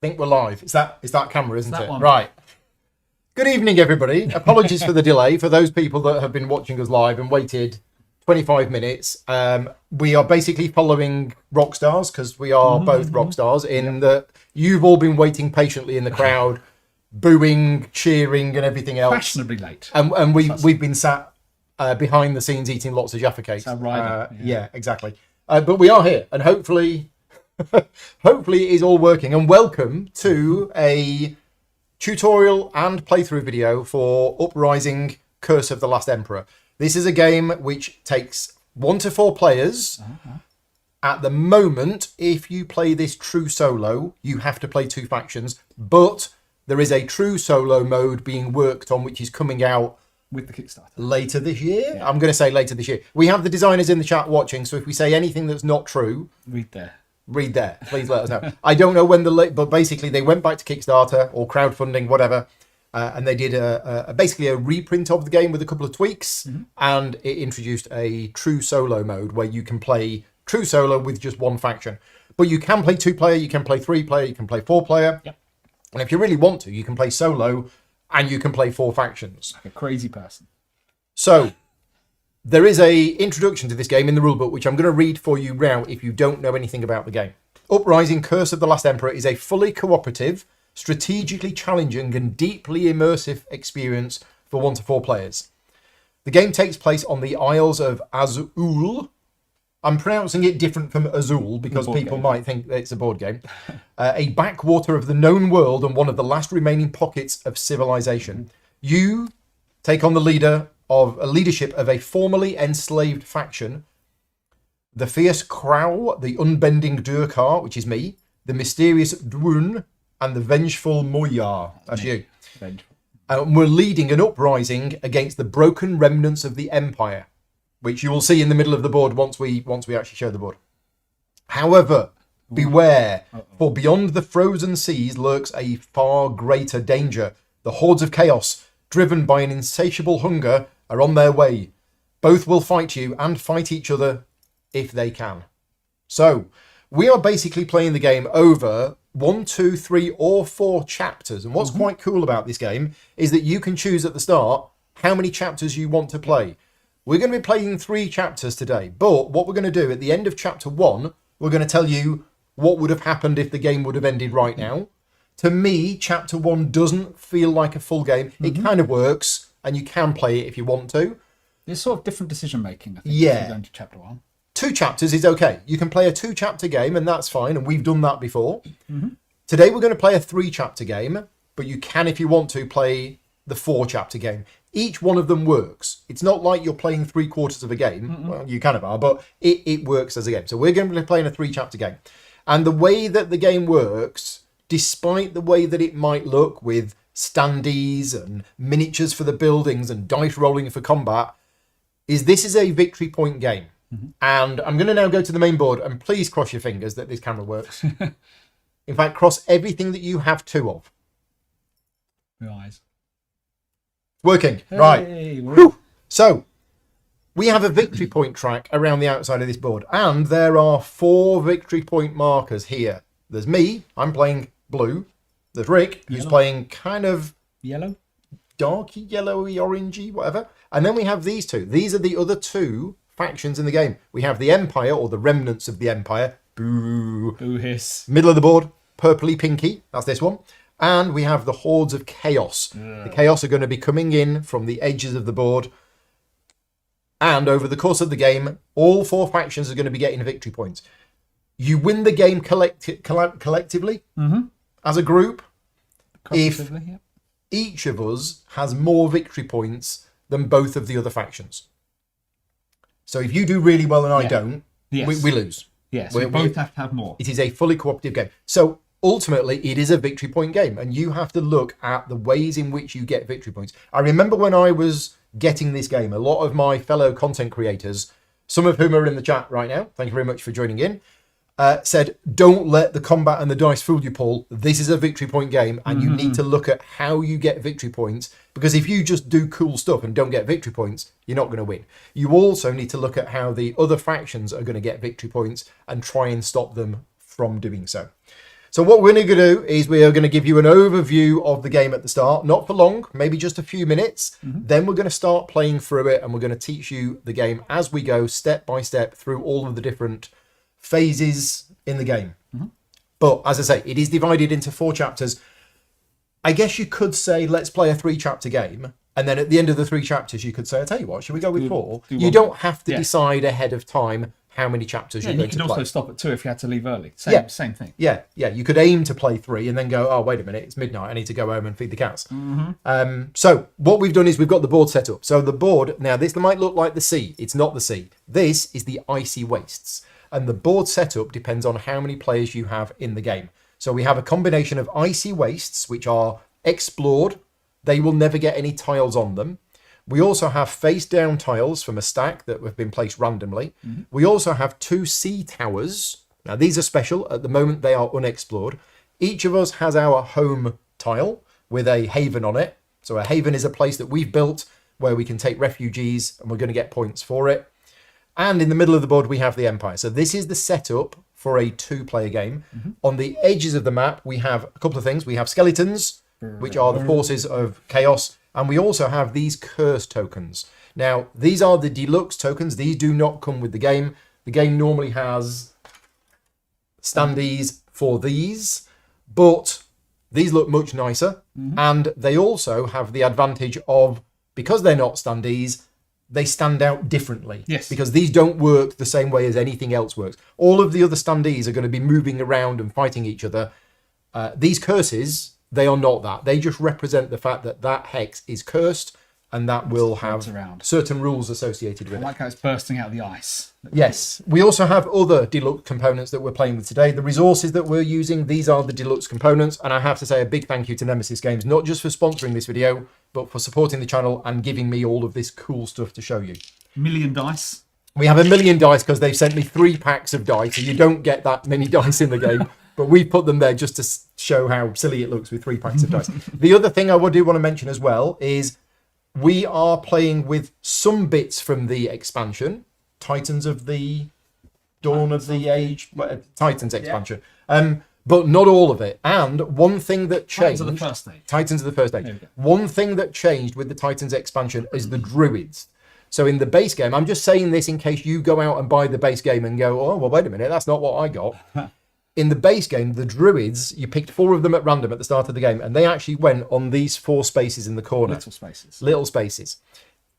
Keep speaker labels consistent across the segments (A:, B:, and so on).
A: Think we're live. It's that camera, isn't
B: That
A: it?
B: one.
A: Right. Good evening, everybody. Apologies for the delay. For those people that have been watching us live and waited 25 minutes, we are basically following rock stars because we are both rock stars in that you've all been waiting patiently in the crowd, booing, cheering, and everything else.
B: Fashionably late.
A: And we've been sat behind the scenes eating lots of Jaffa cakes. Yeah, exactly. But we are here, and hopefully it is all working. And welcome to a tutorial and playthrough video for Uprising: Curse of the Last Emperor. This is a game which takes 1 to 4 players. At the moment, if you play this true solo, you have to play 2 factions, but there is a true solo mode being worked on, which is coming out
B: With the Kickstarter.
A: later this year. Yeah. I'm going to say later this year. We have the designers in the chat watching, so if we say anything that's not true,
B: Read there.
A: Please let us know. I don't know when but basically they went back to Kickstarter or crowdfunding, whatever, and they did basically a reprint of the game with a couple of tweaks, and it introduced a true solo mode where you can play true solo with just 1 faction. But you can play 2-player, you can play 3-player, you can play 4-player.
B: Yep.
A: And if you really want to, you can play solo and you can play 4 factions.
B: Like a crazy person.
A: So there is a introduction to this game in the rulebook, which I'm going to read for you now if you don't know anything about the game. Uprising: Curse of the Last Emperor is a fully cooperative, strategically challenging and deeply immersive experience for 1 to 4 players. The game takes place on the Isles of Azul. I'm pronouncing it different from Azul because people might think that it's a board game. A backwater of the known world and one of the last remaining pockets of civilization. You take on the leadership of a formerly enslaved faction, the fierce Crow, the unbending Durkar, which is me, the mysterious Dwun, and the vengeful Moyar. That's you. We're leading an uprising against the broken remnants of the Empire, which you will see in the middle of the board once we actually show the board. However, beware, for beyond the frozen seas lurks a far greater danger. The hordes of chaos, driven by an insatiable hunger, are on their way. Both will fight you and fight each other if they can. So, we are basically playing the game over 1, 2, 3, or 4 chapters. And what's quite cool about this game is that you can choose at the start how many chapters you want to play. We're going to be playing 3 chapters today, but what we're going to do at the end of chapter 1, we're going to tell you what would have happened if the game would have ended right now. To me, chapter 1 doesn't feel like a full game. It kind of works, and you can play it if you want to.
B: There's sort of different decision making, I think,
A: Yeah.
B: if you go into chapter 1.
A: 2 chapters is okay. You can play a 2-chapter game, and that's fine, and we've done that before. Today we're going to play a 3-chapter game, but you can, if you want to, play the 4-chapter game. Each one of them works. It's not like you're playing 3/4 of a game. Well, you kind of are, but it works as a game. So we're going to be playing a 3-chapter game. And the way that the game works, despite the way that it might look with standees and miniatures for the buildings and dice rolling for combat, is this is a victory point game. And I'm going to now go to the main board, and please cross your fingers that this camera works. In fact, cross everything that you have 2 of.
B: Your eyes.
A: Working.
B: Hey,
A: Right.
B: we're-
A: So, we have a victory point track around the outside of this board, and there are 4 victory point markers here. There's me, I'm playing blue. There's Rick, who's playing kind of
B: Yellow?
A: darky, yellowy, orangey, whatever. And then we have these 2. These are the other 2 factions in the game. We have the Empire, or the remnants of the Empire. Boo.
B: Boo hiss.
A: Middle of the board, purpley pinky. That's this one. And we have the hordes of chaos. The chaos are going to be coming in from the edges of the board. And over the course of the game, all 4 factions are going to be getting victory points. You win the game collectively as a group if
B: Yep.
A: each of us has more victory points than both of the other factions. So if you do really well and I don't,
B: Yes.
A: we lose.
B: Yes, we both have to have more.
A: It is a fully cooperative game. So ultimately, it is a victory point game, and you have to look at the ways in which you get victory points. I remember when I was getting this game, a lot of my fellow content creators, some of whom are in the chat right now, thank you very much for joining in, said, don't let the combat and the dice fool you, Paul. This is a victory point game, and you need to look at how you get victory points, because if you just do cool stuff and don't get victory points, you're not going to win. You also need to look at how the other factions are going to get victory points and try and stop them from doing so. So what we're going to do is we are going to give you an overview of the game at the start, not for long, maybe just a few minutes. Then we're going to start playing through it, and we're going to teach you the game as we go, step by step, through all of the different phases in the game. But as I say, it is divided into 4 chapters. I guess you could say, let's play a 3-chapter game. And then at the end of the 3 chapters, you could say, I'll tell you what, should we go with 4? You don't have to decide ahead of time how many chapters you're going to play.
B: You can also stop at 2 if you had to leave early. Same thing.
A: Yeah. You could aim to play 3 and then go, oh, wait a minute, it's midnight. I need to go home and feed the cats. So what we've done is we've got the board set up. So the board, now this might look like the sea. It's not the sea. This is the icy wastes. And the board setup depends on how many players you have in the game. So we have a combination of icy wastes, which are explored. They will never get any tiles on them. We also have face down tiles from a stack that have been placed randomly. We also have 2 sea towers. Now these are special. At the moment they are unexplored. Each of us has our home tile with a haven on it. So a haven is a place that we've built where we can take refugees, and we're going to get points for it. And in the middle of the board we have the Empire. So this is the setup for a 2-player game. On the edges of the map we have a couple of things. We have skeletons, which are the forces of chaos. And we also have these curse tokens. Now, these are the deluxe tokens. These do not come with the game. The game normally has standees for these, but these look much nicer. And they also have the advantage of, because they're not standees, they stand out differently.
B: Yes.
A: Because these don't work the same way as anything else works. All of the other standees are going to be moving around and fighting each other. These curses, they are not that. They just represent the fact that that hex is cursed, and that will have certain rules associated with it.
B: I like how it's bursting out of the ice.
A: Yes. We also have other deluxe components that we're playing with today. The resources that we're using, these are the deluxe components. And I have to say a big thank you to Nemesis Games, not just for sponsoring this video, but for supporting the channel and giving me all of this cool stuff to show you.
B: 1,000,000 dice.
A: We have 1,000,000 dice because they've sent me 3 packs of dice, so you don't get that many dice in the game. But we put them there just to show how silly it looks with 3 packs of dice. The other thing I do want to mention as well is we are playing with some bits from the expansion, Titans of the Dawn of the Age, Titans expansion, but not all of it. And one thing that changed...
B: Titans of the First Age.
A: Titans of the First Age. One thing that changed with the Titans expansion is the Druids. So in the base game, I'm just saying this in case you go out and buy the base game and go, oh, well, wait a minute, that's not what I got. In the base game, the Druids, you picked 4 of them at random at the start of the game, and they actually went on these 4 spaces in the corner. Little spaces.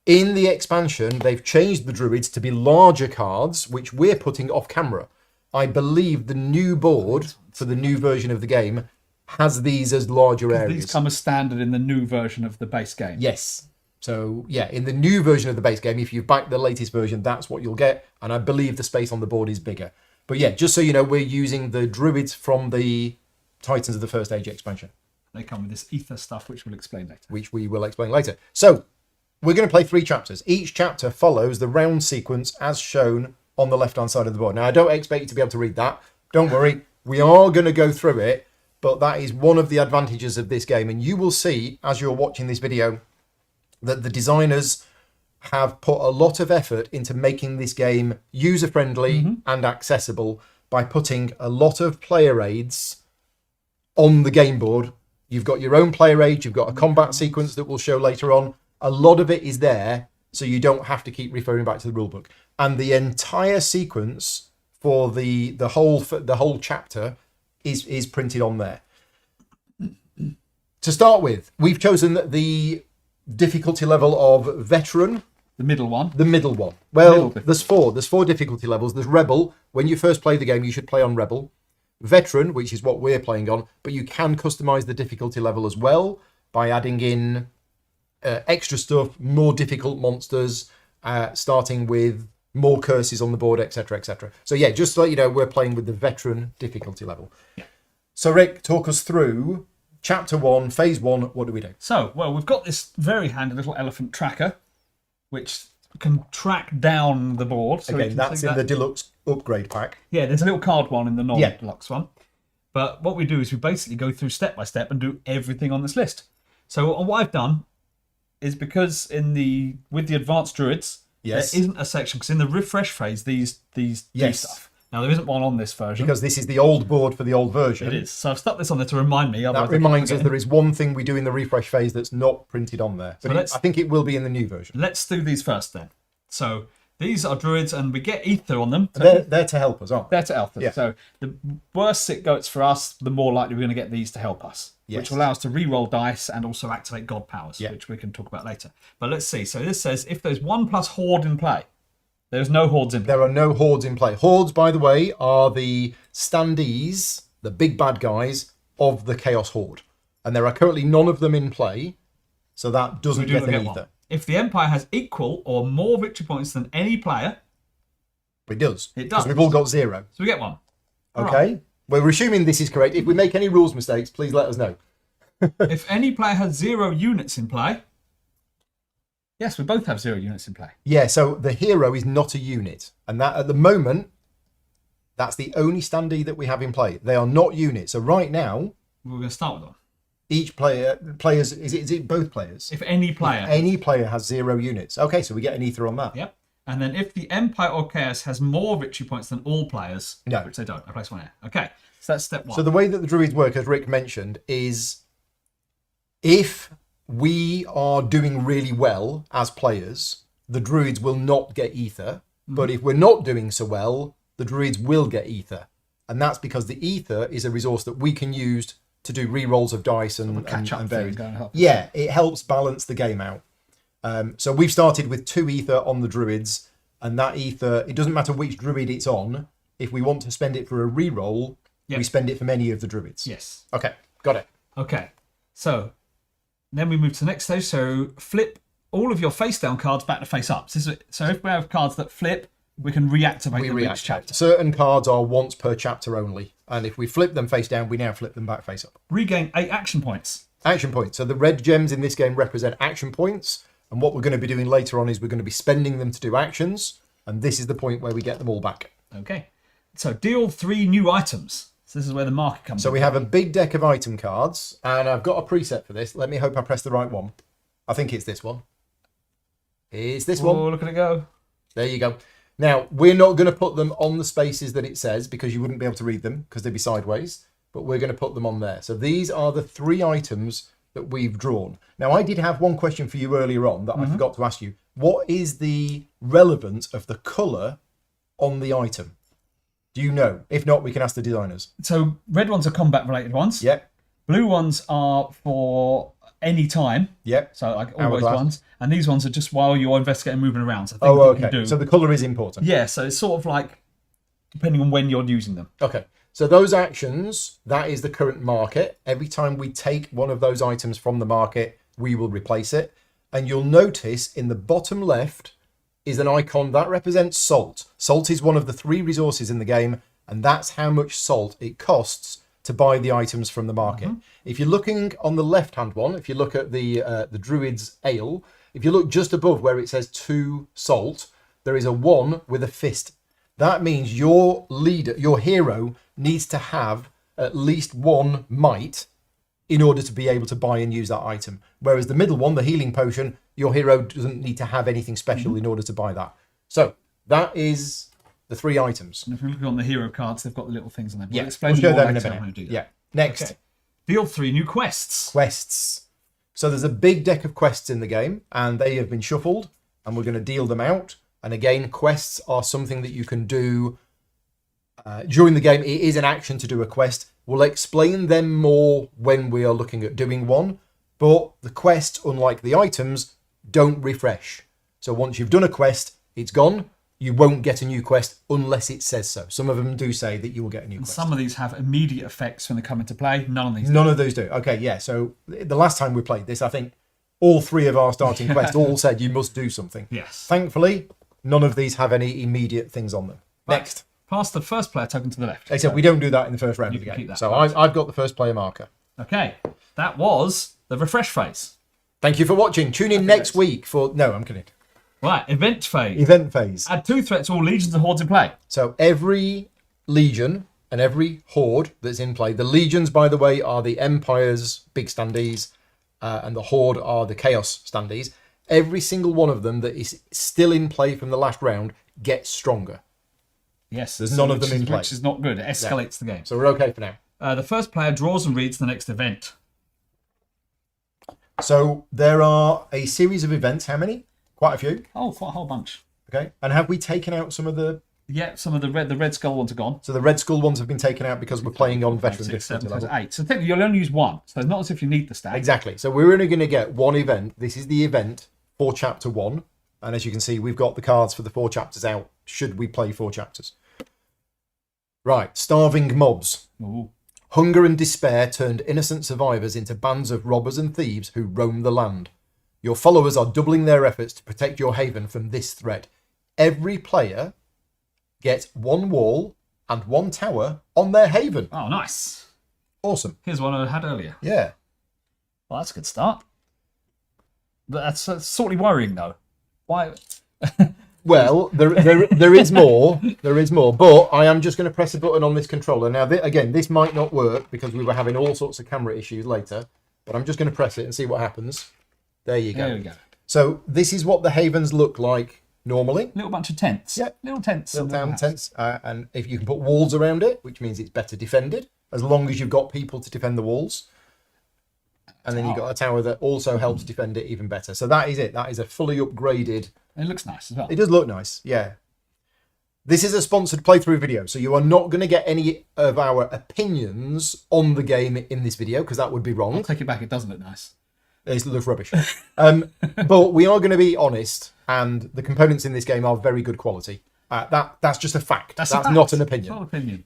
A: In the expansion, they've changed the Druids to be larger cards, which we're putting off camera. I believe the new board for the new version of the game has these as larger areas.
B: These come as standard in the new version of the base game.
A: Yes. So, yeah, in the new version of the base game, if you've backed the latest version, that's what you'll get. And I believe the space on the board is bigger. But yeah, just so you know, we're using the Druids from the Titans of the First Age expansion.
B: They come with this ether stuff, which we'll explain later.
A: Which we will explain later. So, we're going to play 3 chapters. Each chapter follows the round sequence as shown on the left-hand side of the board. Now, I don't expect you to be able to read that. Don't worry. We are going to go through it, but that is one of the advantages of this game. And you will see, as you're watching this video, that the designers have put a lot of effort into making this game user-friendly and accessible by putting a lot of player aids on the game board. You've got your own player aid, you've got a combat sequence that we'll show later on. A lot of it is there, so you don't have to keep referring back to the rulebook. And the entire sequence for the whole chapter is printed on there. To start with, we've chosen the difficulty level of veteran.
B: The middle one.
A: The middle one. Well, there's 4. There's 4 difficulty levels. There's Rebel. When you first play the game, you should play on Rebel. Veteran, which is what we're playing on, but you can customize the difficulty level as well by adding in extra stuff, more difficult monsters, starting with more curses on the board, etc., etc. So yeah, just to let you know, we're playing with the veteran difficulty level. Yeah. So Rick, talk us through Chapter 1, Phase 1, what do we do?
B: So, well, we've got this very handy little elephant tracker, which can track down the board. So
A: again, that's in the deluxe upgrade pack.
B: Yeah, there's a little card one in the non-deluxe one. But what we do is we basically go through step by step and do everything on this list. So what I've done is, because with the advanced druids, there isn't a section, because in the refresh phase, these do stuff. Now, there isn't one on this version.
A: Because this is the old board for the old version.
B: It is. So I've stuck this on there to remind me.
A: That reminds us there is one thing we do in the refresh phase that's not printed on there. But I think it will be in the new version.
B: Let's do these first then. So these are druids, and we get ether on them.
A: They're to help us, aren't they?
B: They're to help us. Yeah. So the worse it goes for us, the more likely we're going to get these to help us. Yes. Which will allow us to re-roll dice and also activate god powers, which we can talk about later. But let's see. So this says if there's 1+ horde in play. There's no hordes in play.
A: There are no hordes in play. Hordes, by the way, are the standees, the big bad guys of the Chaos Horde. And there are currently none of them in play, so that doesn't get an ether.
B: If the Empire has equal or more victory points than any player...
A: It does.
B: It does.
A: Because we've all got 0.
B: So we get 1.
A: Okay. Right. We're assuming this is correct. If we make any rules mistakes, please let us know.
B: If any player has 0 units in play... Yes, we both have 0 units in play.
A: Yeah, so the hero is not a unit. And that, at the moment, that's the only standee that we have in play. They are not units. So right now...
B: We're going to start with one.
A: Each players... Is it both players?
B: If any player.
A: If any player has 0 units. Okay, so we get an ether on that.
B: Yep. And then if the Empire or Chaos has more victory points than all players... No. Which they don't. I place 1 here. Okay, so that's step 1.
A: So the way that the druids work, as Rick mentioned, is... If we are doing really well as players, the druids will not get ether. But if we're not doing so well, the druids will get ether. And that's because the ether is a resource that we can use to do re-rolls of dice and various. Yeah, it helps balance the game out. So we've started with 2 ether on the druids, and that ether, it doesn't matter which druid it's on. If we want to spend it for a re-roll, we spend it for many of the druids.
B: Yes.
A: Okay, got it.
B: Okay, so then we move to the next stage. So flip all of your face down cards back to face up. So if we have cards that flip, we can reactivate them each chapter.
A: Certain cards are once per chapter only. And if we flip them face down, we now flip them back face up.
B: Regain 8 action points.
A: Action points. So the red gems in this game represent action points. And what we're going to be doing later on is we're going to be spending them to do actions. And this is the point where we get them all back.
B: Okay. So deal 3 new items. So this is where the marker comes in.
A: So we have a big deck of item cards, and I've got a preset for this. Let me hope I press the right one. I think it's this one. It's this one.
B: Oh, look at it go.
A: There you go. Now, we're not going to put them on the spaces that it says because you wouldn't be able to read them because they'd be sideways, but we're going to put them on there. So these are the 3 items that we've drawn. Now, I did have one question for you earlier on that I forgot to ask you. What is the relevance of the colour on the item? Do you know? If not, we can ask the designers.
B: So red ones are combat related ones.
A: Yep.
B: Blue ones are for any time.
A: Yep.
B: So like always ones. And these ones are just while you're investigating, moving around. So
A: okay. So the colour is important.
B: Yeah. So it's sort of like depending on when you're using them.
A: Okay. So those actions, that is the current market. Every time we take one of those items from the market, we will replace it. And you'll notice in the bottom left is an icon that represents salt. Salt is one of the 3 resources in the game, and that's how much salt it costs to buy the items from the market. If you're looking on the left-hand one, if you look at the Druid's Ale, if you look just above where it says 2 salt, there is a 1 with a fist. That means your leader, your hero, needs to have at least 1 might in order to be able to buy and use that item. Whereas the middle one, the healing potion, your hero doesn't need to have anything special in order to buy that. So that is the 3 items.
B: And if we look on the hero cards, they've got the little things on them.
A: We'll show them in a minute. Yeah. Next.
B: Okay. Deal 3 new quests.
A: Quests. So there's a big deck of quests in the game, and they have been shuffled, and we're going to deal them out. And again, quests are something that you can do during the game. It is an action to do a quest. We'll explain them more when we are looking at doing one, but the quests, unlike the items, don't refresh. So once you've done a quest, it's gone. You won't get a new quest unless it says so. Some of them do say that you will get a new quest.
B: Some of these have immediate effects when they come into play. None of these do.
A: None of those do. Okay, yeah. So the last time we played this, I think all 3 of our starting quests all said you must do something.
B: Yes.
A: Thankfully, none of these have any immediate things on them. Next.
B: Pass the first player token to the left.
A: Except we don't do that in the first round of the game. So I've got the first player marker.
B: Okay. That was the refresh phase.
A: Thank you for watching. Tune in next week for... No, I'm kidding.
B: Right, event phase.
A: Event phase.
B: Add 2 threats to all legions and hordes in play.
A: So every legion and every horde that's in play... The legions, by the way, are the Empire's big standees, and the horde are the Chaos standees. Every single one of them that is still in play from the last round gets stronger.
B: Yes.
A: There's none of them in play.
B: Which is not good. It escalates the game.
A: So we're okay for now.
B: The first player draws and reads the next event.
A: So there are a series of events. How many? Quite a few.
B: Oh, quite a whole bunch.
A: Okay. And have we taken out some of the...
B: Yeah, some of the red skull ones are gone.
A: So the red skull ones have been taken out because we're playing on veteran
B: 6, 7,
A: difficulty level.
B: 8. So technically you'll only use one. So it's not as if you need the stack.
A: Exactly. So we're only going to get one event. This is the event for chapter 1. And as you can see, we've got the cards for the 4 chapters out, should we play 4 chapters. Right. Starving mobs.
B: Ooh.
A: Hunger and despair turned innocent survivors into bands of robbers and thieves who roam the land. Your followers are doubling their efforts to protect your haven from this threat. Every player gets 1 wall and 1 tower on their haven.
B: Oh, nice.
A: Awesome.
B: Here's one I had earlier.
A: Yeah.
B: Well, that's a good start. But that's sort of worrying, though. Why?
A: Well, there is more. There is more. But I am just going to press a button on this controller. Now, again, this might not work because we were having all sorts of camera issues later. But I'm just going to press it and see what happens. There you go.
B: There we go.
A: So this is what the havens look like normally.
B: Little bunch of tents.
A: Yeah.
B: Little tents.
A: Little town tents. And if you can put walls around it, which means it's better defended, as long as you've got people to defend the walls. And then you've got a tower that also helps defend it even better. So that is it. That is a fully upgraded...
B: It looks nice as well.
A: It does look nice, yeah. This is a sponsored playthrough video, so you are not going to get any of our opinions on the game in this video, because that would be wrong.
B: I'll take it back. It does look nice.
A: It looks rubbish. But we are going to be honest, and the components in this game are very good quality. That's just a fact. That's
B: a fact.
A: not an opinion.
B: It's not an opinion.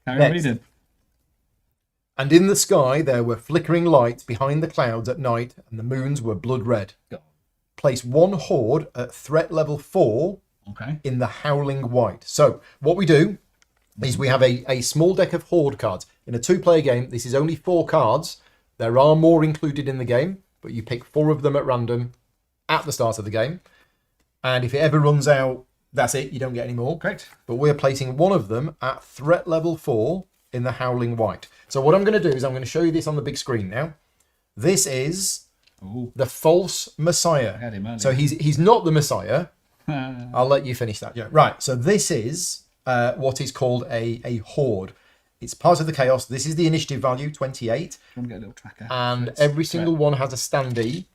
B: Carry on reading.
A: And in the sky there were flickering lights behind the clouds at night, and the moons were blood red.
B: Go.
A: Place 1 horde at threat level 4 in the Howling White. So what we do is we have a small deck of horde cards. In a 2-player game, this is only 4 cards. There are more included in the game, but you pick 4 of them at random at the start of the game. And if it ever runs out, that's it. You don't get any more.
B: Correct.
A: But we're placing 1 of them at threat level 4 in the Howling White. So what I'm going to do is I'm going to show you this on the big screen now. This is...
B: Ooh.
A: The false Messiah.
B: I had him earlier.
A: So he's not the Messiah. I'll let you finish that. Yeah. Right. So this is what is called a horde. It's part of the chaos. This is the initiative value, 28.
B: I'm going to get a little tracker.
A: And every single one has a standee.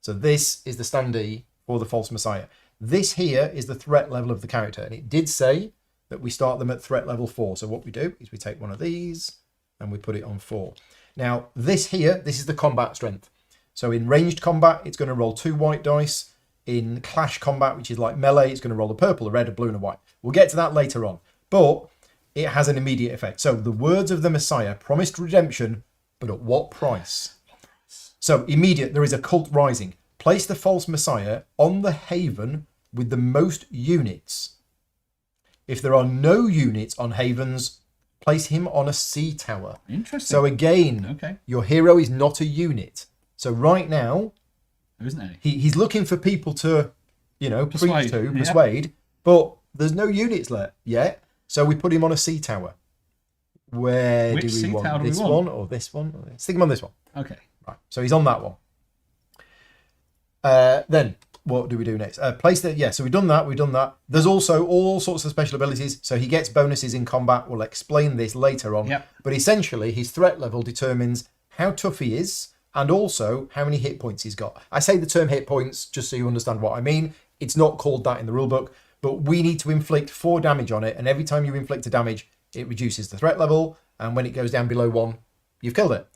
A: So this is the standee for the false Messiah. This here is the threat level of the character. And it did say that we start them at threat level 4. So what we do is we take one of these and we put it on 4. Now this here, this is the combat strength. So in ranged combat, it's going to roll 2 white dice. In clash combat, which is like melee, it's going to roll a purple, a red, a blue, and a white. We'll get to that later on. But it has an immediate effect. So the words of the Messiah promised redemption, but at what price? So immediate, there is a cult rising. Place the false Messiah on the haven with the most units. If there are no units on havens, place him on a sea tower.
B: Interesting.
A: So again, your hero is not a unit. So right now,
B: there isn't any.
A: He's looking for people to,
B: Persuade.
A: persuade, but there's no units yet. So we put him on a sea tower. Which do we want? This one or this one? Stick him on this one.
B: Okay.
A: Right. So he's on that one. Then what do we do next? Place that. Yeah. So we've done that. There's also all sorts of special abilities. So he gets bonuses in combat. We'll explain this later on.
B: Yep.
A: But essentially, his threat level determines how tough he is. And also how many hit points he's got. I say the term hit points just so you understand what I mean. It's not called that in the rulebook, but we need to inflict 4 damage on it. And every time you inflict a damage, it reduces the threat level. And when it goes down below 1, you've killed it.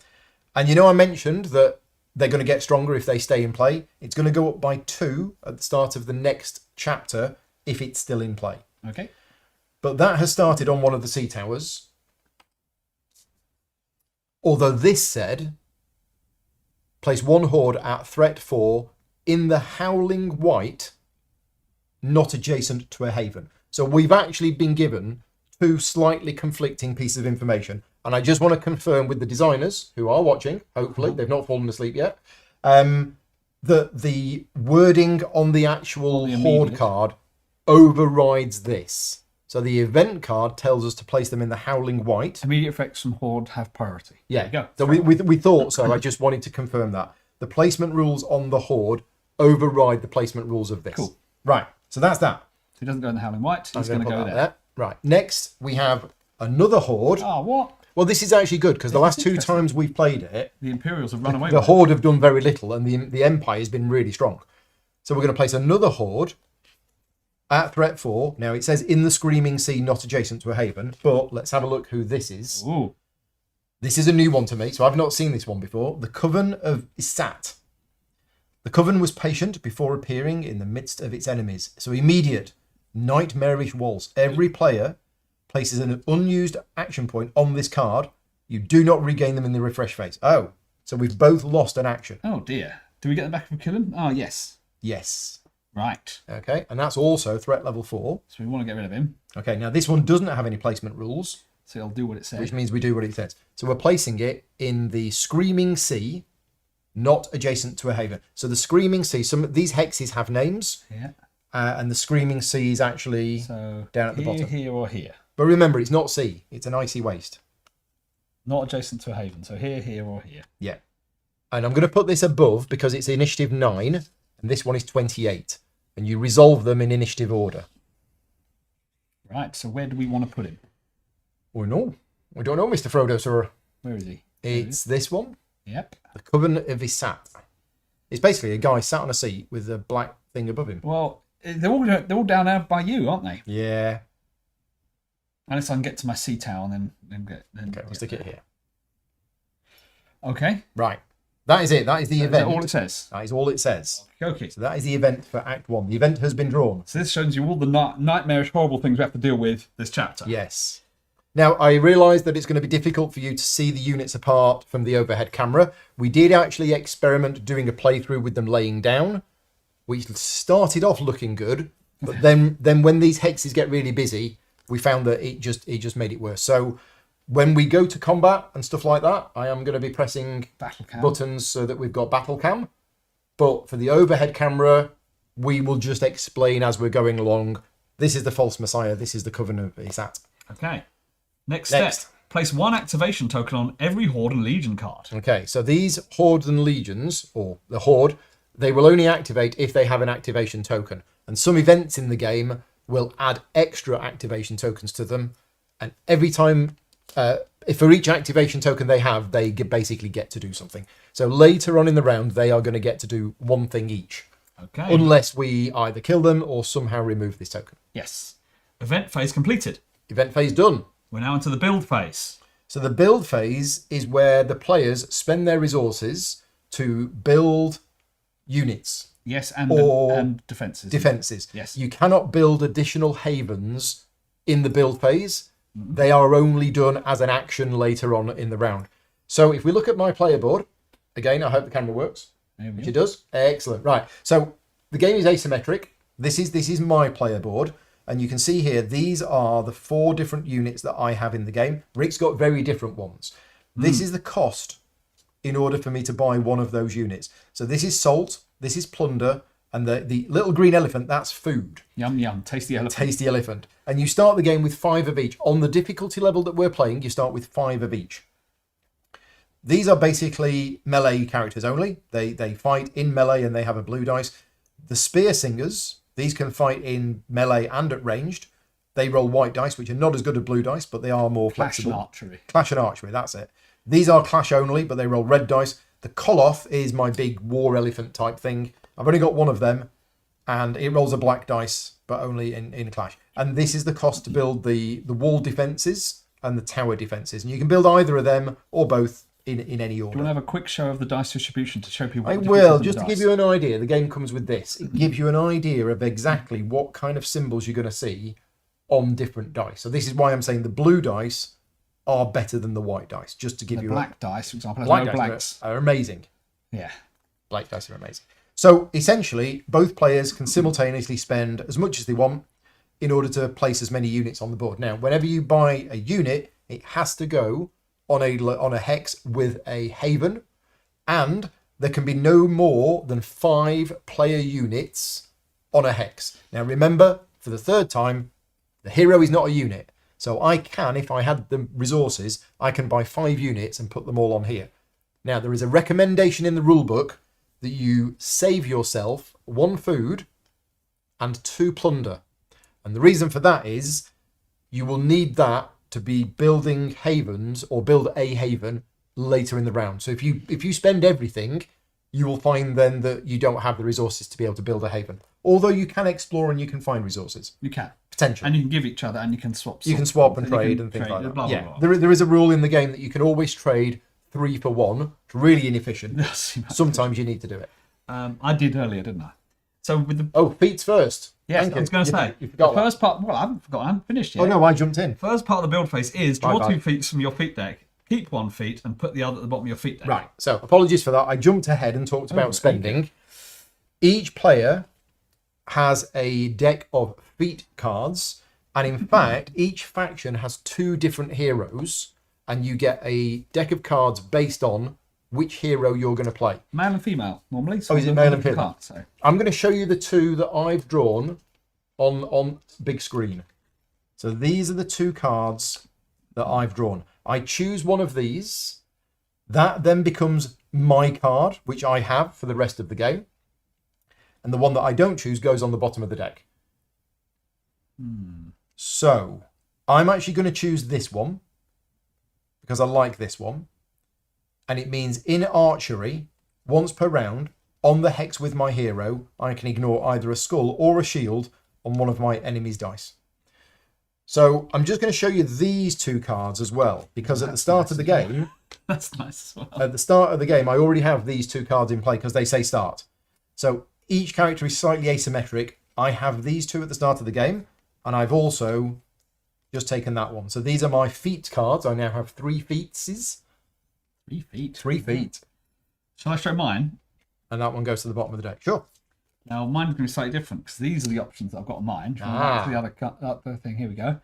A: And I mentioned that they're going to get stronger if they stay in play. It's going to go up by 2 at the start of the next chapter if it's still in play.
B: Okay.
A: But that has started on one of the sea towers. Although this said... Place 1 horde at threat 4 in the Howling White, not adjacent to a haven. So we've actually been given 2 slightly conflicting pieces of information. And I just want to confirm with the designers who are watching, hopefully, they've not fallen asleep yet, that the wording on the actual horde card overrides this. So the event card tells us to place them in the Howling White.
B: Immediate effects from horde have priority.
A: Yeah,
B: go.
A: So we thought so. I just wanted to confirm that. The placement rules on the horde override the placement rules of this.
B: Cool.
A: Right, so that's that.
B: he doesn't go in the Howling White. He's going to go there.
A: Right. Next, we have another horde.
B: Oh, what?
A: Well, this is actually good because the last 2 times we've played it,
B: the Imperials have run away.
A: The horde have done very little, and the Empire has been really strong. So we're going to place another horde at threat 4. Now it says in the Screaming Sea, not adjacent to a haven. But let's have a look who this is.
B: Ooh.
A: This is a new one to me, so I've not seen this one before. The Coven of Isat. The Coven was patient before appearing in the midst of its enemies. So immediate, nightmarish walls. Every player places an unused action point on this card. You do not regain them in the refresh phase. Oh, so we've both lost an action.
B: Oh dear. Do we get them back if we kill him? Oh, yes.
A: Yes.
B: Right.
A: Okay, and that's also threat level 4.
B: So we want to get rid of him.
A: Okay, now this one doesn't have any placement rules.
B: So it'll do what it says.
A: Which means we do what it says. So we're placing it in the Screaming Sea, not adjacent to a haven. So the Screaming Sea, some of these hexes have names.
B: Yeah.
A: And the Screaming Sea is actually down at the bottom.
B: Here or here.
A: But remember, it's not sea. It's an icy waste.
B: Not adjacent to a haven. So here or here.
A: Yeah. And I'm going to put this above because it's initiative 9. And this one is 28. And you resolve them in initiative order.
B: Right. So where do we want to put him?
A: Oh, no. We don't know, Mr. Frodo, sir.
B: Where is he?
A: It's this one.
B: Yep.
A: The Coven of Isat. It's basically a guy sat on a seat with a black thing above him.
B: Well, they're all down there by you, aren't they?
A: Yeah.
B: Unless I can get to my sea tower and then get...
A: Okay, we'll stick it here.
B: Okay.
A: Right. That is it. That is the event.
B: Is that all it says?
A: That is all it says.
B: Okay.
A: So that is the event for Act 1. The event has been drawn.
B: So this shows you all the nightmarish, horrible things we have to deal with this chapter.
A: Yes. Now, I realise that it's going to be difficult for you to see the units apart from the overhead camera. We did actually experiment doing a playthrough with them laying down. We started off looking good, but then when these hexes get really busy, we found that it just made it worse. So when we go to combat and stuff like that, I am going to be pressing buttons so that we've got battle cam. But for the overhead camera, we will just explain as we're going along. This is the false messiah. This is the Coven of Isat.
B: Okay. Next step. Place 1 activation token on every Horde and Legion card.
A: Okay, so these Hordes and Legions, or the Horde, they will only activate if they have an activation token. And some events in the game will add extra activation tokens to them. And every time, if for each activation token they have, they basically get to do something. So later on in the round, they are going to get to do one thing each.
B: Okay.
A: Unless we either kill them or somehow remove this token.
B: Yes. Event phase completed.
A: Event phase done.
B: We're now into the build phase.
A: So the build phase is where the players spend their resources to build units.
B: Yes, and defences.
A: Defences.
B: Yes.
A: You cannot build additional havens in the build phase. Mm-hmm. They are only done as an action later on in the round. So if we look at my player board, again, I hope the camera works. Which it does. Excellent. Right. So the game is asymmetric. This is my player board. And you can see here, these are the 4 different units that I have in the game. Rick's got very different ones. This is the cost in order for me to buy one of those units. So this is salt, this is plunder, and the little green elephant, that's food.
B: Yum, yum. Tasty elephant.
A: Tasty elephant. And you start the game with 5 of each. On the difficulty level that we're playing, you start with 5 of each. These are basically melee characters only. They fight in melee and they have a blue dice. The spear singers... These can fight in melee and at ranged. They roll white dice, which are not as good as blue dice, but they are more flexible.
B: Clash and archery.
A: Clash and archery, that's it. These are clash only, but they roll red dice. The Koloth is my big war elephant type thing. I've only got one of them, and it rolls a black dice, but only in clash. And this is the cost to build the wall defences and the tower defences. And you can build either of them or both in any order.
B: Do you want to have a quick show of the dice distribution to show people?
A: I will, just to give you an idea. The game comes with this. It gives you an idea of exactly what kind of symbols you're going to see on different dice. So this is why I'm saying the blue dice are better than the white dice, just to give you
B: black dice, for example, has
A: black
B: no blanks.
A: Are amazing.
B: Yeah.
A: Black dice are amazing. So essentially, both players can simultaneously spend as much as they want in order to place as many units on the board. Now, whenever you buy a unit, it has to go on a hex with a haven, and there can be no more than 5 player units on a hex. Now remember, for the 3rd time, the hero is not a unit. So I can, if I had the resources, I can buy 5 units and put them all on here. Now there is a recommendation in the rulebook that you save yourself 1 food and 2 plunder. And the reason for that is you will need that to be building havens or build a haven later in the round. So if you spend everything, you will find then that you don't have the resources to be able to build a haven. Although you can explore and you can find resources.
B: You can.
A: Potentially.
B: And you can give each other and you can swap.
A: You can swap and trade and things like that.
B: Blah, blah,
A: yeah,
B: blah.
A: there is a rule in the game that you can always trade 3 for 1. It's really inefficient. Sometimes you need to do it.
B: I did earlier, didn't I? So with the
A: feats first.
B: yes,
A: Thank
B: I was going to say
A: you
B: the first part. Well, I haven't forgotten. I haven't finished yet.
A: Oh no, I jumped in.
B: First part of the build phase is draw
A: Bye-bye.
B: 2 feats from your feat deck, keep 1 feat, and put the other at the bottom of your feat deck.
A: Right. So apologies for that. I jumped ahead and talked about spending. Each player has a deck of feat cards, and in fact, each faction has 2 different heroes, and you get a deck of cards based on which hero you're going to play.
B: Male and female normally. So
A: Oh, is it male and female?
B: Card, so.
A: I'm going to show you the 2 that I've drawn on big screen. So these are the 2 cards that I've drawn. I choose one of these. That then becomes my card, which I have for the rest of the game. And the one that I don't choose goes on the bottom of the deck. So I'm actually going to choose this one because I like this one. And it means in archery, once per round, on the hex with my hero, I can ignore either a skull or a shield on one of my enemy's dice. So I'm just going to show you these 2 cards as well, because at the start of the game,
B: That's nice as well.
A: at the start of the game, I already have these 2 cards in play because they say start. So each character is slightly asymmetric. I have these 2 at the start of the game, and I've also just taken that one. So these are my feat cards. I now have 3 feats.
B: 3 feet.
A: 3 feet.
B: Shall I show mine?
A: And that one goes to the bottom of the deck. Sure.
B: Now mine's going to be slightly different because these are the options that I've got on mine. Shall I
A: Ah.
B: go to the other thing. Here we go.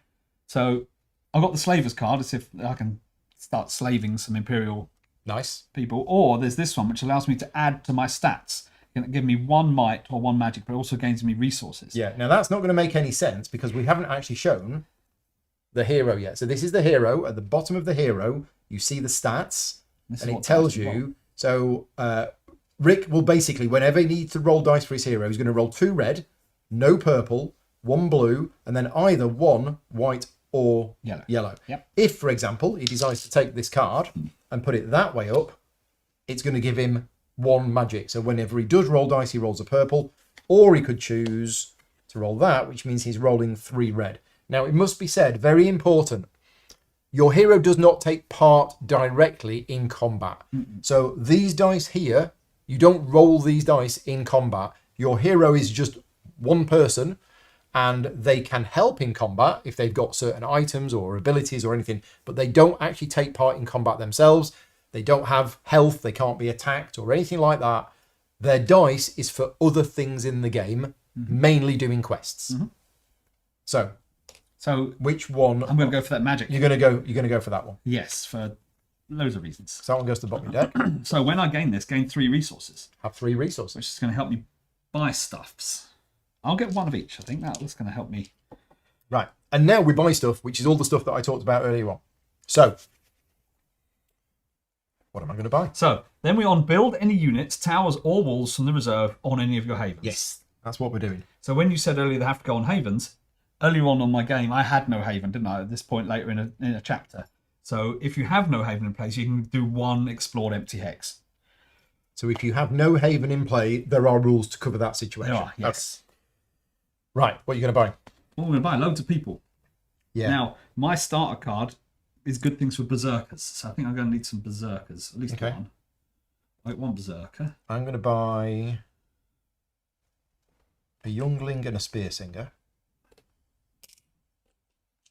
B: So I've got the slavers card as if I can start slaving some imperial
A: Nice.
B: people. Or there's this one which allows me to add to my stats. It can give me 1 might or 1 magic, but it also gains me resources.
A: Yeah. Now that's not going to make any sense because we haven't actually shown the hero yet. So this is the hero. At the bottom of the hero, you see the stats.
B: This is
A: And it
B: what
A: tells
B: dice you want.
A: you, so Rick will basically, whenever he needs to roll dice for his hero, he's going to roll 2 red, no purple, 1 blue, and then either 1 white or yellow.
B: Yep.
A: If, for example, he decides to take this card and put it that way up, it's going to give him 1 magic. So whenever he does roll dice, he rolls a purple, or he could choose to roll that, which means he's rolling 3 red. Now, it must be said, very important, your hero does not take part directly in combat. So these dice here, you don't roll these dice in combat. Your hero is just one person and they can help in combat if they've got certain items or abilities or anything, but they don't actually take part in combat themselves. They don't have health, they can't be attacked or anything like that. Their dice is for other things in the game, mainly doing quests. So which one?
B: I'm going to go for that magic.
A: You're going to go for that one.
B: Yes, for loads of reasons.
A: So that one goes to the bottom of the deck.
B: So when I gain 3 resources,
A: Have 3 resources.
B: which is going to help me buy stuffs. I'll get 1 of each. I think that's going to help me.
A: Right. And now we buy stuff, which is all the stuff that I talked about earlier on. So what am I going to buy?
B: So then we on build any units, towers or walls from the reserve on any of your havens.
A: Yes. That's what we're doing.
B: So when you said earlier they have to go on havens, earlier on my game I had no haven, didn't I? At this point later in a chapter. So if you have no haven in place, you can do 1 explored empty hex.
A: So if you have no haven in play, there are rules to cover that situation.
B: There are, yes.
A: Okay. Right. What are you going to buy?
B: Well, we're going to buy loads of people.
A: Yeah.
B: Now, my starter card is good things for berserkers. So I think I'm going to need some berserkers. At least
A: Okay.
B: 1. Like 1 berserker.
A: I'm going to buy a youngling and a spear singer.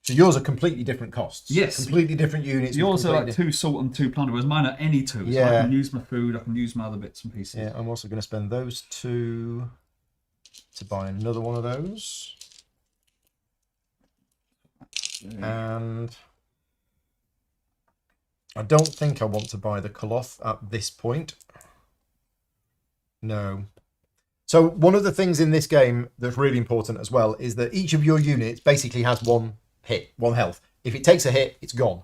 A: So yours are completely different costs.
B: Yes.
A: Completely different units.
B: Yours are
A: completely
B: like 2 salt and 2 plunder, whereas mine are any 2. So
A: Yeah.
B: I can use my food, I can use my other bits and pieces.
A: Yeah, I'm also going to spend those 2 to buy another one of those. And I don't think I want to buy the cloth at this point. No. So one of the things in this game that's really important as well is that each of your units basically has 1 hit, 1 health. If it takes a hit, it's gone.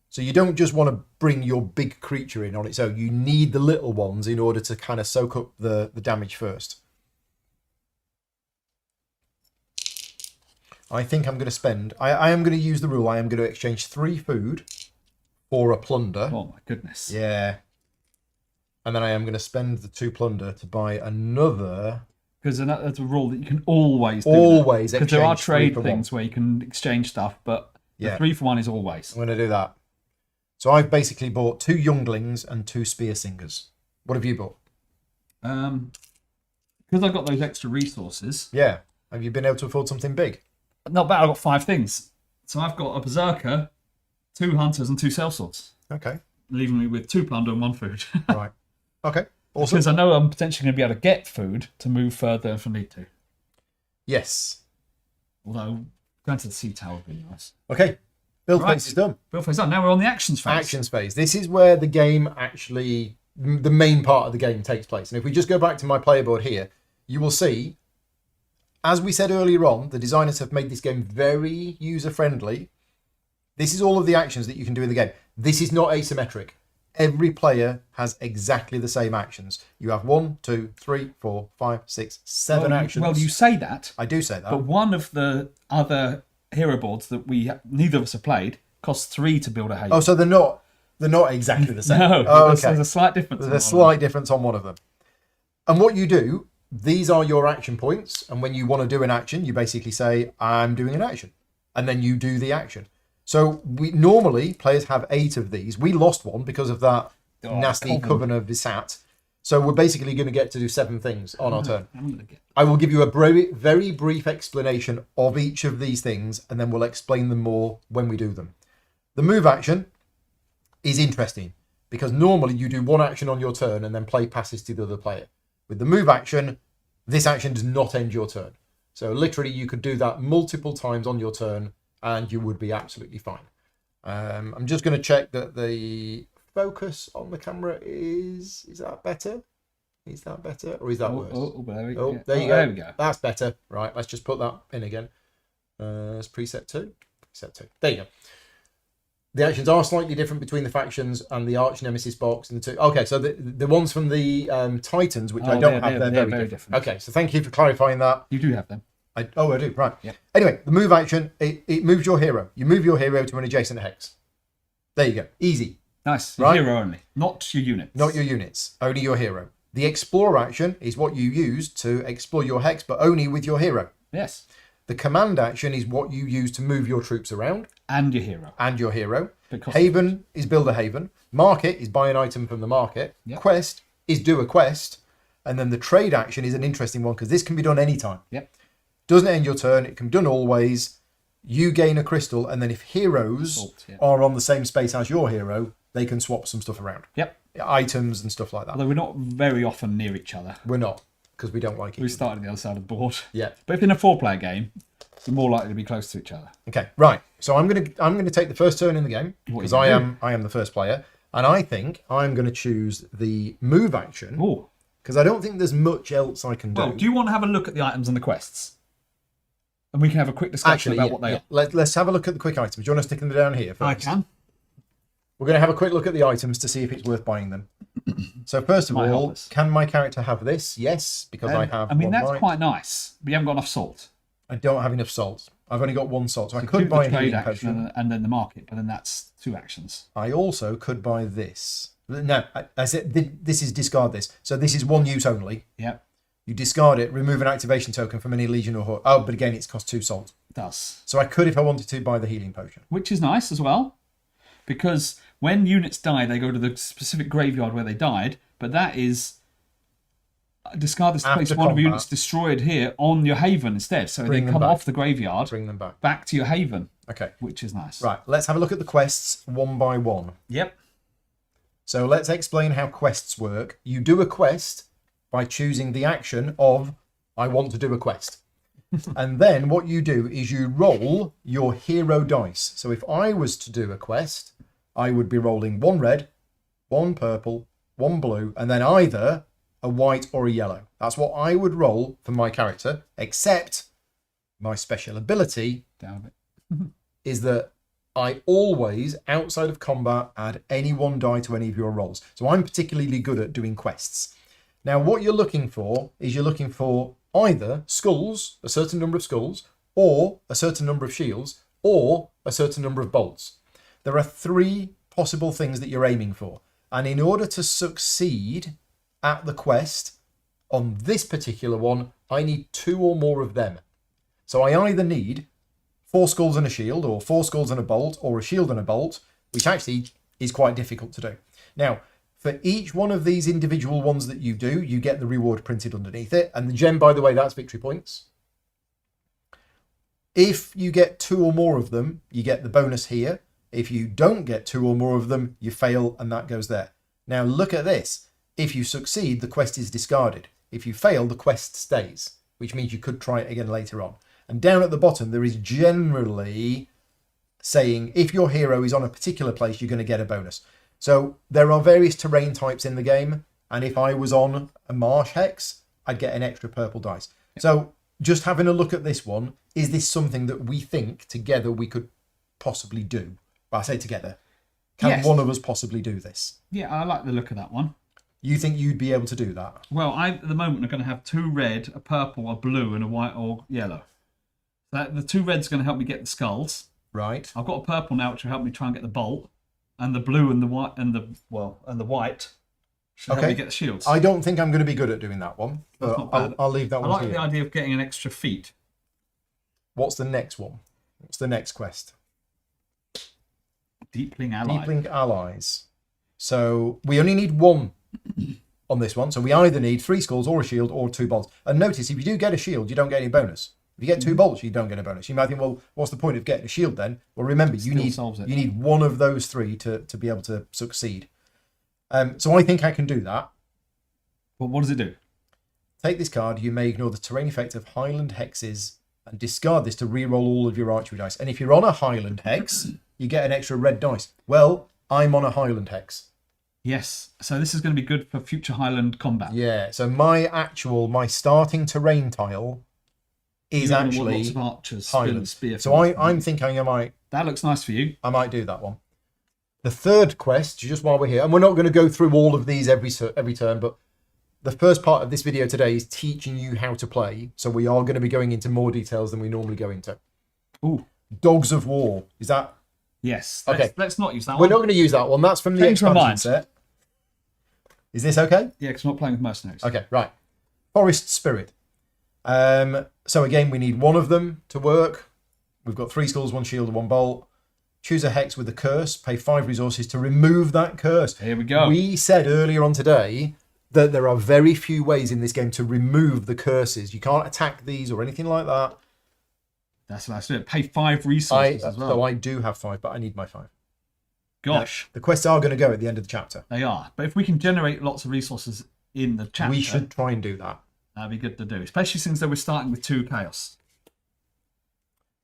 A: So you don't just want to bring your big creature in on its own. You need the little ones in order to kind of soak up the damage first. I think I'm going to spend... I am going to use the rule. I am going to exchange 3 food for a plunder.
B: Oh, my goodness.
A: Yeah. And then I am going to spend the 2 plunder to buy another...
B: Because that's a rule that you can always do.
A: Always
B: Because there are
A: exchange 3
B: trade
A: for
B: things where you can exchange stuff, but
A: Yeah.
B: the 3 for 1 is always.
A: I'm going to do that. So I've basically bought 2 younglings and 2 spear singers. What have you bought?
B: Because I've got those extra resources.
A: Yeah. Have you been able to afford something big?
B: Not bad, I've got 5 things. So I've got a berserker, 2 hunters, and 2 sellswords.
A: Okay.
B: Leaving me with 2 plunder and 1 food.
A: Right. Okay. Awesome.
B: Because I know I'm potentially going to be able to get food to move further if I need to.
A: Yes.
B: Although, going to the sea tower would be nice.
A: Okay. Build
B: Right.
A: phase is done.
B: Build phase done. Now we're on the actions phase.
A: Actions phase. This is where the game actually, the main part of the game takes place. And if we just go back to my player board here, you will see, as we said earlier on, the designers have made this game very user-friendly. This is all of the actions that you can do in the game. This is not asymmetric. Every player has exactly the same actions. You have 1, 2, 3, 4, 5, 6, 7 actions.
B: Well, you say that.
A: I do say that.
B: But one of the other hero boards that neither of us have played costs 3 to build a haven.
A: Oh, so they're not exactly the same.
B: No,
A: Oh,
B: there's a slight difference.
A: There's a slight difference on one of them. And what you do, these are your action points. And when you want to do an action, you basically say, I'm doing an action. And then you do the action. So normally players have 8 of these. We lost one because of that nasty Coven of Visat. So we're basically going to get to do 7 things on our turn. I will give you a very brief explanation of each of these things, and then we'll explain them more when we do them. The move action is interesting because normally you do 1 action on your turn and then play passes to the other player. With the move action, this action does not end your turn. So literally you could do that multiple times on your turn and you would be absolutely fine. I'm just going to check that the focus on the camera is that better? Is that better or is that worse? There you go. That's better. Right, let's just put that in again. It's preset 2. Preset 2. There you go. The actions are slightly different between the factions and the arch nemesis box and the 2. Okay, so the ones from the Titans, which I don't have, they're very different. Okay, so thank you for clarifying that.
B: You do have them.
A: I do, right.
B: Yeah.
A: Anyway, the move action, it moves your hero. You move your hero to an adjacent hex. There you go. Easy.
B: Nice.
A: Right?
B: Hero only, not your units.
A: Not your units, only your hero. The explore action is what you use to explore your hex, but only with your hero.
B: Yes.
A: The command action is what you use to move your troops around.
B: And your hero.
A: And your hero. Haven is build a haven. Market is buy an item from the market.
B: Yep.
A: Quest is do a quest. And then the trade action is an interesting one because this can be done anytime.
B: Yep.
A: Doesn't end your turn. It can be done always. You gain a crystal, and then if heroes are on the same space as your hero, they can swap some stuff around.
B: Yep.
A: Items and stuff like that.
B: Although we're not very often near each other.
A: We're not, because we don't like it.
B: We started on the other side of the board.
A: Yeah.
B: But if in a 4-player game, we're more likely to be close to each other.
A: Okay, right. So I'm gonna take the first turn in the game because I am the first player, and I think I'm gonna choose the move action.
B: Oh.
A: Because I don't think there's much else I can do.
B: Well, do you want to have a look at the items and the quests? And we can have a quick discussion about what they are.
A: Let's have a look at the quick items. Do you want to stick them down here first?
B: I can.
A: We're going to have a quick look at the items to see if it's worth buying them. So first of all, can my character have this? Yes, because I have.
B: I mean, that's quite nice. But you haven't got enough salt.
A: I don't have enough salt. I've only got 1 salt, so I could buy a healing potion.
B: And then the market, but then that's 2 actions.
A: I also could buy this. No, I said this is discard this. So this is 1 use only.
B: Yep.
A: You discard it, remove an activation token from any legion or horde. Oh, but again, it's cost 2 salt.
B: It does.
A: So I could, if I wanted to, buy the healing potion.
B: Which is nice as well. Because when units die, they go to the specific graveyard where they died. But that is... discard this to place 1 of your units destroyed here on your haven instead. So they come off the graveyard.
A: Bring them
B: back to your haven.
A: Okay.
B: Which is nice.
A: Right, let's have a look at the quests one by one.
B: Yep.
A: So let's explain how quests work. You do a quest by choosing the action of, I want to do a quest. And then what you do is you roll your hero dice. So if I was to do a quest, I would be rolling 1 red, 1 purple, 1 blue, and then either a white or a yellow. That's what I would roll for my character, except my special ability is that I always, outside of combat, add any 1 die to any of your rolls. So I'm particularly good at doing quests. Now, what you're looking for is you're looking for either skulls, a certain number of skulls, or a certain number of shields, or a certain number of bolts. There are 3 possible things that you're aiming for. And in order to succeed at the quest on this particular one, I need 2 or more of them. So I either need 4 skulls and a shield, or 4 skulls and a bolt, or a shield and a bolt, which actually is quite difficult to do. Now, for each one of these individual ones that you do, you get the reward printed underneath it. And the gem, by the way, that's victory points. If you get 2 or more of them, you get the bonus here. If you don't get 2 or more of them, you fail, and that goes there. Now, look at this. If you succeed, the quest is discarded. If you fail, the quest stays, which means you could try it again later on. And down at the bottom, there is generally saying if your hero is on a particular place, you're going to get a bonus. So there are various terrain types in the game. And if I was on a marsh hex, I'd get an extra purple dice. So just having a look at this one, is this something that we think together we could possibly do? Well, I say together. Can one of us possibly do this?
B: Yeah, I like the look of that one.
A: You think you'd be able to do that?
B: Well, at the moment, are going to have 2 red, a purple, a blue, and a white or yellow. The 2 reds are going to help me get the skulls.
A: Right.
B: I've got a purple now, which will help me try and get the bolt, and the blue and the white and the white should help me get the shields.
A: I don't think I'm going to be good at doing that one, but I'll leave that one.
B: I like the idea of getting an extra feat.
A: What's the next one? What's the next quest?
B: Deepling Allies.
A: Deepling Allies. So we only need 1 on this one. So we either need 3 skulls or a shield or 2 bolts. And notice, if you do get a shield, you don't get any bonus. If you get 2 bolts, you don't get a bonus. You might think, well, what's the point of getting a shield then? Well, remember, you need 1 of those 3 to be able to succeed. So I think I can do that.
B: But what does it do?
A: Take this card. You may ignore the terrain effect of Highland hexes and discard this to re-roll all of your archery dice. And if you're on a Highland hex, you get an extra red dice. Well, I'm on a Highland hex.
B: Yes. So this is going to be good for future Highland combat.
A: Yeah. So my starting terrain tile is actually
B: lots of archers,
A: Highland.
B: Spear.
A: So I'm thinking I might.
B: That looks nice for you.
A: I might do that one. The third quest, just while we're here, and we're not going to go through all of these every turn, but the first part of this video today is teaching you how to play. So we are going to be going into more details than we normally go into.
B: Ooh.
A: Dogs of War. Is that?
B: Yes.
A: Okay.
B: Let's not use that one.
A: We're not going to use that one. That's from the expansion set. Is this okay?
B: Yeah, because we're not playing with mercenaries.
A: Okay, right. Forest Spirit. So again, we need 1 of them to work. We've got 3 skulls, 1 shield, and 1 bolt. Choose a hex with a curse. Pay 5 resources to remove that curse.
B: Here we go.
A: We said earlier on today that there are very few ways in this game to remove the curses. You can't attack these or anything like that.
B: That's nice. Pay 5 resources as well.
A: So I do have 5, but I need my 5.
B: Gosh.
A: Now, the quests are going to go at the end of the chapter.
B: They are. But if we can generate lots of resources in the chapter...
A: We should try and do that.
B: That'd be good to do. Especially since they were starting with 2 chaos.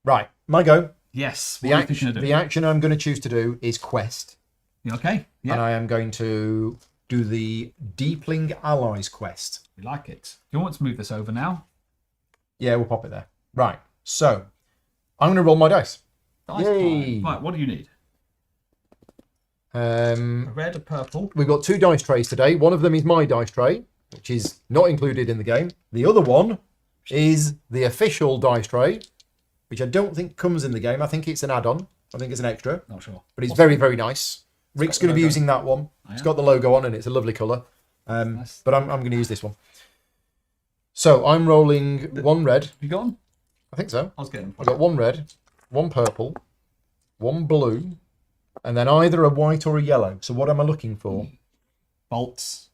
A: Right. My go.
B: Yes.
A: The action I'm going to choose to do is quest.
B: Okay. Yeah.
A: And I am going to do the Deepling Allies quest.
B: We like it. Do you want to move this over now?
A: Yeah, we'll pop it there. Right. So, I'm going to roll my dice.
B: Yay. Right, what do you need? A red, a purple.
A: We've got 2 dice trays today. One of them is my dice tray, which is not included in the game. The other one is the official dice tray, which I don't think comes in the game. I think it's an add-on. I think it's an extra.
B: Not sure.
A: But it's very, very nice. Rick's going to be using that one. It's got the logo on and it's a lovely colour.
B: Nice.
A: But I'm going to use this one. So I'm rolling 1 red.
B: Have you got them?
A: I think so.
B: I was getting them.
A: I've got 1 red, 1 purple, 1 blue, and then either a white or a yellow. So what am I looking for?
B: Bolts.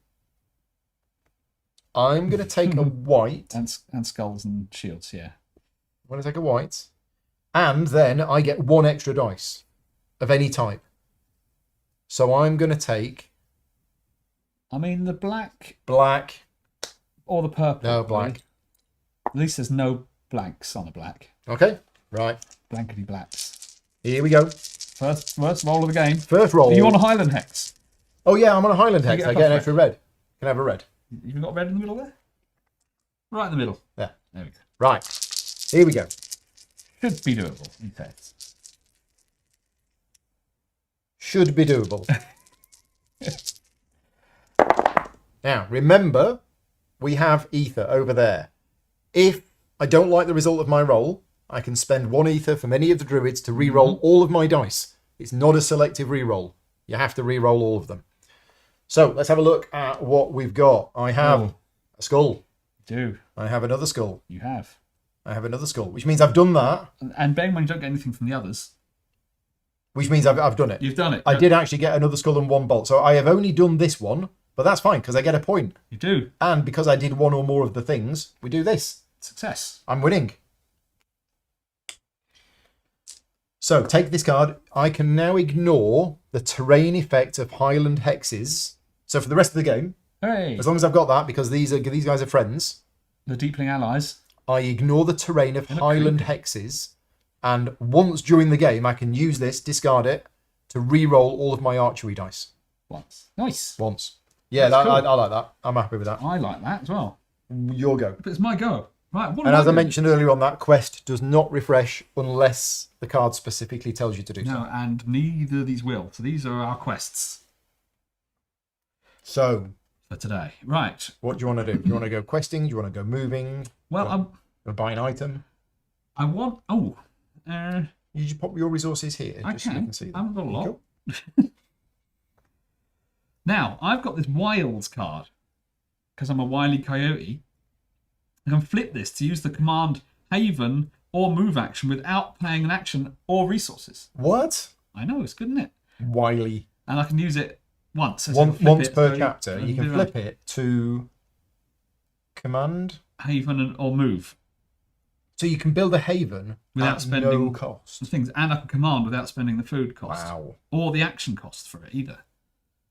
A: I'm going to take a white.
B: And skulls and shields, yeah.
A: I'm going to take a white. And then I get 1 extra dice of any type. So I'm going to take...
B: I mean, the black...
A: Black.
B: Or the purple.
A: No, black.
B: At least there's no blanks on a black.
A: Okay, right.
B: Blankety blacks.
A: Here we go.
B: First roll of the game.
A: First roll.
B: Are you on a Highland hex?
A: Oh, yeah, I'm on a Highland hex. I get an extra red. Can I have a red?
B: You've got red in the middle there? Right in the middle.
A: There.
B: There we go.
A: Right. Here we go.
B: Should be doable, he says.
A: Should be doable. Now, remember, we have ether over there. If I don't like the result of my roll, I can spend 1 ether from any of the druids to re-roll all of my dice. It's not a selective re-roll. You have to re-roll all of them. So let's have a look at what we've got. I have a skull.
B: Do.
A: I have another skull.
B: You have.
A: I have another skull, which means I've done that.
B: And bearing in mind you don't get anything from the others.
A: Which means I've done it.
B: You've done it.
A: I did actually get another skull and 1 bolt. So I have only done this one, but that's fine because I get a point.
B: You do.
A: And because I did 1 or more of the things, we do this.
B: Success.
A: I'm winning. So take this card. I can now ignore the terrain effect of Highland hexes. So for the rest of the game,
B: Hooray.
A: as long as I've got that, because these guys are friends,
B: The Deepling allies.
A: I ignore the terrain of Highland hexes. And once during the game, I can use this, discard it, to re-roll all of my archery dice.
B: Once. Nice.
A: Once. Yeah,
B: That's cool.
A: I like that. I'm happy with that.
B: I like that as well.
A: Your go.
B: But it's my go. Right. What
A: And
B: am
A: as I
B: doing?
A: mentioned earlier on, that quest does not refresh unless the card specifically tells you to do so.
B: No, and neither of these will. So these are our quests
A: So,
B: for today. Right.
A: what do you want to do? Do you want to go questing? Do you want to go moving?
B: Well,
A: Do you want to buy an item?
B: I want... Oh.
A: You just pop your resources here.
B: I
A: just so you
B: can.
A: can see
B: I
A: them.
B: haven't got a lot.
A: Cool.
B: Now, I've got this Wilds card. Because I'm a wily coyote. I can flip this to use the command Haven or move action without paying an action or resources.
A: What?
B: I know, it's good, isn't it?
A: Wily.
B: And I can use it once. So
A: Once per chapter. You can flip it to command.
B: Haven or move.
A: So you can build a haven
B: Without
A: at
B: spending
A: no cost.
B: things. And I can command without spending the food cost.
A: Wow.
B: Or the action cost for it either.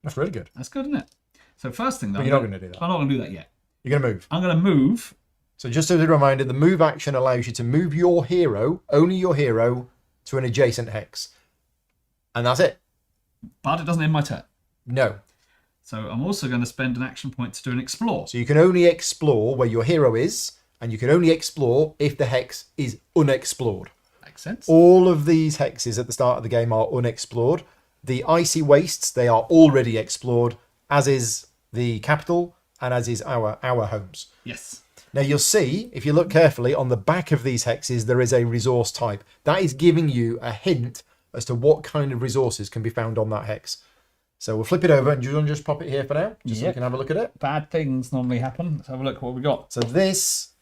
A: That's really good.
B: That's good, isn't it? So first thing though...
A: But you're not going to do that.
B: I'm not going to do that yet.
A: You're going to move.
B: I'm going to move...
A: So just as a reminder, the move action allows you to move your hero, only your hero, to an adjacent hex. And that's it.
B: But it doesn't end my turn.
A: No.
B: So I'm also going to spend an action point to do an explore.
A: So you can only explore where your hero is, and you can only explore if the hex is unexplored.
B: Makes sense.
A: All of these hexes at the start of the game are unexplored. The icy wastes, they are already explored, as is the capital, and as is our homes.
B: Yes.
A: Now you'll see, if you look carefully, on the back of these hexes, there is a resource type. That is giving you a hint as to what kind of resources can be found on that hex. So we'll flip it over, and do you want to just pop it here for now? Just so you can have a look at it.
B: Bad things normally happen. Let's have a look at what we got.
A: So this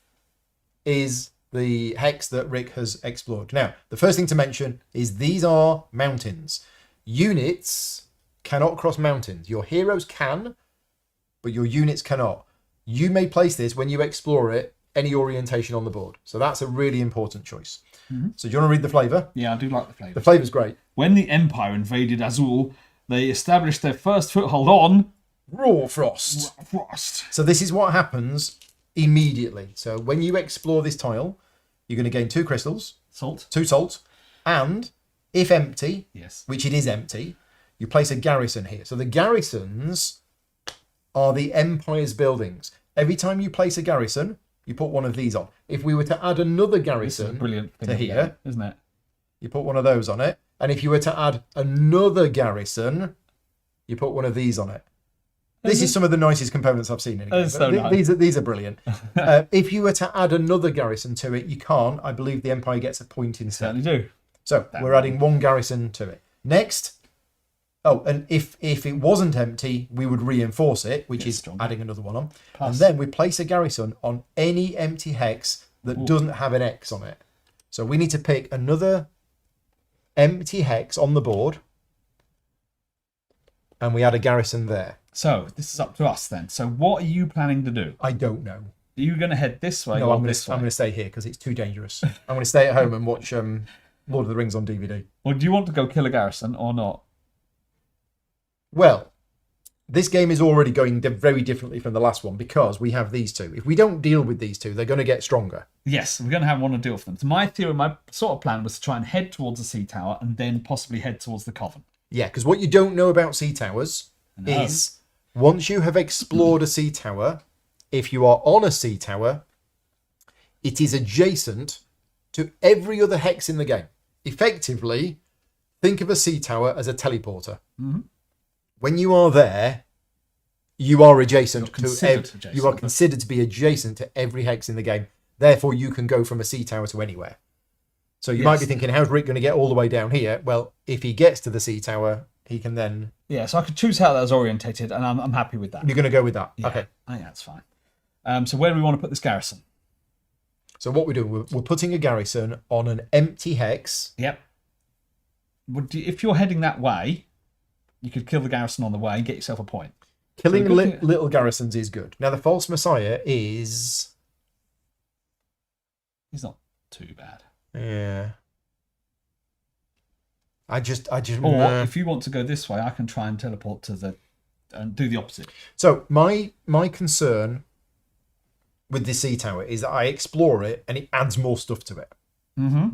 A: is the hex that Rick has explored. Now, the first thing to mention is these are mountains. Units cannot cross mountains. Your heroes can, but your units cannot. You may place this when you explore it, any orientation on the board. So that's a really important choice. So do you want to read the flavour?
B: Yeah, I do like the flavour.
A: The flavour's great.
B: When the Empire invaded Azul, they established their first foothold on
A: Raw Frost.
B: Frost.
A: So this is what happens immediately. So when you explore this tile, you're going to gain 2 crystals,
B: Salt.
A: 2 salt, and if empty,
B: Yes.
A: which it is empty, you place a garrison here. So the garrisons are the Empire's buildings. Every time you place a garrison, you put one of these on. If we were to add another
B: This is a
A: garrison
B: brilliant thing
A: to
B: of the
A: here,
B: game, isn't it?
A: you put one of those on it. And if you were to add another garrison, you put one of these on it. This is some of the nicest components I've seen in a game.
B: That's so nice.
A: These are brilliant. If you were to add another garrison to it, you can't. I believe the Empire gets a point instead.
B: Certainly do.
A: So we're adding 1 garrison to it. Next, and if it wasn't empty, we would reinforce it, which is
B: stronger.
A: adding another one on.
B: Plus.
A: And then we place a garrison on any empty hex that doesn't have an X on it. So we need to pick another empty hex on the board, and we add a garrison there.
B: So this is up to us then. So what are you planning to do?
A: I don't know.
B: Are you going to head this way
A: No,
B: or
A: I'm
B: this way?
A: going to stay here because it's too dangerous. I'm going to stay at home and watch Lord of the Rings on DVD.
B: Or do you want to go kill a garrison or not?
A: Well, this game is already going very differently from the last one because we have these two. If we don't deal with these two, they're going to get stronger.
B: Yes, we're going to have one to deal with them. So my theory, my sort of plan was to try and head towards the sea tower and then possibly head towards the coven.
A: Yeah, because what you don't know about sea towers is once you have explored a sea tower, if you are on a sea tower, it is adjacent to every other hex in the game. Effectively, think of a sea tower as a teleporter.
B: Mm-hmm.
A: When you are there, you are adjacent
B: You're considered adjacent.
A: You are considered to be adjacent to every hex in the game. Therefore, you can go from a sea tower to anywhere. So you might be thinking, how's Rick going to get all the way down here? Well, if he gets to the sea tower, he can then...
B: Yeah, so I could choose how that was orientated, and I'm happy with that.
A: You're going to go with that?
B: Yeah,
A: okay.
B: I think that's fine. So where do we want to put this garrison?
A: So what we're doing, we're putting a garrison on an empty hex.
B: Yep. If you're heading that way, you could kill the garrison on the way and get yourself a point.
A: Killing little garrisons is good. Now, the false messiah is...
B: He's not too bad.
A: Yeah. I just.
B: Or if you want to go this way, I can try and teleport to and do the opposite.
A: So my concern with the sea tower is that I explore it and it adds more stuff to it,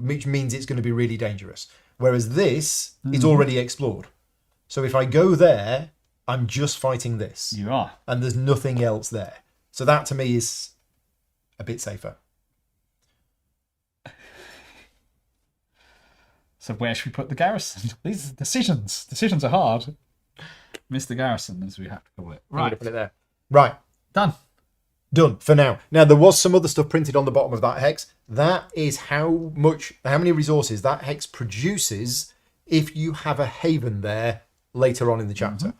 A: which means it's going to be really dangerous. Whereas this is already explored. So if I go there, I'm just fighting this.
B: You are.
A: And there's nothing else there. So that to me is a bit safer.
B: So where should we put the garrison? These decisions are hard. Mr. Garrison, as we have to call it.
A: Right. I'm going to put it there. Right.
B: Done
A: for now. Now, there was some other stuff printed on the bottom of that hex. That is how many resources that hex produces if you have a haven there later on in the chapter.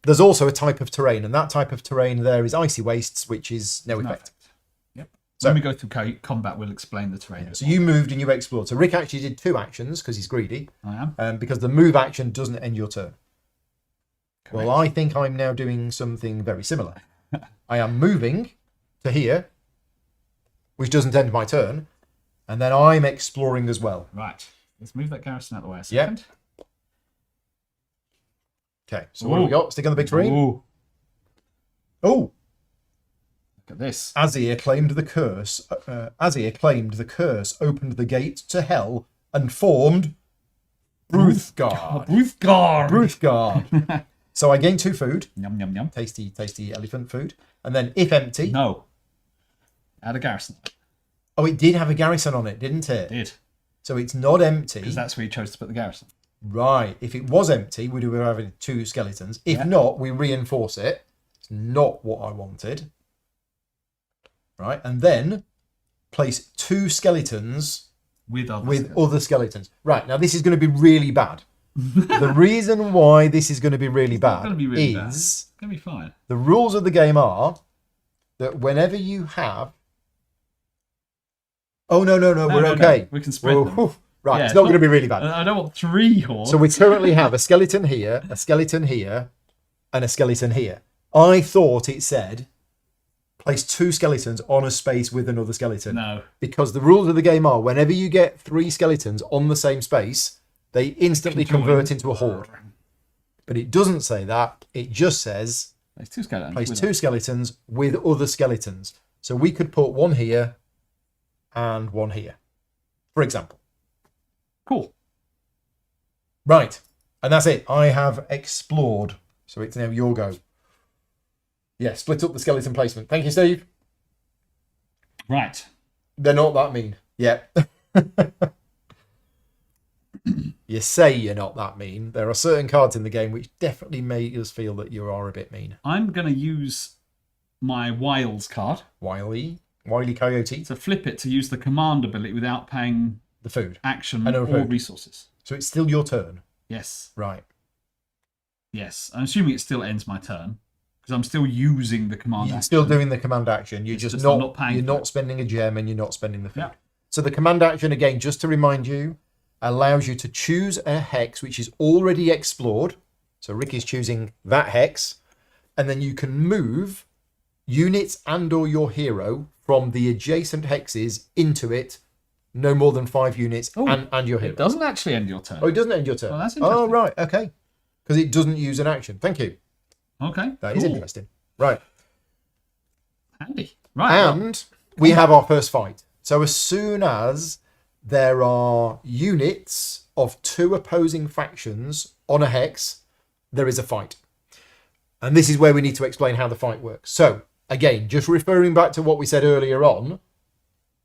A: There's also a type of terrain, and that type of terrain there is icy wastes, which is no effect.
B: Yep. So when we go through combat, we'll explain the terrain.
A: So you moved and you explored. So Rick actually did 2 actions because he's greedy.
B: I am.
A: Because the move action doesn't end your turn.
B: Correct.
A: Well, I think I'm now doing something very similar. I am moving to here, which doesn't end my turn, and then I'm exploring as well.
B: Right. Let's move that garrison out of the way a second.
A: Yep. Okay, so what have we got? Stick on the big screen.
B: Ooh.
A: Oh!
B: Look at this.
A: Azir claimed the curse. Opened the gate to hell and formed Bruthgard. Bruthgard. So I gain 2 food.
B: Yum, yum, yum.
A: Tasty, tasty elephant food. And then if empty...
B: No. Add a garrison.
A: Oh, it did have a garrison on it, didn't it?
B: It did.
A: So it's not empty.
B: Because that's where you chose to put the garrison.
A: Right. If it was empty, we'd be having 2 skeletons. If not, we reinforce it. It's not what I wanted. Right. And then place 2 skeletons
B: with other
A: skeletons. Right. Now, this is going to be really bad. The reason why this is going to be really bad is...
B: It's going to be fine.
A: The rules of the game are that whenever you have... Oh, no, we're okay.
B: No. We can spread them.
A: Right, yeah, it's not going to be really bad.
B: I don't want 3 hordes.
A: So we currently have a skeleton here, a skeleton here, and a skeleton here. I thought it said place 2 skeletons on a space with another skeleton.
B: No.
A: Because the rules of the game are whenever you get 3 skeletons on the same space, they instantly convert into a horde. But it doesn't say that. It just says place 2 skeletons with other skeletons. So we could put 1 here and 1 here, for example.
B: Cool.
A: Right. And that's it. I have explored. So it's now your go. Yeah, split up the skeleton placement. Thank you, Steve.
B: Right.
A: They're not that mean. Yeah. You say you're not that mean. There are certain cards in the game which definitely make us feel that you are a bit mean.
B: I'm going to use my Wiles card.
A: Wily Coyote.
B: To flip it to use the command ability without paying
A: the food,
B: action, or resources.
A: So it's still your turn?
B: Yes.
A: Right.
B: Yes. I'm assuming it still ends my turn. Because I'm still using the command action.
A: You're still doing the command action. You're just not
B: paying.
A: You're not spending a gem and you're not spending the food.
B: Yeah.
A: So the command action, again, just to remind you, allows you to choose a hex which is already explored. So Rick is choosing that hex. And then you can move units and or your hero from the adjacent hexes into it, no more than 5 units and your hero.
B: It doesn't actually end your turn.
A: Oh, it doesn't end your turn.
B: Well, that's interesting.
A: Oh, right. Okay. Because it doesn't use an action. Thank you.
B: Okay.
A: That is interesting. Right.
B: Handy. Right.
A: And we have our first fight. So as soon as there are units of 2 opposing factions on a hex, there is a fight. And this is where we need to explain how the fight works. So, again, just referring back to what we said earlier on,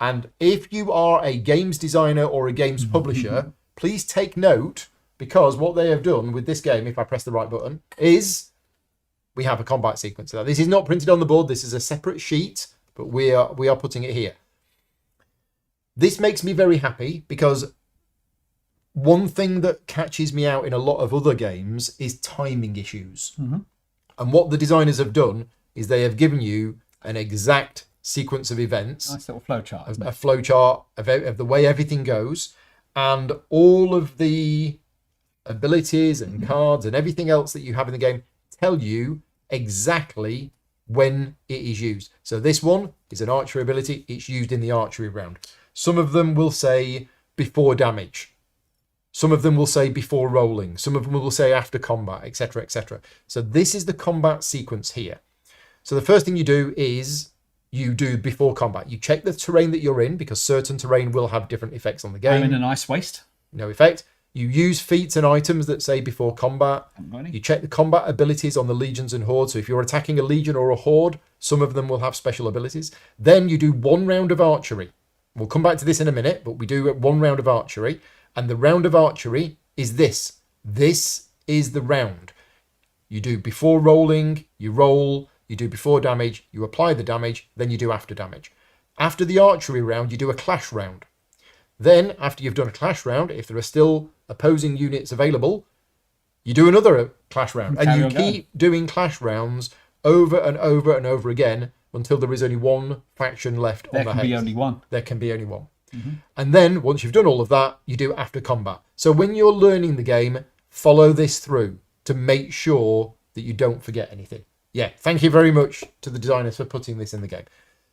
A: and if you are a games designer or a games publisher, please take note, because what they have done with this game, if I press the right button, is we have a combat sequence. Now, this is not printed on the board. This is a separate sheet, but we are putting it here. This makes me very happy because one thing that catches me out in a lot of other games is timing issues. And what the designers have done is they have given you an exact sequence of events.
B: Nice little flowchart, isn't it?
A: A flowchart of the way everything goes. And all of the abilities and cards and everything else that you have in the game tell you exactly when it is used. So this one is an archery ability. It's used in the archery round. Some of them will say before damage. Some of them will say before rolling. Some of them will say after combat, etc., etc. So this is the combat sequence here. So the first thing you do is you do before combat. You check the terrain that you're in because certain terrain will have different effects on the game.
B: I'm in an ice waste.
A: No effect. You use feats and items that say before combat. You check the combat abilities on the legions and hordes. So if you're attacking a legion or a horde, some of them will have special abilities. Then you do 1 round of archery. We'll come back to this in a minute, but we do 1 round of archery. And the round of archery is this. This is the round. You do before rolling, you roll, you do before damage, you apply the damage, then you do after damage. After the archery round, you do a clash round. Then, after you've done a clash round, if there are still opposing units available, you do another clash round. And you keep doing clash rounds over and over and over again until there is only one faction left on the hex.
B: There can be only one.
A: There can be only one. And then, once you've done all of that, you do after combat. So when you're learning the game, follow this through to make sure that you don't forget anything. Yeah, thank you very much to the designers for putting this in the game.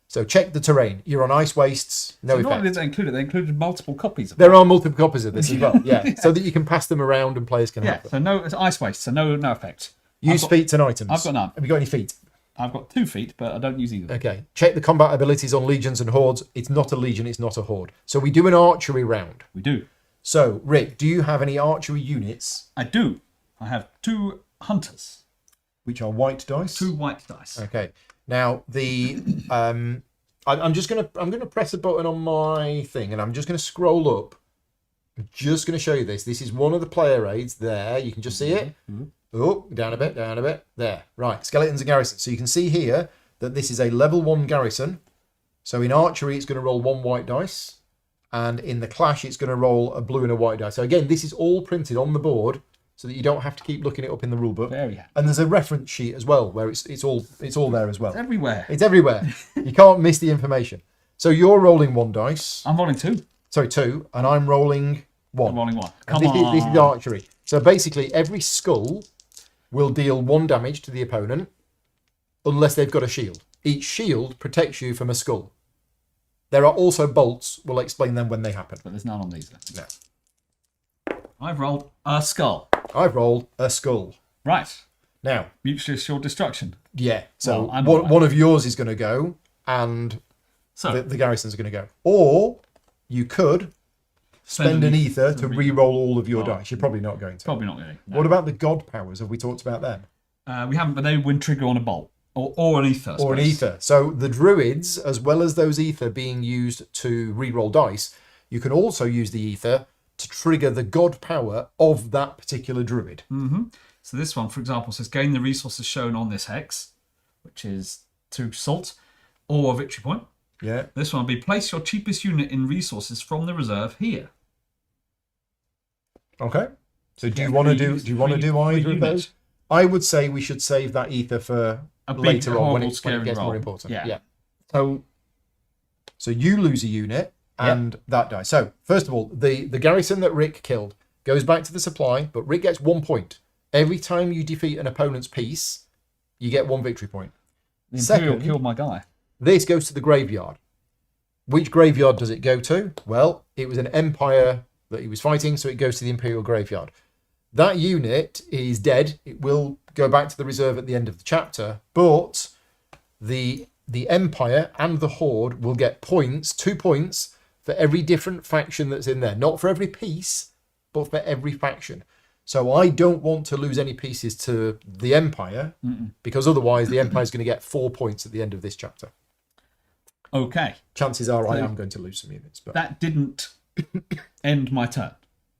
A: So check the terrain. You're on ice wastes, no effect.
B: Not only did they include it, they included multiple copies of it.
A: There are multiple copies of this as well, yeah. So that you can pass them around and players can have them.
B: So no, it's ice waste, so no effect.
A: Use feats and items.
B: I've got none.
A: Have you got any feet?
B: I've got 2 feet, but I don't use either.
A: Okay. Check the combat abilities on legions and hordes. It's not a legion, it's not a horde. So we do an archery round.
B: We do.
A: So, Rick, do you have any archery units?
B: I do. I have 2 hunters.
A: Which are white dice?
B: 2 white dice.
A: Okay. Now, the I'm gonna press a button on my thing, and I'm just gonna scroll up. I'm just gonna show you this. This is one of the player aids there. You can just see it. Oh, down a bit. There. Right, skeletons and garrisons. So you can see here that this is a level 1 garrison. So in archery, it's going to roll 1 white dice. And in the clash, it's going to roll a blue and a white dice. So again, this is all printed on the board so that you don't have to keep looking it up in the rulebook.
B: Very happy.
A: And there's a reference sheet as well where it's all there as well.
B: It's everywhere.
A: It's everywhere. You can't miss the information. So you're rolling 1 dice.
B: I'm rolling 2.
A: Sorry, 2. And I'm rolling 1.
B: I'm rolling 1.
A: This is archery. So basically, every skull will deal 1 damage to the opponent unless they've got a shield. Each shield protects you from a skull. There are also bolts. We'll explain them when they happen.
B: But there's none on these.
A: No.
B: I've rolled a skull.
A: I've rolled a skull.
B: Right.
A: Now.
B: Mutually assured destruction.
A: Yeah. So
B: well,
A: one of yours is going to go and the garrisons are going to go. Or you could spend an ether to re-roll all of your dice. You're probably not going to.
B: Probably not going to. No.
A: What about the god powers? Have we talked about them?
B: We haven't, but they win trigger on a bolt. Or an ether.
A: Or an ether. So the druids, as well as those ether being used to re-roll dice, you can also use the ether to trigger the god power of that particular druid.
B: So this one, for example, says gain the resources shown on this hex, which is 2 salt, or a victory point.
A: Yeah.
B: This one will be place your cheapest unit in resources from the reserve here.
A: Okay. So do you want to do either of those? I would say we should save that ether for later on when it gets more important. Yeah. So you lose a unit and that dies. So first of all, the garrison that Rick killed goes back to the supply, but Rick gets 1 point. Every time you defeat an opponent's piece, you get 1 victory point.
B: The Imperial killed my guy.
A: This goes to the graveyard. Which graveyard does it go to? Well, it was an empire that he was fighting, so it goes to the Imperial graveyard. That unit is dead. It will go back to the reserve at the end of the chapter, but the empire and the horde will get points, 2 points for every different faction that's in there. Not for every piece, but for every faction. So I don't want to lose any pieces to the empire because otherwise the empire is going to get 4 points at the end of this chapter.
B: Okay.
A: Chances are I am going to lose some units. But
B: that didn't end my turn.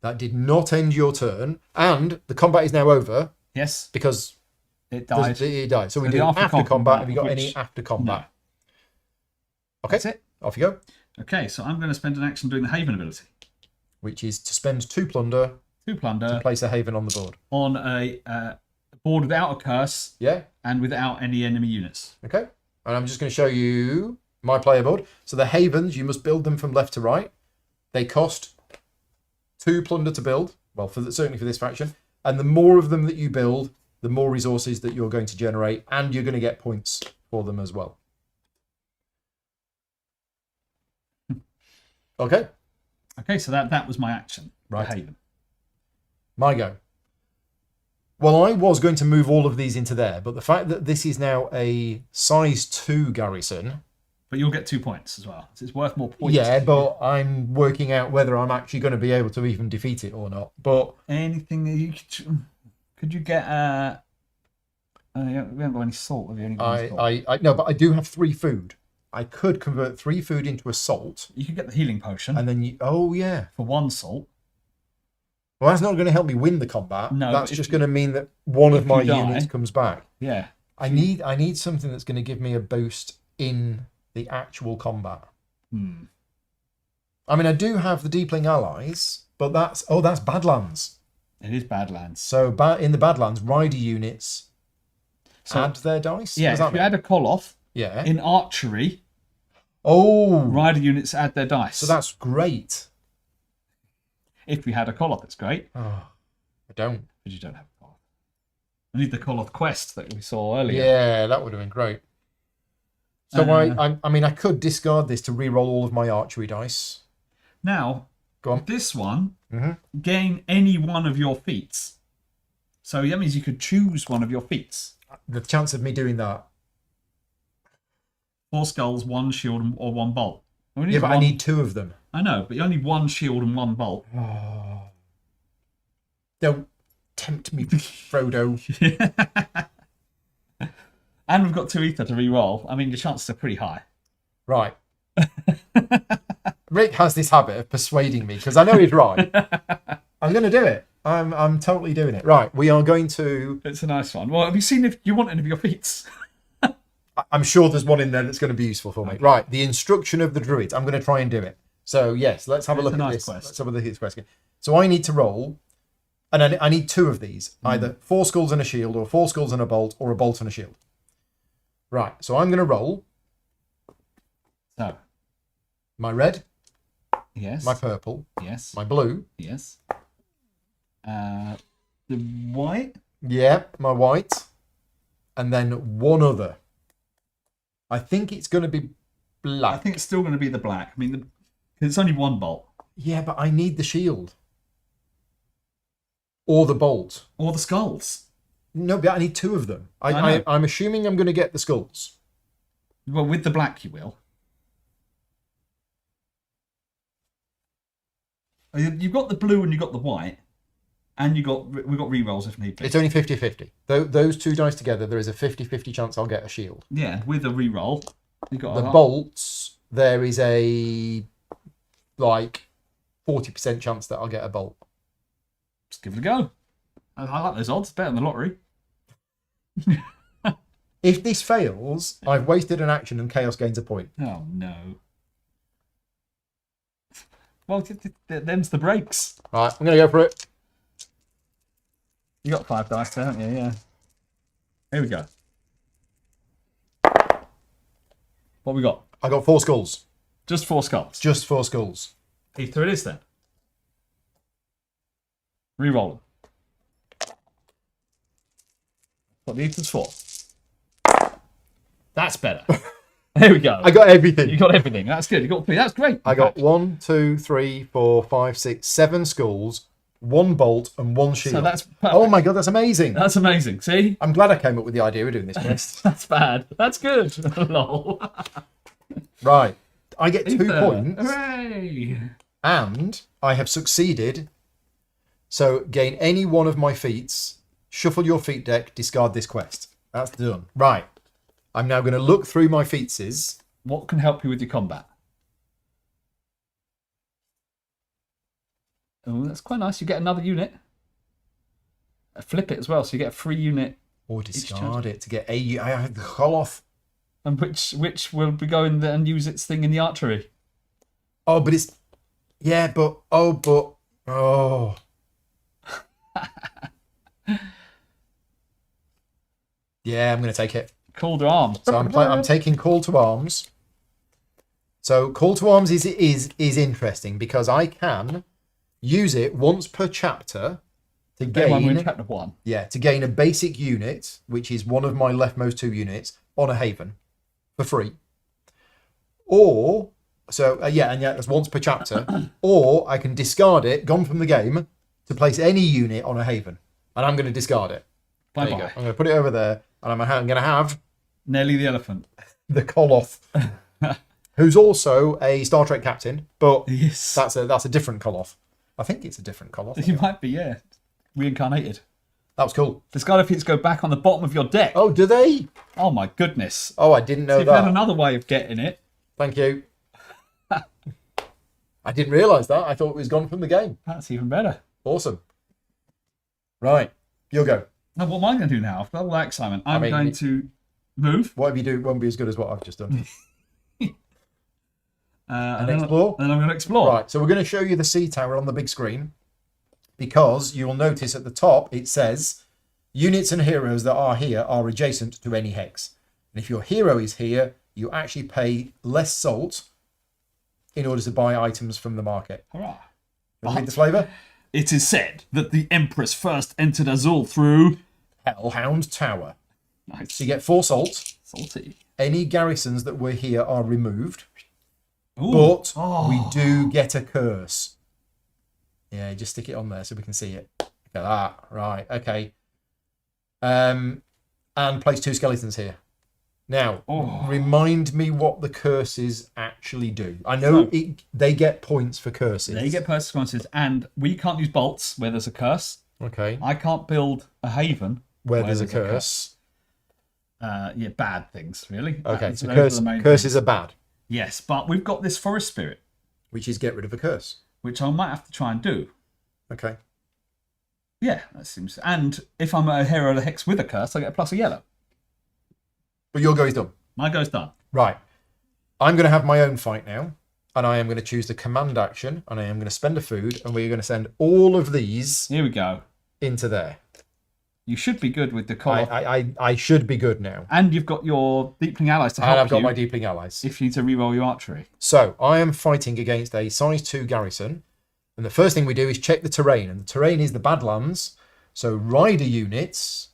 A: That did not end your turn. And the combat is now over.
B: Yes.
A: Because
B: it died.
A: It died. So we do after combat. Have you got any after combat? Okay.
B: That's it.
A: Off you go.
B: Okay, so I'm going to spend an action doing the Haven ability.
A: Which is to spend 2 plunder
B: 2 plunder
A: to place a Haven on the board.
B: on a board without a curse.
A: Yeah.
B: And without any enemy units.
A: Okay. And I'm just going to show you my player board. So the Havens, you must build them from left to right. They cost 2 plunder to build. Well, certainly for this faction. And the more of them that you build, the more resources that you're going to generate. And you're going to get points for them as well. Okay.
B: Okay, so that was my action.
A: Right.
B: Haven.
A: My go. Well, I was going to move all of these into there, but the fact that this is now a size 2 garrison...
B: But you'll get 2 points as well. So it's worth more points.
A: Yeah, but I'm working out whether I'm actually going to be able to even defeat it or not. But
B: anything that you could you get? We haven't got any salt. Have you? Only got
A: I no, but I do have 3 food. I could convert 3 food into a salt.
B: You could get the healing potion,
A: and then you. Oh yeah,
B: for 1 salt.
A: Well, that's not going to help me win the combat.
B: No,
A: that's just going to mean that one of my units comes back.
B: Yeah.
A: I need something that's going to give me a boost in the actual combat. I mean, I do have the Deepling allies, but that's Badlands.
B: It is Badlands.
A: So in the Badlands, rider units add their dice.
B: Yeah, if you add a Koloth, in archery, rider units add their dice.
A: So that's great.
B: If we had a Koloth, it's great.
A: Oh, I don't.
B: But you don't have a Koloth. I need the Koloth quest that we saw earlier.
A: Yeah, that would have been great. So I mean, I could discard this to re-roll all of my archery dice.
B: Now,
A: go on.
B: This one, gain any one of your feats. So that means you could choose one of your feats.
A: The chance of me doing that.
B: 4 skulls, 1 shield, or 1 bolt.
A: Yeah, but I need 2 of them.
B: I know, but you only 1 shield and 1 bolt.
A: Oh. Don't tempt me, Frodo.
B: And we've got 2 ether to re-roll. I mean, the chances are pretty high.
A: Right. Rick has this habit of persuading me because I know he's right. I'm going to do it. I'm totally doing it. Right, we are going to...
B: It's a nice one. Well, have you seen if you want any of your feats?
A: I'm sure there's one in there that's going to be useful for me. Okay. Right, the instruction of the druids. I'm going to try and do it. So, yes, let's have a look at this. Let's have a look at this quest. So I need to roll, and I need 2 of these. Either 4 skulls and a shield, or 4 skulls and a bolt, or a bolt and a shield. Right, so I'm going to roll.
B: So.
A: My red.
B: Yes.
A: My purple.
B: Yes.
A: My blue.
B: Yes. The white.
A: Yeah, my white. And then 1 other. I think it's going to be black.
B: I think it's still going to be the black. I mean, because it's only 1 bolt.
A: Yeah, but I need the shield. Or the bolt.
B: Or the skulls.
A: No, but I need 2 of them. I'm assuming I'm going to get the skulls.
B: Well, with the black you will. You've got the blue and you've got the white. And we've got rerolls if need be.
A: It's only 50-50. Those 2 dice together, there is a 50-50 chance I'll get a shield.
B: Yeah, with a reroll. You got
A: the bolts, there is a 40% chance that I'll get a bolt.
B: Just give it a go. I like those odds. Better than the lottery.
A: If this fails, I've wasted an action and chaos gains a point.
B: Oh, no. Well, them's the breaks.
A: Right, I'm going to go for it.
B: You got 5 dice there, haven't you? Yeah. Here we go. What we got?
A: I got 4 skulls.
B: Just 4 skulls?
A: Just 4 skulls.
B: Ether it is then. Reroll them. What the ether's for? That's better. There we go.
A: I got everything.
B: You got everything. That's good. You got 3. That's great.
A: I got 1, 2, 3, 4, 5, 6, 7 skulls, 1 bolt, and 1 shield.
B: So that's perfect.
A: Oh my god, that's amazing.
B: That's amazing. See?
A: I'm glad I came up with the idea of doing this quest.
B: That's bad. That's good. Lol.
A: Right. I get 2 points.
B: Hooray!
A: And I have succeeded. So gain any one of my feats, shuffle your feat deck, discard this quest. That's done. Right. I'm now going to look through my featses.
B: What can help you with your combat? Oh, that's quite nice. You get another unit. Flip it as well, so you get a free unit.
A: Or discard it to get a... I have the Koloth.
B: And which will be going there and use its thing in the archery?
A: Oh, but it's... Yeah, but... Oh. Yeah, I'm going to take it.
B: Call to arms.
A: So I'm taking Call to Arms. So Call to Arms is interesting because I can use it once per chapter to gain...
B: chapter 1.
A: Yeah, to gain a basic unit, which is one of my leftmost 2 units, on a haven for free. Or... So, that's once per chapter. Or I can discard it, gone from the game, to place any unit on a haven. And I'm going to discard it.
B: Bye-bye.
A: I'm going to put it over there, and I'm going to have...
B: Nelly the elephant.
A: The Koloth, who's also a Star Trek captain, but
B: Yes.
A: that's a different Koloth. I think it's a different Koloth.
B: You might be, yeah. Reincarnated.
A: That was cool.
B: Discard feats go back on the bottom of your deck.
A: Oh, do they?
B: Oh my goodness.
A: Oh, I didn't know
B: So you've
A: that.
B: had another way of getting it.
A: Thank you. I didn't realise that. I thought it was gone from the game.
B: That's even better.
A: Awesome. Right, you'll go.
B: Now, what am I going to do now? After all that excitement, I'm going to move.
A: Whatever you do won't be as good as what I've just done.
B: And
A: explore?
B: And I'm going to explore.
A: Right, so we're going to show you the sea tower on the big screen because you will notice at the top it says units and heroes that are here are adjacent to any hex. And if your hero is here, you actually pay less salt in order to buy items from the market.
B: Hurrah.
A: Read the flavour?
B: It is said that the Empress first entered Azul through...
A: Hellhound Tower.
B: Nice.
A: So you get 4 salt.
B: Salty.
A: Any garrisons that were here are removed.
B: Ooh.
A: But we do get a curse. Yeah, just stick it on there so we can see it. Look at that. Right, okay. And place 2 skeletons here. Now, remind me what the curses actually do. I know they get points for curses.
B: They get consequences, and we can't use bolts where there's a curse.
A: Okay.
B: I can't build a haven
A: Where there's a curse.
B: Bad things, really.
A: Okay, so
B: Those are the main
A: curses
B: things.
A: are bad.
B: Yes, but we've got this forest spirit,
A: Which is get rid of a curse.
B: which I might have to try and do.
A: Okay.
B: Yeah, that seems... And if I'm a hero of the hex with a curse, I get a plus a yellow.
A: But your go is done.
B: My go's done.
A: Right. I'm going to have my own fight now. And I am going to choose the command action. And I am going to spend a food. And we're going to send all of these
B: Here we go.
A: into there.
B: You should be good with the call.
A: I should be good now.
B: And you've got your deepling allies to help
A: And I've got
B: you
A: my deepling allies.
B: if you need to reroll your archery.
A: So I am fighting against a size 2 garrison. And the first thing we do is check the terrain. And the terrain is the Badlands. So rider units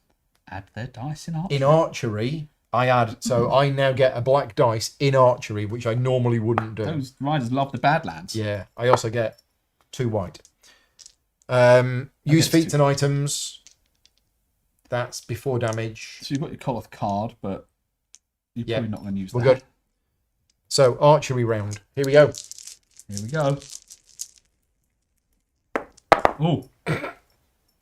B: Add their dice in archery.
A: in archery, I add. So I now get a black dice in archery, which I normally wouldn't do.
B: Those riders love the Badlands.
A: Yeah, I also get 2 white. Use feats and items. That's before damage.
B: So you've got your Koloth card, but you're probably not going to use
A: We're
B: that.
A: good. So archery round. Here we go.
B: Here we go. Oh,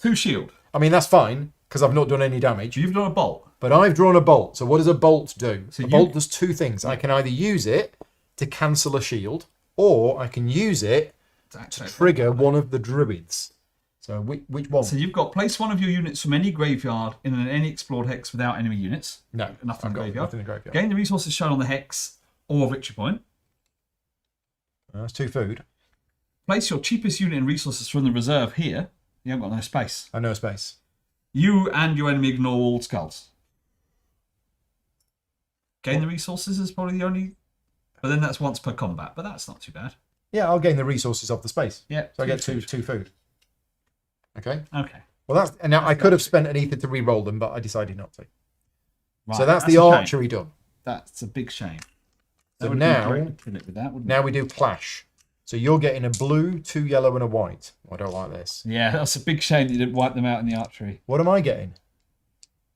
B: 2 shield.
A: I mean, that's fine because I've not done any damage.
B: You've done a bolt.
A: But I've drawn a bolt. So what does a bolt do?
B: So
A: a bolt does 2 things. I can either use it to cancel a shield, or I can use it to trigger one of the druids. So which one?
B: So you've got place one of your units from any graveyard in any explored hex without enemy units.
A: No,
B: nothing in the graveyard.
A: Nothing in the graveyard.
B: Gain the resources shown on the hex or victory point.
A: That's 2 food.
B: Place your cheapest unit and resources from the reserve here. You haven't got no space.
A: I know space.
B: You and your enemy ignore all skulls. Gain the resources is probably the only... But then that's once per combat, but that's not too bad.
A: Yeah, I'll gain the resources of the space.
B: Yeah.
A: So I get two food. Okay.
B: Okay.
A: Well, that's... And now I could have spent an ether to re-roll them, but I decided not to.
B: Right,
A: So that's the
B: a shame.
A: archery done.
B: That's a big shame.
A: So
B: That would have been
A: now-
B: great to kill it with that, wouldn't
A: Now we do clash. So you're getting a blue, 2 yellow, and a white. I don't like this.
B: it? Yeah, that's a big shame that you didn't wipe them out in the archery.
A: What am I getting?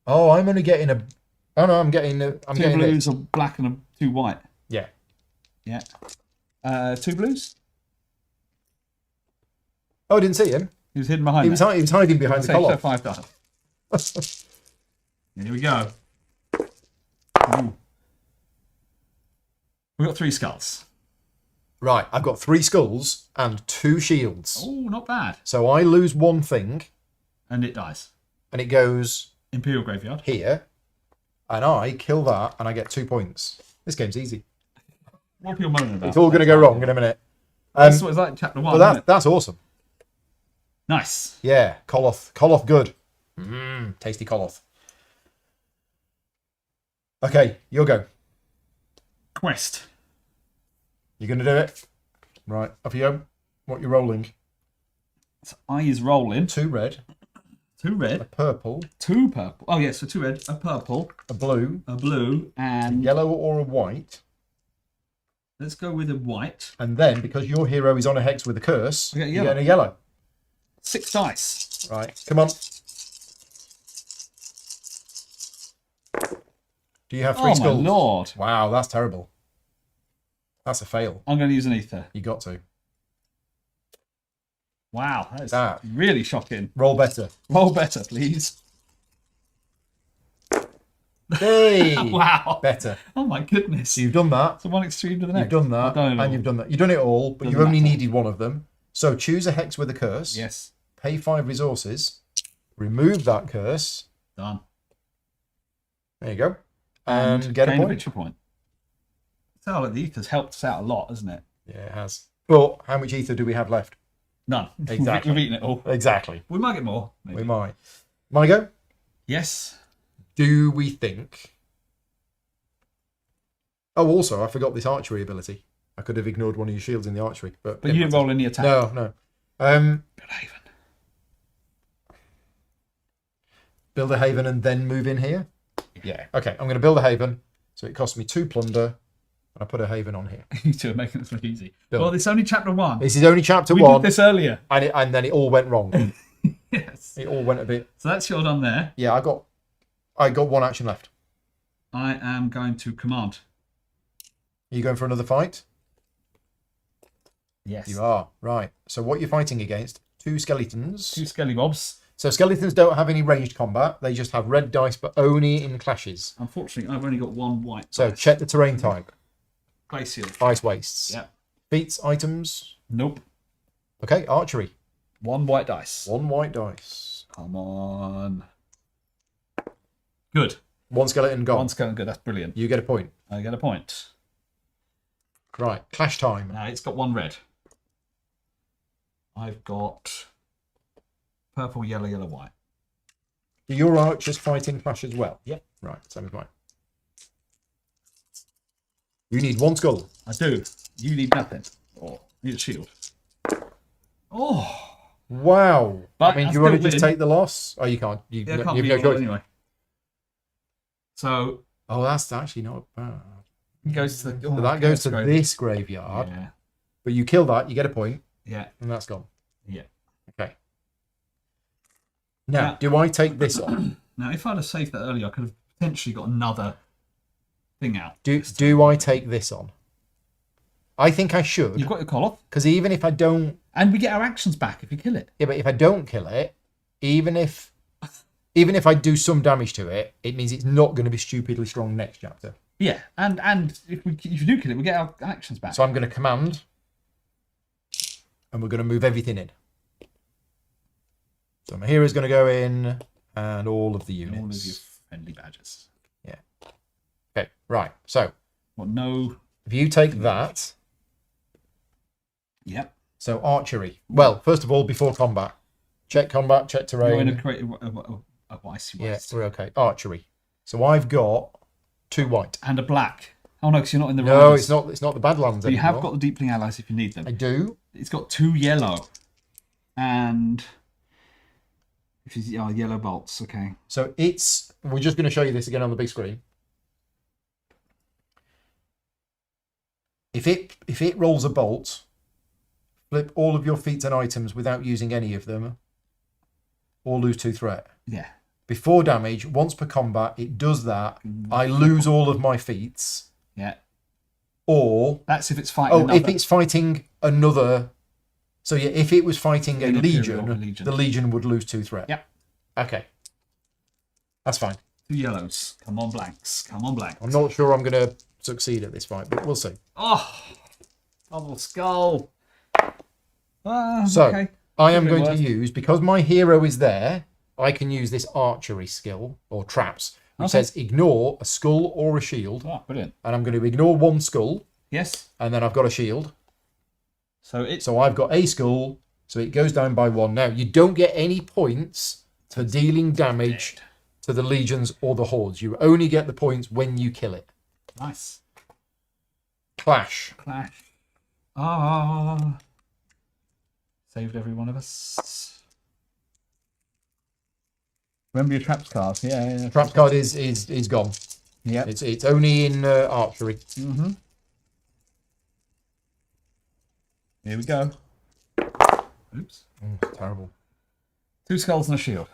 A: Oh, I'm only getting a... Oh, no, I'm getting... I'm
B: 2
A: getting
B: blues,
A: this.
B: a black, and 2 white.
A: Yeah.
B: Yeah. 2 blues?
A: Oh, I didn't see him.
B: He was hidden behind
A: He was hiding behind the
B: So
A: collar.
B: 5 dice. Here we go. Ooh. We've got 3 skulls.
A: Right, I've got 3 skulls and 2 shields.
B: Oh, not bad.
A: So I lose one thing,
B: And it dies.
A: and it goes
B: Imperial Graveyard.
A: here. and I kill that, and I get 2 points. This game's easy.
B: What are you moaning about?
A: It's all going to go wrong in a minute.
B: That's what it's like in chapter 1.
A: But that's awesome.
B: Nice.
A: Yeah, Koloth good. Tasty Koloth. Okay, you'll go.
B: Quest.
A: You're going to do it? Right, off you go. What you rolling?
B: So I is rolling.
A: 2 red.
B: 2
A: A
B: red.
A: purple.
B: 2 purple. Oh, yeah, so 2 red, a purple.
A: A blue.
B: A blue, and...
A: Yellow or a white.
B: Let's go with a white.
A: And then, because your hero is on a hex with a curse,
B: Okay,
A: you get a yellow.
B: 6 dice.
A: Right, come on. Do you have 3
B: Oh,
A: skulls?
B: my lord.
A: Wow, that's terrible. That's a fail.
B: I'm going to use an ether.
A: You got to.
B: Wow, that is
A: That.
B: really shocking.
A: Roll better.
B: Roll better, please.
A: Hey!
B: Wow.
A: Better.
B: Oh, my goodness.
A: You've done that.
B: From one extreme to the next.
A: You've done that.
B: I've done it all.
A: And you've done that. You've done it all, but
B: Doesn't
A: you only
B: matter.
A: needed one of them. So choose a hex with a curse.
B: Yes.
A: Pay 5 resources. Remove that curse.
B: Done.
A: There you go. And get a
B: gain
A: point.
B: victory point. So the ether's helped us out a lot, hasn't it?
A: Yeah, it has. But how much ether do we have left?
B: None.
A: Exactly.
B: We've eaten it all.
A: Exactly.
B: We might get more. Maybe.
A: We might. Might go?
B: Yes.
A: Do we think... Oh, also, I forgot this archery ability. I could have ignored one of your shields in the archery. But
B: you didn't roll any attack.
A: No.
B: Build a haven.
A: Build a haven and then move in here? Yeah. Okay, I'm going to build a haven. So it costs me 2 plunder. And I put a haven on here.
B: You two are making this look easy.
A: Done.
B: Well, it's only chapter 1.
A: This is only chapter
B: we
A: 1.
B: did this earlier.
A: And then it all went wrong.
B: Yes.
A: It all went a bit...
B: So that's your done there.
A: Yeah, I got 1 action left.
B: I am going to command.
A: Are you going for another fight?
B: Yes.
A: You are. Right. So what you're fighting against? 2 skeletons.
B: 2 skelly bobs.
A: So skeletons don't have any ranged combat. They just have red dice, but only in clashes.
B: Unfortunately, I've only got 1 white.
A: So
B: dice.
A: check the terrain type.
B: Glacial.
A: Ice wastes.
B: Yeah.
A: Feats, items.
B: Nope.
A: Okay, archery.
B: 1 white dice.
A: 1 white dice.
B: Come on. Good.
A: 1 skeleton gone.
B: 1 skeleton good. That's brilliant.
A: You get a point.
B: I get a point.
A: Right, clash time.
B: Now it's got 1 red. I've got purple, yellow, yellow, white.
A: Do your archers fight in clash as well?
B: Yep.
A: Right, same as mine. You need 1 skull.
B: I do. You need nothing. Or need a shield. Oh.
A: Wow.
B: But
A: I mean,
B: I
A: do you want to
B: still
A: just
B: win.
A: take the loss? Oh, you can't. You
B: Yeah,
A: have
B: can't
A: no
B: be
A: choice.
B: all anyway. So
A: Oh, that's actually not bad.
B: it goes to the.
A: So that goes to this graveyard.
B: Yeah.
A: But you kill that, you get a point,
B: Yeah.
A: and that's gone.
B: Yeah.
A: Okay. Now,
B: Now-
A: do I take this on?
B: Now, if I'd have saved that earlier, I could have potentially got another thing out.
A: Do I take this on? I think I should,
B: You've got your Koloth,
A: because even if I don't,
B: and we get our actions back if you kill it.
A: yeah, but if I don't kill it, even if I do some damage to it, it means it's not going to be stupidly strong next chapter.
B: Yeah, and if you do kill it, we get our actions back.
A: So I'm going to command, and we're going to move everything in. So my hero's going to go in, and all of the units.
B: All of your friendly badges.
A: Yeah. Okay, right. So
B: What? No.
A: if you take that,
B: Yep.
A: so archery. Well, first of all, before combat, check combat, check
B: You're in
A: terrain.
B: a creative. I see.
A: Yeah, we're okay. Archery. So I've got 2 white.
B: And a black. Oh no, because you're not in the.
A: No,
B: riders.
A: it's not. It's not the Badlands
B: But you
A: anymore.
B: have got the deepling allies if you need them.
A: I do.
B: It's got 2 yellow, and if it's yellow bolts. Okay.
A: So it's. We're just going to show you this again on the big screen. If it rolls a bolt, flip all of your feats and items without using any of them, or lose 2 threat.
B: Yeah.
A: Before damage, once per combat, it does that. I lose all of my feats,
B: Yeah.
A: or
B: That's if it's fighting.
A: oh,
B: another.
A: if it's fighting another. So yeah, if it was fighting a
B: An
A: legion,
B: Imperial Legion.
A: the legion would lose 2 threat.
B: Yep.
A: Okay, that's fine.
B: 2 yellows. Come on, blanks. Come on, blanks.
A: I'm not sure I'm going to succeed at this fight, but we'll see.
B: Oh, double skull.
A: So
B: okay.
A: I am
B: Could be
A: going to
B: worse.
A: use, because my hero is there, I can use this archery skill or traps, which says ignore a skull or a shield.
B: Oh, brilliant.
A: And I'm going to ignore one skull.
B: Yes.
A: And then I've got a shield.
B: So
A: I've got a skull, so it goes down by 1. Now, you don't get any points for dealing damage to the legions or the hordes. You only get the points when you kill it.
B: Nice.
A: Clash.
B: Ah. Saved every one of us. Remember your traps card. Yeah.
A: Traps card is gone.
B: Yeah.
A: It's only in archery.
B: Mm-hmm. Here we go. Oops.
A: Terrible.
B: 2 skulls and a shield.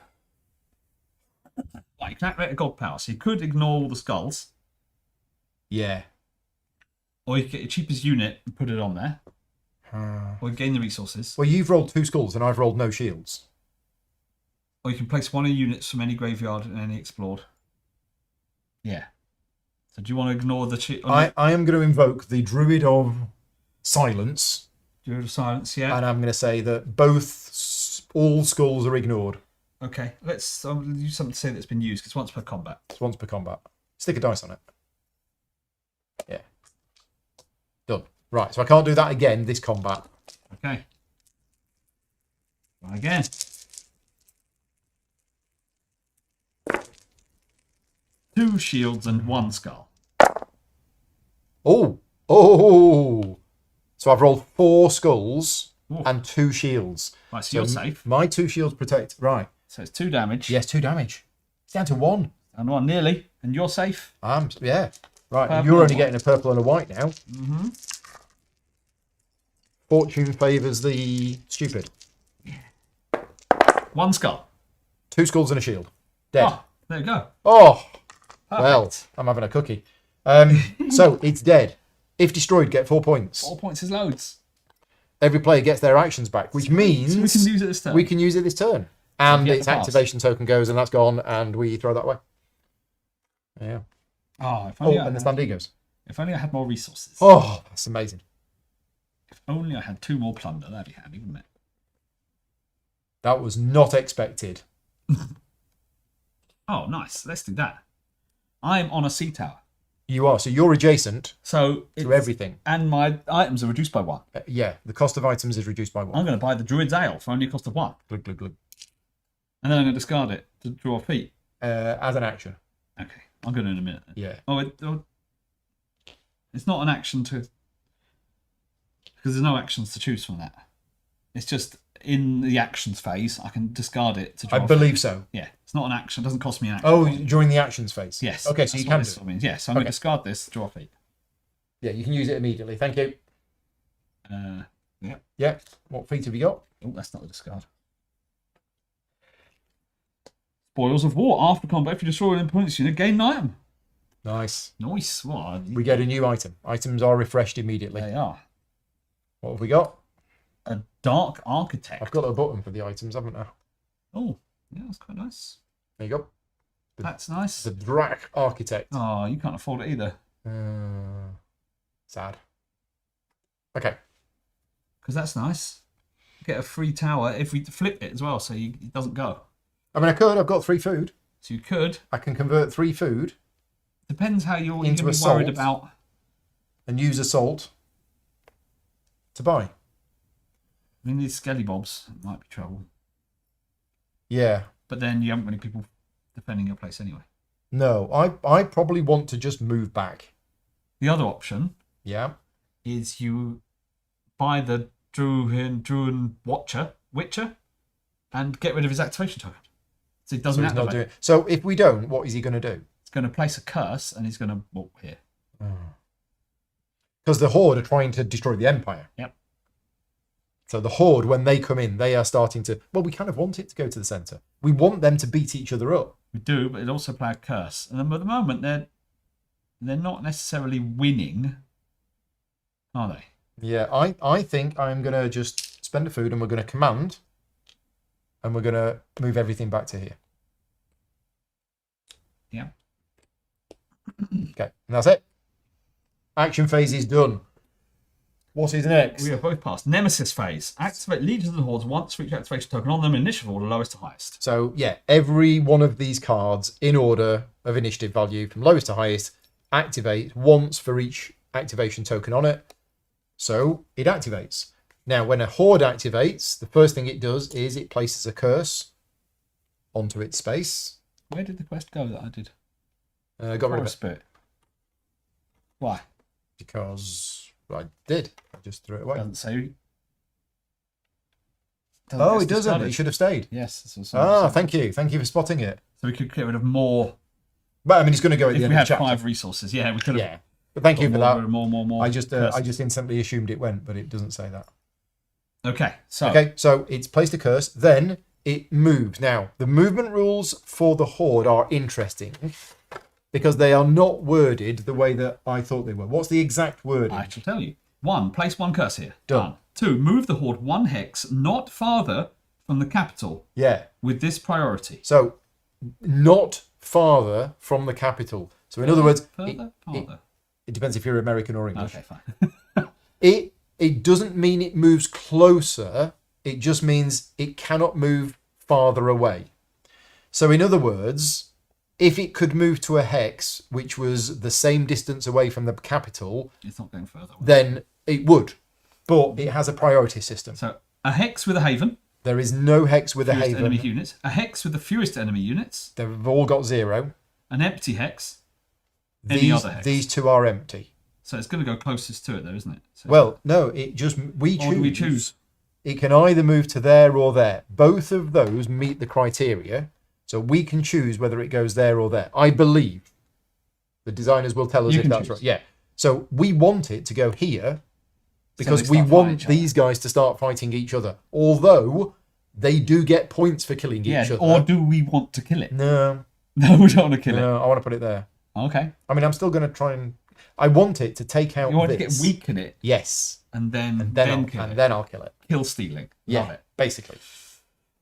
B: Like, you can activate a god power, so you could ignore all the skulls.
A: Yeah.
B: Or you could get your cheapest unit and put it on there. Or gain the resources.
A: Well, you've rolled 2 skulls and I've rolled no shields.
B: Or you can place one of your units from any graveyard and any explored. Yeah. So do you want to ignore the...
A: I am going to invoke the Druid of Silence.
B: Druid of Silence, yeah.
A: And I'm going to say that all skulls are ignored.
B: Okay, let's use something to say that's been used, because once per combat.
A: It's once per combat. Stick a dice on it. Yeah. Done. Right, so I can't do that again this combat.
B: Okay. Try again. Two shields and 1 skull.
A: Oh! So I've rolled 4 skulls and 2 shields.
B: Right, so you're safe.
A: My 2 shields protect. Right.
B: So it's 2 damage.
A: Yes, 2 damage. It's down to 1.
B: And 1 nearly. And you're safe.
A: Yeah. Right,
B: Purple
A: you're only
B: and
A: getting a purple and a white now.
B: Mm-hmm.
A: Fortune favours the stupid.
B: 1 skull.
A: 2 skulls and a shield. Dead.
B: Oh, there you go.
A: Oh!
B: Perfect.
A: Well, I'm having a cookie. So, it's dead. If destroyed, get 4 points.
B: 4 points is loads.
A: Every player gets their actions back, which means...
B: So we can use it this turn.
A: We can use it this turn. And
B: Get
A: its
B: the pass.
A: activation token goes, and that's gone, and we throw that away. Yeah.
B: Oh, if only,
A: and the standee goes.
B: if only I had more resources.
A: Oh, that's amazing.
B: If only I had 2 more plunder. That'd be handy, wouldn't it?
A: That was not expected.
B: Oh, nice. Let's do that. I'm on a sea tower.
A: You are. So you're adjacent
B: So
A: to everything.
B: And my items are reduced by 1.
A: Yeah, the cost of items is reduced by 1.
B: I'm going to buy the Druid's Ale for only a cost of 1.
A: Glug, glug, glug.
B: And then I'm going to discard it to draw a feat.
A: As an action.
B: Okay, I'm going to in a minute.
A: Yeah.
B: It's not an action to... Because there's no actions to choose from that. It's just in the actions phase, I can discard it to draw
A: I believe so.
B: Yeah, it's not an action. It doesn't cost me an action.
A: Oh, during the actions phase?
B: Yes.
A: Okay, so you can do it.
B: Means. Yeah, so I'm going to discard this to draw a feat.
A: Yeah, you can use it immediately. Thank you.
B: Yeah.
A: Yeah. What feat have you got?
B: Oh, that's not the discard. Spoils of War. After combat, if you destroy an opponent's unit, gain an item.
A: Nice.
B: Nice. What?
A: We get a new item. Items are refreshed immediately.
B: They are.
A: What have we got?
B: A Dark Architect.
A: I've got a button for the items, haven't I?
B: Oh, yeah, that's quite nice.
A: There you go.
B: That's nice.
A: The Drac Architect.
B: Oh, you can't afford it either.
A: Sad. Okay.
B: Because that's nice. Get a free tower if we flip it as well, so it doesn't go.
A: I mean, I could. I've got 3 food.
B: So you could.
A: I can convert 3 food.
B: Depends how you're
A: into
B: going to be worried
A: assault.
B: about.
A: And use assault to buy.
B: I mean, these skelly bobs might be trouble.
A: Yeah.
B: But then you haven't many people defending your place anyway.
A: No, I probably want to just move back.
B: The other option,
A: Yeah.
B: is you buy the Druid Witcher, and get rid of his activation token. So he doesn't
A: So he's
B: activate.
A: not doing it. So if we don't, what is he going to do?
B: He's going to place a curse, and he's going to walk here.
A: Because the Horde are trying to destroy the Empire.
B: Yep.
A: So the Horde, when they come in, they are starting to... Well, we kind of want it to go to the centre. We want them to beat each other up.
B: We do, but it also play a curse. And then at the moment, they're not necessarily winning, are they?
A: Yeah, I think I'm going to just spend a food and we're going to command. And we're going to move everything back to here.
B: Yeah.
A: Okay, and that's it. Action phase is done. What is next?
B: We have both passed. Nemesis phase. Activate legions and hordes once for each activation token on them. Initiative order, lowest to highest.
A: So, yeah, every one of these cards in order of initiative value from lowest to highest activates once for each activation token on it. So, it activates. Now, when a horde activates, the first thing it does is it places a curse onto its space.
B: Where did the quest go that I did?
A: Got rid of
B: Forest
A: it.
B: Spirit. Why?
A: Because I did. I just threw it away.
B: Doesn't say.
A: Oh, it doesn't. It should have stayed.
B: Yes.
A: Thank you. Thank you for spotting it.
B: So we could get rid of more.
A: But I mean, it's going to go at
B: If
A: the
B: we
A: end of the
B: had
A: chapter.
B: 5 resources, yeah, we could have.
A: Yeah. But thank you for that.
B: More.
A: I just instantly assumed it went, but it doesn't say that.
B: Okay, so
A: it's placed a curse, then it moves. Now, the movement rules for the horde are interesting because they are not worded the way that I thought they were. What's the exact wording?
B: I shall tell you. 1, place 1 curse here.
A: Done.
B: 2, move the horde 1 hex not farther from the capital.
A: Yeah.
B: With this priority.
A: So, not farther from the capital. So, in other words,
B: Farther?
A: it depends if you're American or English.
B: Okay, fine.
A: It doesn't mean it moves closer. It just means it cannot move farther away. So in other words, if it could move to a hex, which was the same distance away from the capital,
B: It's not going further away.
A: then it would. But it has a priority system.
B: So a hex with a haven.
A: There is no hex with a
B: Fewest
A: haven.
B: enemy units. A hex with the fewest enemy units.
A: They've all got 0.
B: An empty hex. Any other hex.
A: These 2 are empty.
B: So it's going to go closest to it, though, isn't it? So,
A: Well, no, it just we choose.
B: or do we choose?
A: It can either move to there or there. Both of those meet the criteria, so we can choose whether it goes there or there. I believe the designers will tell us
B: You
A: if
B: can
A: that's
B: choose.
A: right. Yeah. So we want it to go here because
B: they
A: we
B: start fighting
A: want
B: each other.
A: these guys to start fighting each other. Although they do get points for killing
B: Yeah,
A: each other.
B: or do we want to kill it?
A: No,
B: No, we don't want to kill it.
A: no, I want to put it there.
B: Okay.
A: I mean, I'm still going to try and. I want it to take out
B: You want
A: this.
B: to get weak in it
A: Yes.
B: and then kill it.
A: Then I'll kill it.
B: Kill stealing.
A: Yeah,
B: Love it.
A: basically.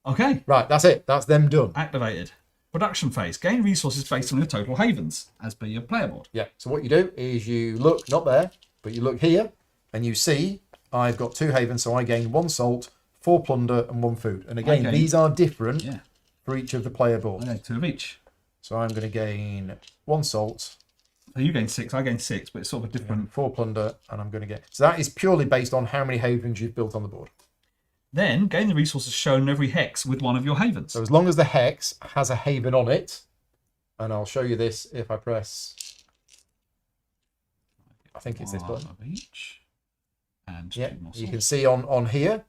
B: Okay.
A: Right, that's it. That's them done.
B: Activated. Production phase. Gain resources based on your total havens, as per your player board.
A: Yeah. So what you do is you look, not there, but you look here, and you see I've got 2 havens, so I gain 1 salt, 4 plunder, and 1 food. And again,
B: Okay.
A: these are different
B: Yeah.
A: for each of the player boards.
B: Okay, 2 of each.
A: So I'm going to gain 1 salt,
B: So you gain 6, I gain 6, but it's sort of a different.
A: 4 plunder, and I'm going to get. So that is purely based on how many havens you've built on the board.
B: Then gain the resources shown in every hex with one of your havens.
A: So as long as the hex has a haven on it, and I'll show you this if I press. I think it's this
B: One
A: button.
B: of each. And
A: Yeah,
B: 2 more
A: you
B: salt.
A: can see on here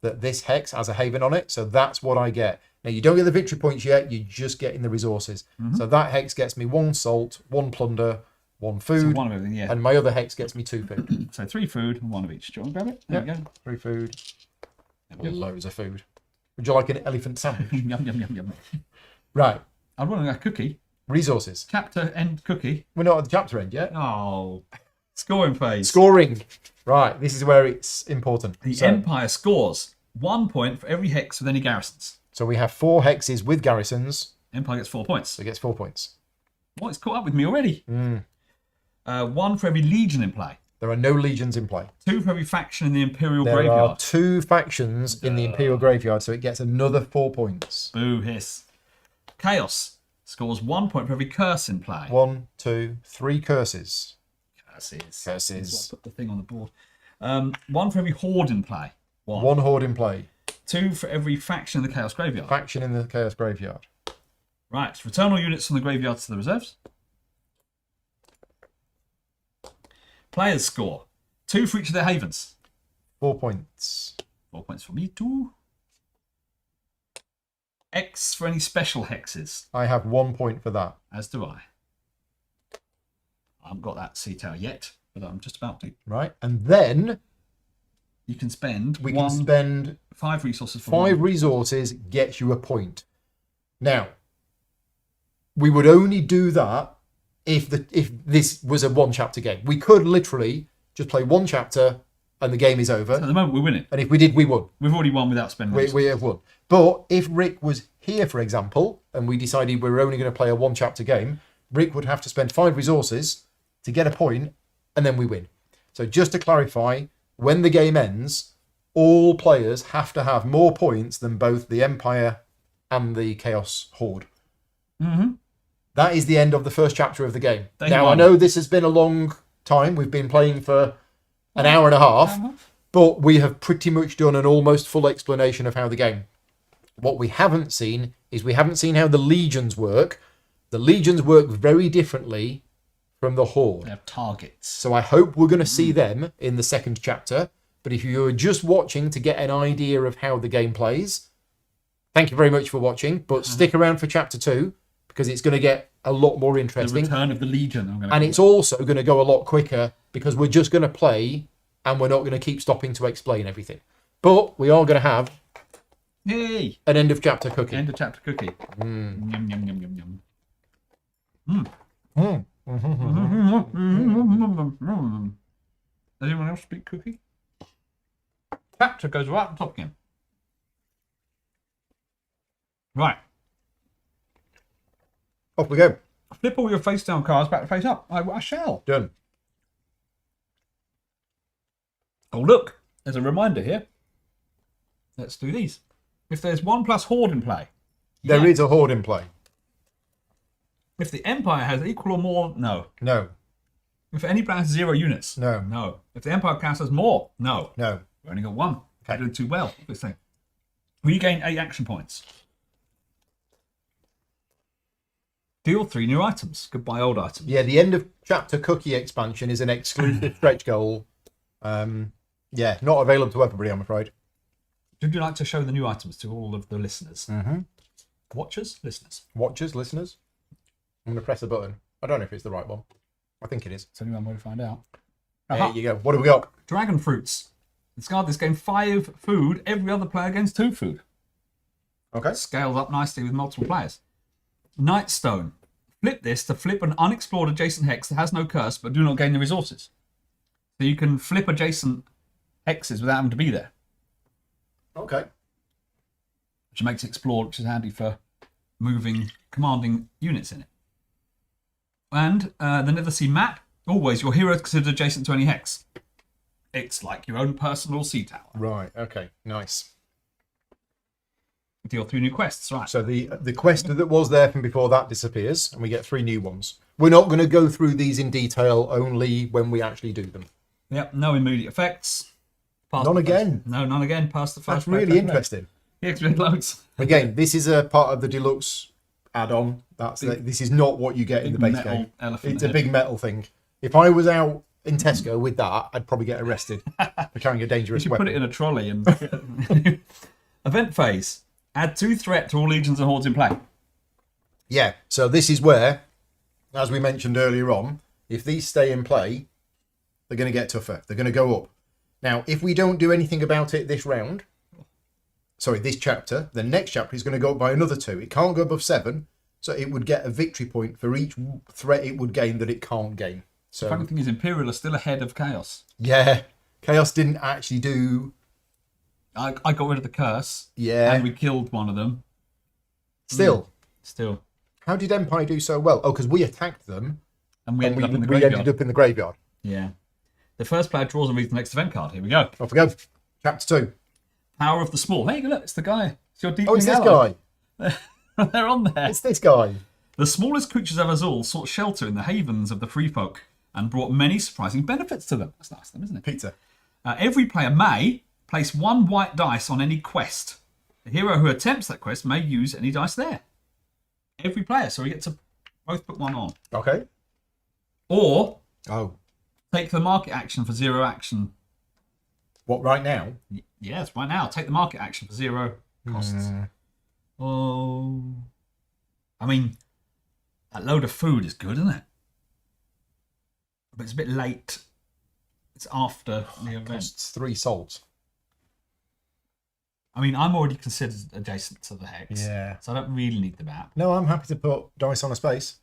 A: that this hex has a haven on it, so that's what I get. Now, you don't get the victory points yet, you're just getting the resources.
B: Mm-hmm.
A: So that hex gets me 1 salt, 1 plunder, 1
B: So
A: food,
B: one of everything, yeah.
A: and my other hex gets me 2 food.
B: So 3 food and 1 of each. Do you want to grab it? There we go.
A: 3 food,
B: There we go.
A: loads of food. Would you like an elephant sandwich?
B: Yum, yum, yum, yum.
A: Right,
B: I'd want a cookie.
A: resources.
B: Chapter end cookie.
A: We're not at the chapter end yet.
B: Oh, scoring phase.
A: Scoring. Right, this is where it's important.
B: The
A: So-
B: Empire scores 1 point for every hex with any garrisons.
A: So we have 4 hexes with garrisons,
B: Empire gets 4 points.
A: so it gets 4 points.
B: What? It's caught up with me already.
A: Mm.
B: 1 for every legion in play.
A: There are no legions in play.
B: 2 for every faction in the Imperial
A: There are
B: Graveyard.
A: 2 factions in the Imperial Graveyard, so it gets another 4 points.
B: Boo hiss. Chaos scores 1 point for every curse in play.
A: 1, 2, 3 curses.
B: Curses.
A: Curses.
B: That's why I put the thing on the board. 1 for every horde in play.
A: 1 horde in play.
B: 2 for every faction in the Chaos Graveyard.
A: Faction in the Chaos Graveyard.
B: Right. Return all units from the graveyard to the reserves. Players score 2 for each of their havens.
A: 4 points.
B: 4 points for me too. X for any special hexes,
A: I have 1 point for that.
B: as do I. I haven't got that sea tower yet, but I'm just about to.
A: Right? And then
B: You can spend
A: we can spend
B: 5 resources for
A: 5
B: one.
A: resources, gets you a point. Now, we would only do that if this was a 1 chapter game. We could literally just play 1 chapter and the game is over.
B: At the moment, we're winning.
A: And if we did, we would.
B: We've already won without spending resources.
A: We have won. But if Rick was here, for example, and we decided we were only going to play a 1 chapter game, Rick would have to spend 5 resources to get a point, and then we win. So just to clarify, when the game ends, all players have to have more points than both the Empire and the Chaos Horde.
B: Mm-hmm.
A: That is the end of the first chapter of the game.
B: They
A: Now,
B: won.
A: I know this has been a long time. We've been playing for an hour and a half, but we have pretty much done an almost full explanation of how the game. What we haven't seen is we haven't seen how the legions work. The legions work very differently from the Horde.
B: They have targets.
A: So I hope we're going to see them in the second chapter. But if you're just watching to get an idea of how the game plays, thank you very much for watching. But stick around for chapter 2 because it's going to get a lot more
B: The
A: interesting.
B: Return of the Legion.
A: And it's also going to go a lot quicker because we're just going to play and we're not going to keep stopping to explain everything. But we are going to have
B: Yay!
A: an end of chapter cookie.
B: End of chapter cookie. Yum, yum, yum, yum, yum. Does anyone else speak cookie? Chapter goes right on top again. Right.
A: Off we go.
B: Flip all your face down cards back to face up. I shall.
A: Done.
B: Oh, look. There's a reminder here. Let's do these. If there's 1+ Horde in play.
A: There is a Horde in play.
B: If the Empire has equal or more, no.
A: No.
B: If any player has 0 units,
A: No.
B: No. If the Empire cast has more, no.
A: No.
B: We've only got 1.
A: Okay.
B: We're doing too well. This thing. We gain 8 action points. Deal 3 new items. Goodbye, old items.
A: Yeah, the end of chapter cookie expansion is an exclusive stretch goal. Yeah, not available to everybody, I'm afraid.
B: Would you like to show the new items to all of the listeners?
A: Mm-hmm.
B: Watchers? Listeners.
A: Watchers, listeners. I'm going to press a button. I don't know if it's the right one. I think it is.
B: It's only one way to find out.
A: There you go. What have we got?
B: Dragon fruits. Discard this game 5 food. Every other player gains 2 food.
A: Okay.
B: Scaled up nicely with multiple players. Nightstone. Flip this to flip an unexplored adjacent hex that has no curse but do not gain the resources. So you can flip adjacent hexes without them to be there.
A: Okay.
B: Which makes it explored, which is handy for moving, commanding units in it. And the Nether Sea map. Always, your hero is considered adjacent to any hex. It's like your own personal sea tower.
A: Right. Okay. Nice.
B: Deal 3 new quests, right.
A: So the quest that was there from before that disappears, and we get 3 new ones. We're not going to go through these in detail, only when we actually do them.
B: Yep, no immediate effects.
A: None again.
B: No, none again. Past the first.
A: That's really interesting.
B: Yeah, it's been loads.
A: Again, this is a part of the deluxe add-on. This is not what you get in the base
B: metal
A: game.
B: elephant
A: It's a
B: head.
A: big metal thing. If I was out in Tesco with that, I'd probably get arrested for carrying a
B: You
A: dangerous
B: should
A: weapon.
B: put it in a trolley and. Event phase. Add 2 threat to all legions and hordes in play.
A: Yeah, so this is where, as we mentioned earlier on, if these stay in play, they're going to get tougher. They're going to go up. Now, if we don't do anything about it this round, this chapter, the next chapter is going to go up by another 2. It can't go above 7, so it would get a victory point for each threat it would gain that it can't gain. So,
B: Funny thing is, Imperial are still ahead of Chaos.
A: yeah, Chaos didn't actually do...
B: I got rid of the curse.
A: Yeah.
B: And we killed one of them.
A: Still.
B: Still.
A: How did Empire do so well? Oh, because we attacked them,
B: And we ended up in the
A: we
B: graveyard.
A: ended up in the graveyard.
B: Yeah. The first player draws and reads the next event card. Here we go.
A: Off we go. Chapter 2.
B: Power of the Small. Hey, look, it's the guy. It's your deep
A: Oh, it's this
B: ally.
A: guy.
B: They're on there.
A: It's this guy.
B: The smallest creatures of Azul sought shelter in the havens of the free folk and brought many surprising benefits to them. That's nice of them, isn't it?
A: Pizza.
B: Every player may place 1 white dice on any quest. The hero who attempts that quest may use any dice there. Every player, so we get to both put 1 on.
A: Okay.
B: Or
A: Oh.
B: take the market action for 0 action.
A: What, right now?
B: Yes, right now. Take the market action for 0 costs. Oh. I mean, that load of food is good, isn't it? But it's a bit late. It's after the event.
A: Costs 3 salt.
B: I mean, I'm already considered adjacent to the hex.
A: Yeah.
B: So I don't really need the map.
A: No, I'm happy to put dice on a space.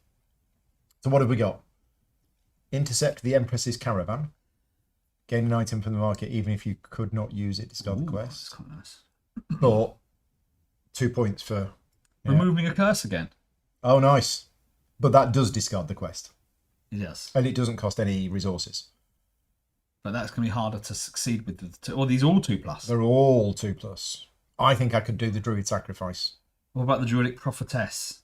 A: So what have we got? Intercept the Empress's caravan. Gain an item from the market even if you could not use it to start the
B: That's
A: quest.
B: quite nice.
A: But 2 points for... Yeah.
B: Removing a curse again.
A: Oh, nice. But that does discard the quest.
B: Yes.
A: And it doesn't cost any resources.
B: But that's going to be harder to succeed with the two. Or these all 2+.
A: They're all 2+. I think I could do the Druid Sacrifice.
B: What about the Druidic Prophetess?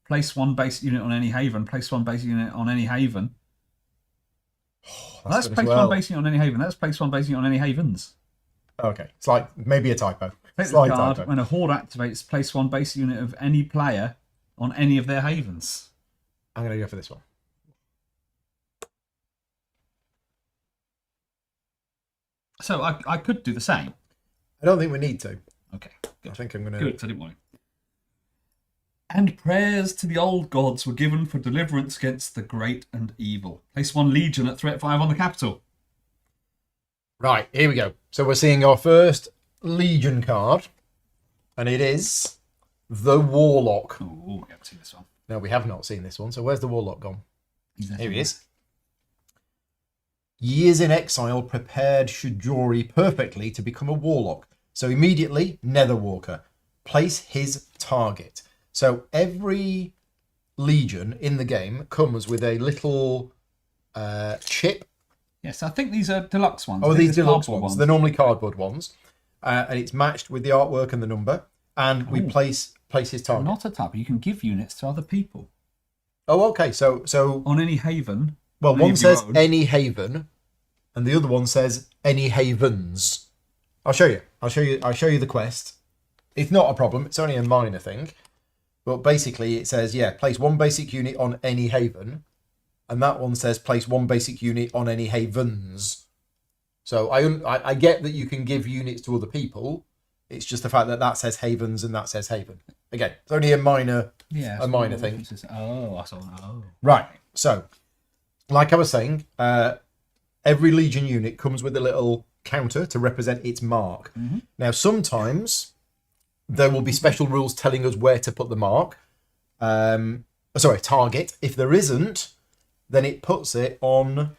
B: Place 1 basic unit on any haven. Place 1 basic unit on any haven. That's place 1 basic on any haven. That's place 1 basic on any havens.
A: Okay. It's like maybe a typo.
B: Take the card. When a horde activates, place 1 basic unit of any player on any of their havens.
A: I'm going to go for this one.
B: So I could do the same.
A: I don't think we need to.
B: Okay, good.
A: I think I'm going to...
B: Good, I didn't want to. And prayers to the old gods were given for deliverance against the great and evil. Place 1 legion at threat 5 on the capital.
A: Right, here we go. So we're seeing our first legion card. And it is the Warlock.
B: Oh, we haven't seen this one.
A: No, we have not seen this one. So where's the Warlock gone? Here he is. Years in exile prepared Shujori perfectly to become a Warlock. So immediately, Netherwalker. Place his target. So every legion in the game comes with a little chip.
B: Yes, I think these are deluxe ones.
A: Oh, these deluxe ones. They're normally cardboard ones. And it's matched with the artwork and the number. And we place his target.
B: Not a type. You can give units to other people.
A: Oh, okay. So
B: on any haven.
A: Well, one says any haven, and the other one says any havens. I'll show you. I'll show you the quest. It's not a problem. It's only a minor thing. But basically it says, yeah, place 1 basic unit on any haven. And that one says place 1 basic unit on any havens. So I get that you can give units to other people. It's just the fact that that says havens and that says haven. Again, it's only a minor thing.
B: Oh, I saw. Oh.
A: Right. So, like I was saying, every Legion unit comes with a little counter to represent its mark.
B: Mm-hmm.
A: Now, sometimes there will be special rules telling us where to put the mark. Target. If there isn't, then it puts it on.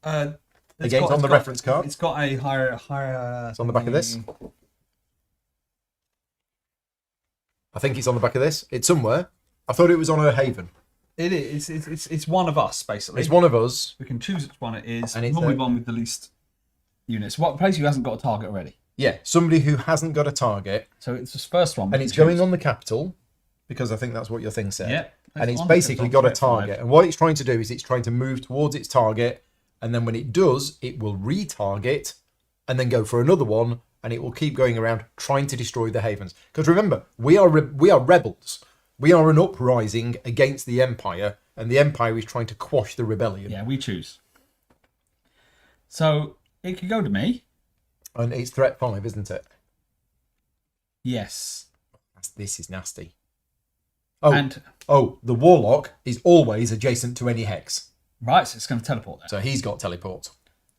A: On the reference card.
B: It's got a higher.
A: It's on the back of this. I think it's on the back of this. It's somewhere. I thought it was on a haven.
B: It is. It's one of us, basically.
A: It's one of us.
B: We can choose which one it is.
A: And it's
B: normally one with the least units. What place who hasn't got a target already?
A: Yeah, somebody who hasn't got a target.
B: So it's the first one.
A: And it's going on the capital, because I think that's what your thing said.
B: Yeah.
A: And it's basically got a target. And what it's trying to do is it's trying to move towards its target. And then when it does, it will retarget and then go for another one. And it will keep going around trying to destroy the havens. Because remember, we are rebels. We are an uprising against the Empire. And the Empire is trying to quash the rebellion.
B: Yeah, we choose. So it could go to me.
A: And it's threat 5, isn't it?
B: Yes.
A: This is nasty. The Warlock is always adjacent to any hex.
B: Right, so it's going to teleport there.
A: So he's got teleport.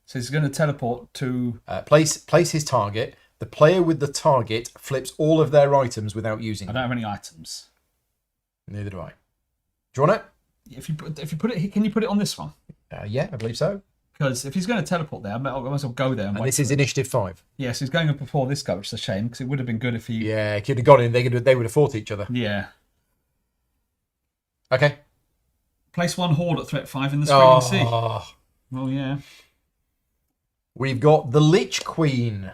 B: So he's going to teleport to...
A: place his target. The player with the target flips all of their items without using them.
B: I don't have any items.
A: Neither do I. Do you want it?
B: If you put it, can you put it on this one?
A: Yeah, I believe so.
B: Because if he's going to teleport there, I might as well go there.
A: And this is initiative 5.
B: Yes, he's going up before this guy, which is a shame, because it would have been good if he...
A: Yeah, he could have gone in. They would have fought each other.
B: Yeah.
A: Okay.
B: Place 1 horde at threat 5 in the Screaming Sea. Well, yeah.
A: We've got the Lich Queen.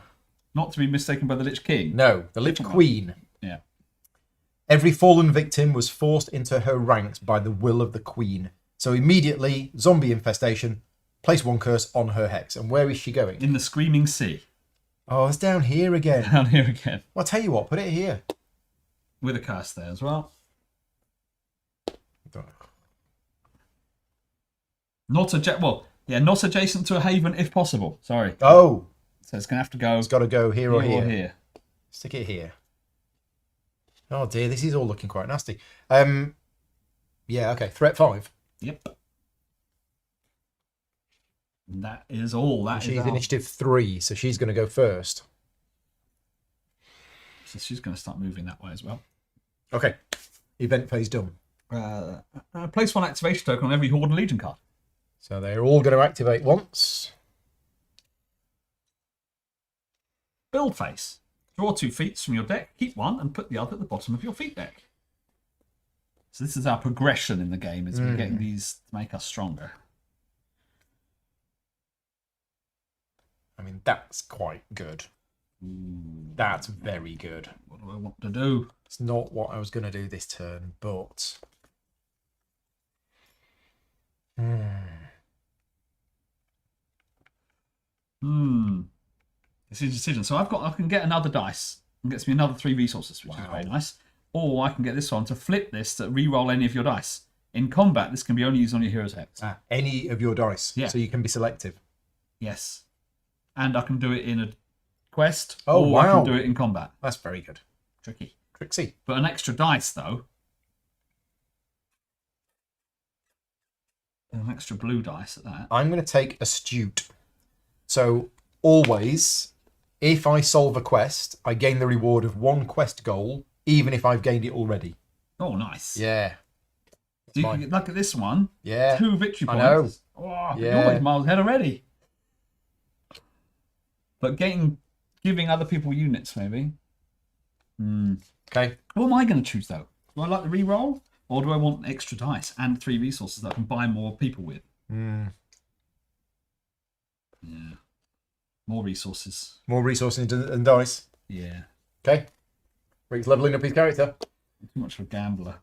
B: Not to be mistaken by the Lich King.
A: No, the Lich Queen.
B: Yeah.
A: Every fallen victim was forced into her ranks by the will of the Queen. So immediately, zombie infestation, place 1 curse on her hex. And where is she going?
B: In the Screaming Sea.
A: Oh, it's down here again.
B: Down here again.
A: Well, I'll tell you what, put it here.
B: With a curse there as well. Not adjacent to a haven if possible. Sorry.
A: Oh.
B: So it's going to have to go...
A: It's got to go here or here.
B: Here.
A: Stick it here. Oh dear, this is all looking quite nasty. Yeah, okay. Threat 5.
B: Yep. That is all.
A: She's initiative 3, so she's going to go first.
B: So she's going to start moving that way as well.
A: Okay. Event phase done.
B: Place 1 activation token on every Horde and Legion card.
A: So they're all going to activate once.
B: Build phase. Draw 2 feats from your deck, keep 1, and put the other at the bottom of your feat deck. So this is our progression in the game, is we're getting these to make us stronger.
A: I mean, that's quite good. That's very good.
B: What do I want to do?
A: It's not what I was going to do this turn, but...
B: This is a decision. So I can get another dice and gets me another 3 resources, which is very nice. Or I can get this one to flip this to re-roll any of your dice. In combat, this can be only used on your hero's hex.
A: Any of your dice.
B: Yeah.
A: So you can be selective.
B: Yes. And I can do it in a quest.
A: Oh,
B: or
A: wow.
B: I can do it in combat.
A: That's very good.
B: Tricky.
A: Trixie.
B: But an extra dice, though. An extra blue dice at that.
A: I'm going to take Astute. So always, if I solve a quest, I gain the reward of 1 quest goal, even if I've gained it already.
B: Oh, nice.
A: Yeah.
B: So you can get, look at this one.
A: Yeah.
B: 2 victory points.
A: I know.
B: Oh,
A: Yeah.
B: you're always miles ahead already. But giving other people units, maybe.
A: Okay.
B: What am I going to choose, though? Do I like the re-roll? Or do I want extra dice and 3 resources that I can buy more people with? Yeah. More resources.
A: More resources and dice.
B: Yeah.
A: Okay. Rick's leveling up his character.
B: Too much of a gambler.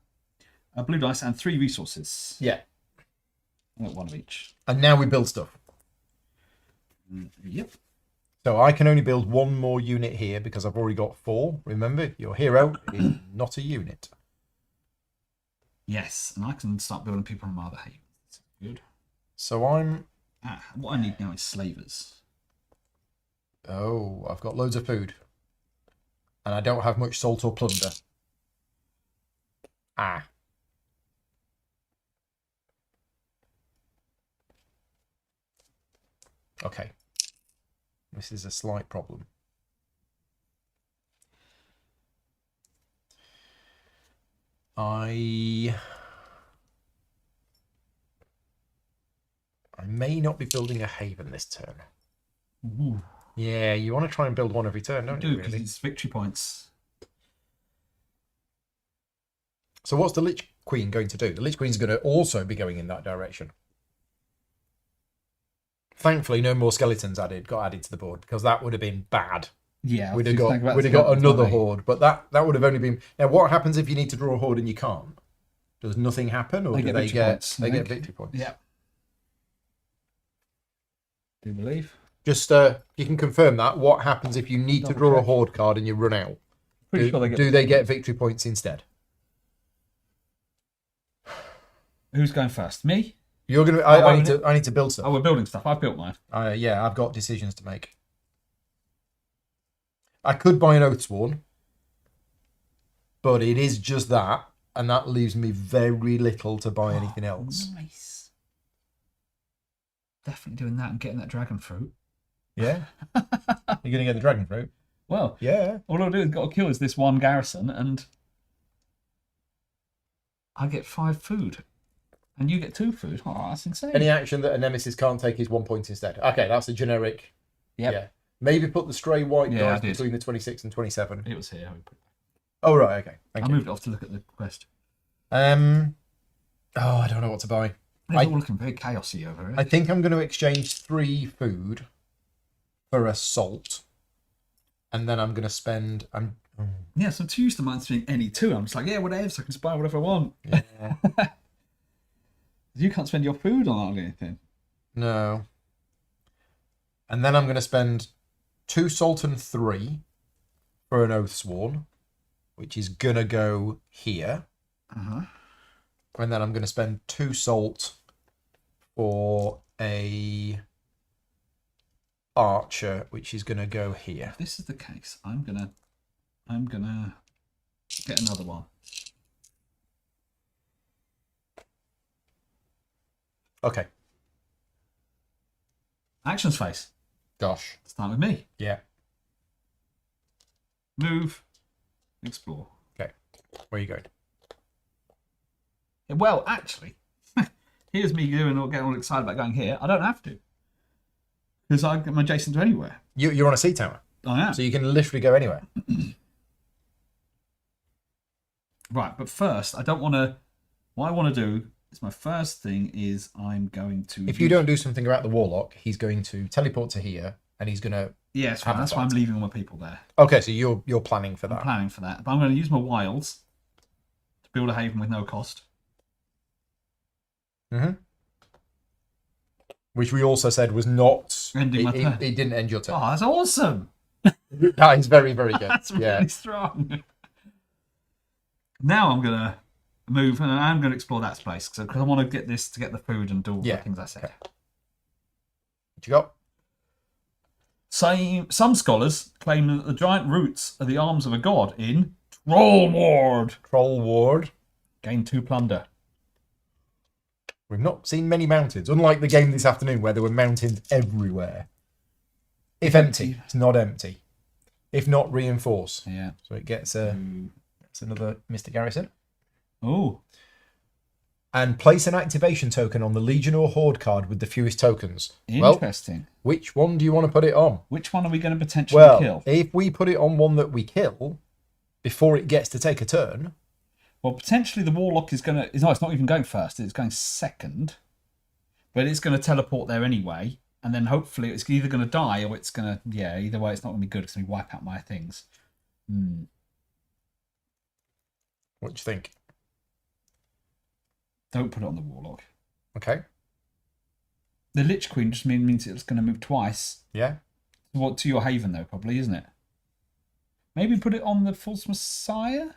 B: Blue dice and 3 resources.
A: Yeah.
B: I want 1 of each.
A: And now we build stuff.
B: Yep.
A: So I can only build 1 more unit here because I've already got 4. Remember, your hero is not a unit.
B: Yes, and I can start building people on my other havens. Good.
A: So I'm...
B: what I need now is slavers.
A: Oh, I've got loads of food. And I don't have much salt or plunder. Okay. This is a slight problem. I may not be building a haven this turn.
B: Ooh.
A: Yeah, you want to try and build one every turn, don't you?
B: Because it's victory points.
A: So what's the Lich Queen going to do? The Lich Queen's going to also be going in that direction. Thankfully, no more skeletons got added to the board because that would have been bad.
B: Yeah,
A: we'd have got another horde, but that would have only been. Now, what happens if you need to draw a horde and you can't? Does nothing happen, or do they get victory points?
B: Yeah. Do you believe?
A: Just you can confirm that. What happens if you need to draw a horde card and you run out?
B: Pretty sure
A: do they get victory points instead?
B: Who's going first? Me?
A: You're gonna. I need to build stuff.
B: Oh, we're building stuff. I've built mine.
A: Yeah, I've got decisions to make. I could buy an Oathsworn, but it is just that, and that leaves me very little to buy anything else.
B: Nice. Definitely doing that and getting that dragon fruit.
A: Yeah? You're going to get the dragon fruit?
B: Well,
A: yeah.
B: All I'll do is got to kill is this 1 garrison, and I get 5 food. And you get 2 food. Oh, that's insane.
A: Any action that a nemesis can't take is 1 point instead. Okay, that's a generic.
B: Yep.
A: Yeah. Maybe put the stray white dice
B: between
A: between the 26 and 27.
B: It was here.
A: Oh, right, okay.
B: I moved it off to look at the quest.
A: I don't know what to buy.
B: It's all looking very chaosy over here.
A: I think I'm going to exchange 3 food for a salt. And then I'm going to spend...
B: Yeah, so I'm too used to mine being any 2. I'm just like, yeah, whatever, so I can just buy whatever I want.
A: Yeah.
B: You can't spend your food on anything.
A: No. And then I'm going to spend 2 salt and 3 for an Oathsworn, which is going to go here.
B: Uh-huh.
A: And then I'm going to spend 2 salt for a archer, which is going to go here.
B: If this is the case, I'm gonna get another one.
A: Okay.
B: Actions phase.
A: Gosh.
B: Start with me.
A: Yeah.
B: Move. Explore.
A: Okay. Where are you going?
B: Well, actually, here's me getting all excited about going here. I don't have to. Because I'm adjacent to anywhere.
A: You're on a sea tower.
B: I am.
A: So you can literally go anywhere.
B: Right, but first, I don't want to... What I want to do is my first thing is I'm going to...
A: If you don't do something about the Warlock, he's going to teleport to here and he's going to...
B: Yeah, it's fine. That's why I'm leaving all my people there.
A: Okay, so you're planning for that.
B: I'm planning for that. But I'm going to use my wilds to build a haven with no cost.
A: Mm-hmm. Which we also said was not...
B: Ending my turn.
A: It didn't end your turn.
B: Oh, that's awesome.
A: That is very, very good.
B: That's really strong. Now I'm going to move and I'm going to explore that space because I want to get this to get the food and do all the things I said.
A: Okay. What you got?
B: Some scholars claim that the giant roots are the arms of a god in Troll Ward.
A: Troll Ward.
B: Gain 2 plunder.
A: We've not seen many mountains, unlike the game this afternoon where there were mountains everywhere. If empty, it's not empty. If not, reinforce.
B: Yeah.
A: So it gets another Mr. Garrison.
B: Oh.
A: And place an activation token on the Legion or Horde card with the fewest tokens.
B: Interesting.
A: Well, which one do you want to put it on?
B: Which one are we going to potentially kill?
A: If we put it on one that we kill before it gets to take a turn...
B: Well, potentially the Warlock is going to... No, it's not even going first. It's going second. But it's going to teleport there anyway. And then hopefully it's either going to die or it's going to... Yeah, either way it's not going to be good because we wipe out my things.
A: What do you think?
B: Don't put it on the Warlock.
A: Okay.
B: The Lich Queen just means it's going to move twice.
A: Yeah.
B: What, to your haven, though, probably, isn't it? Maybe put it on the False Messiah?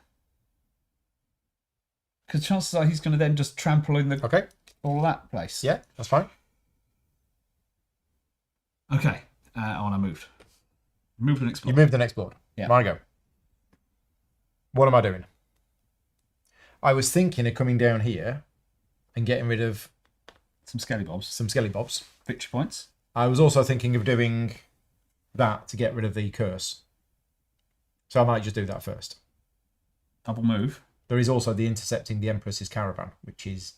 B: Because chances are he's going to then just trample in all that place.
A: Yeah, that's fine.
B: Okay. I want to move. Move and explore.
A: You moved and explored.
B: Yeah.
A: My go. What am I doing? I was thinking of coming down here and getting rid of
B: some skelly bobs. Victory points.
A: I was also thinking of doing that to get rid of the curse. So I might just do that first.
B: Double move.
A: There is also the intercepting the Empress's caravan, which is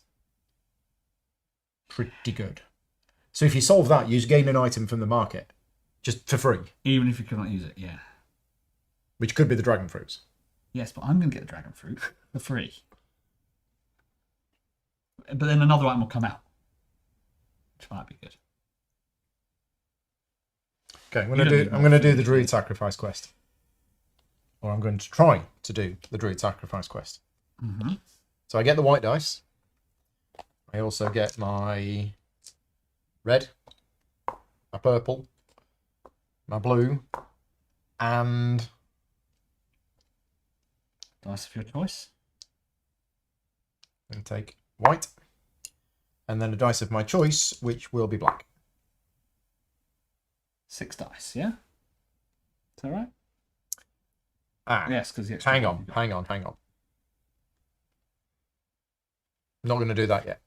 A: pretty good. So if you solve that, you just gain an item from the market, just for free.
B: Even if you cannot use it, yeah.
A: Which could be the dragon fruits.
B: Yes, but I'm going to get the dragon fruit for free. But then another item will come out, which might be good.
A: Okay, I'm going to do the Druid Sacrifice quest. Or I'm going to try to do the Druid Sacrifice quest.
B: Mm-hmm.
A: So I get the white dice. I also get my red, my purple, my blue, and...
B: dice of your choice.
A: And take white. And then a dice of my choice, which will be black.
B: 6 dice, yeah? Is that right?
A: Yes,
B: because
A: hang on. I'm not going to do that yet.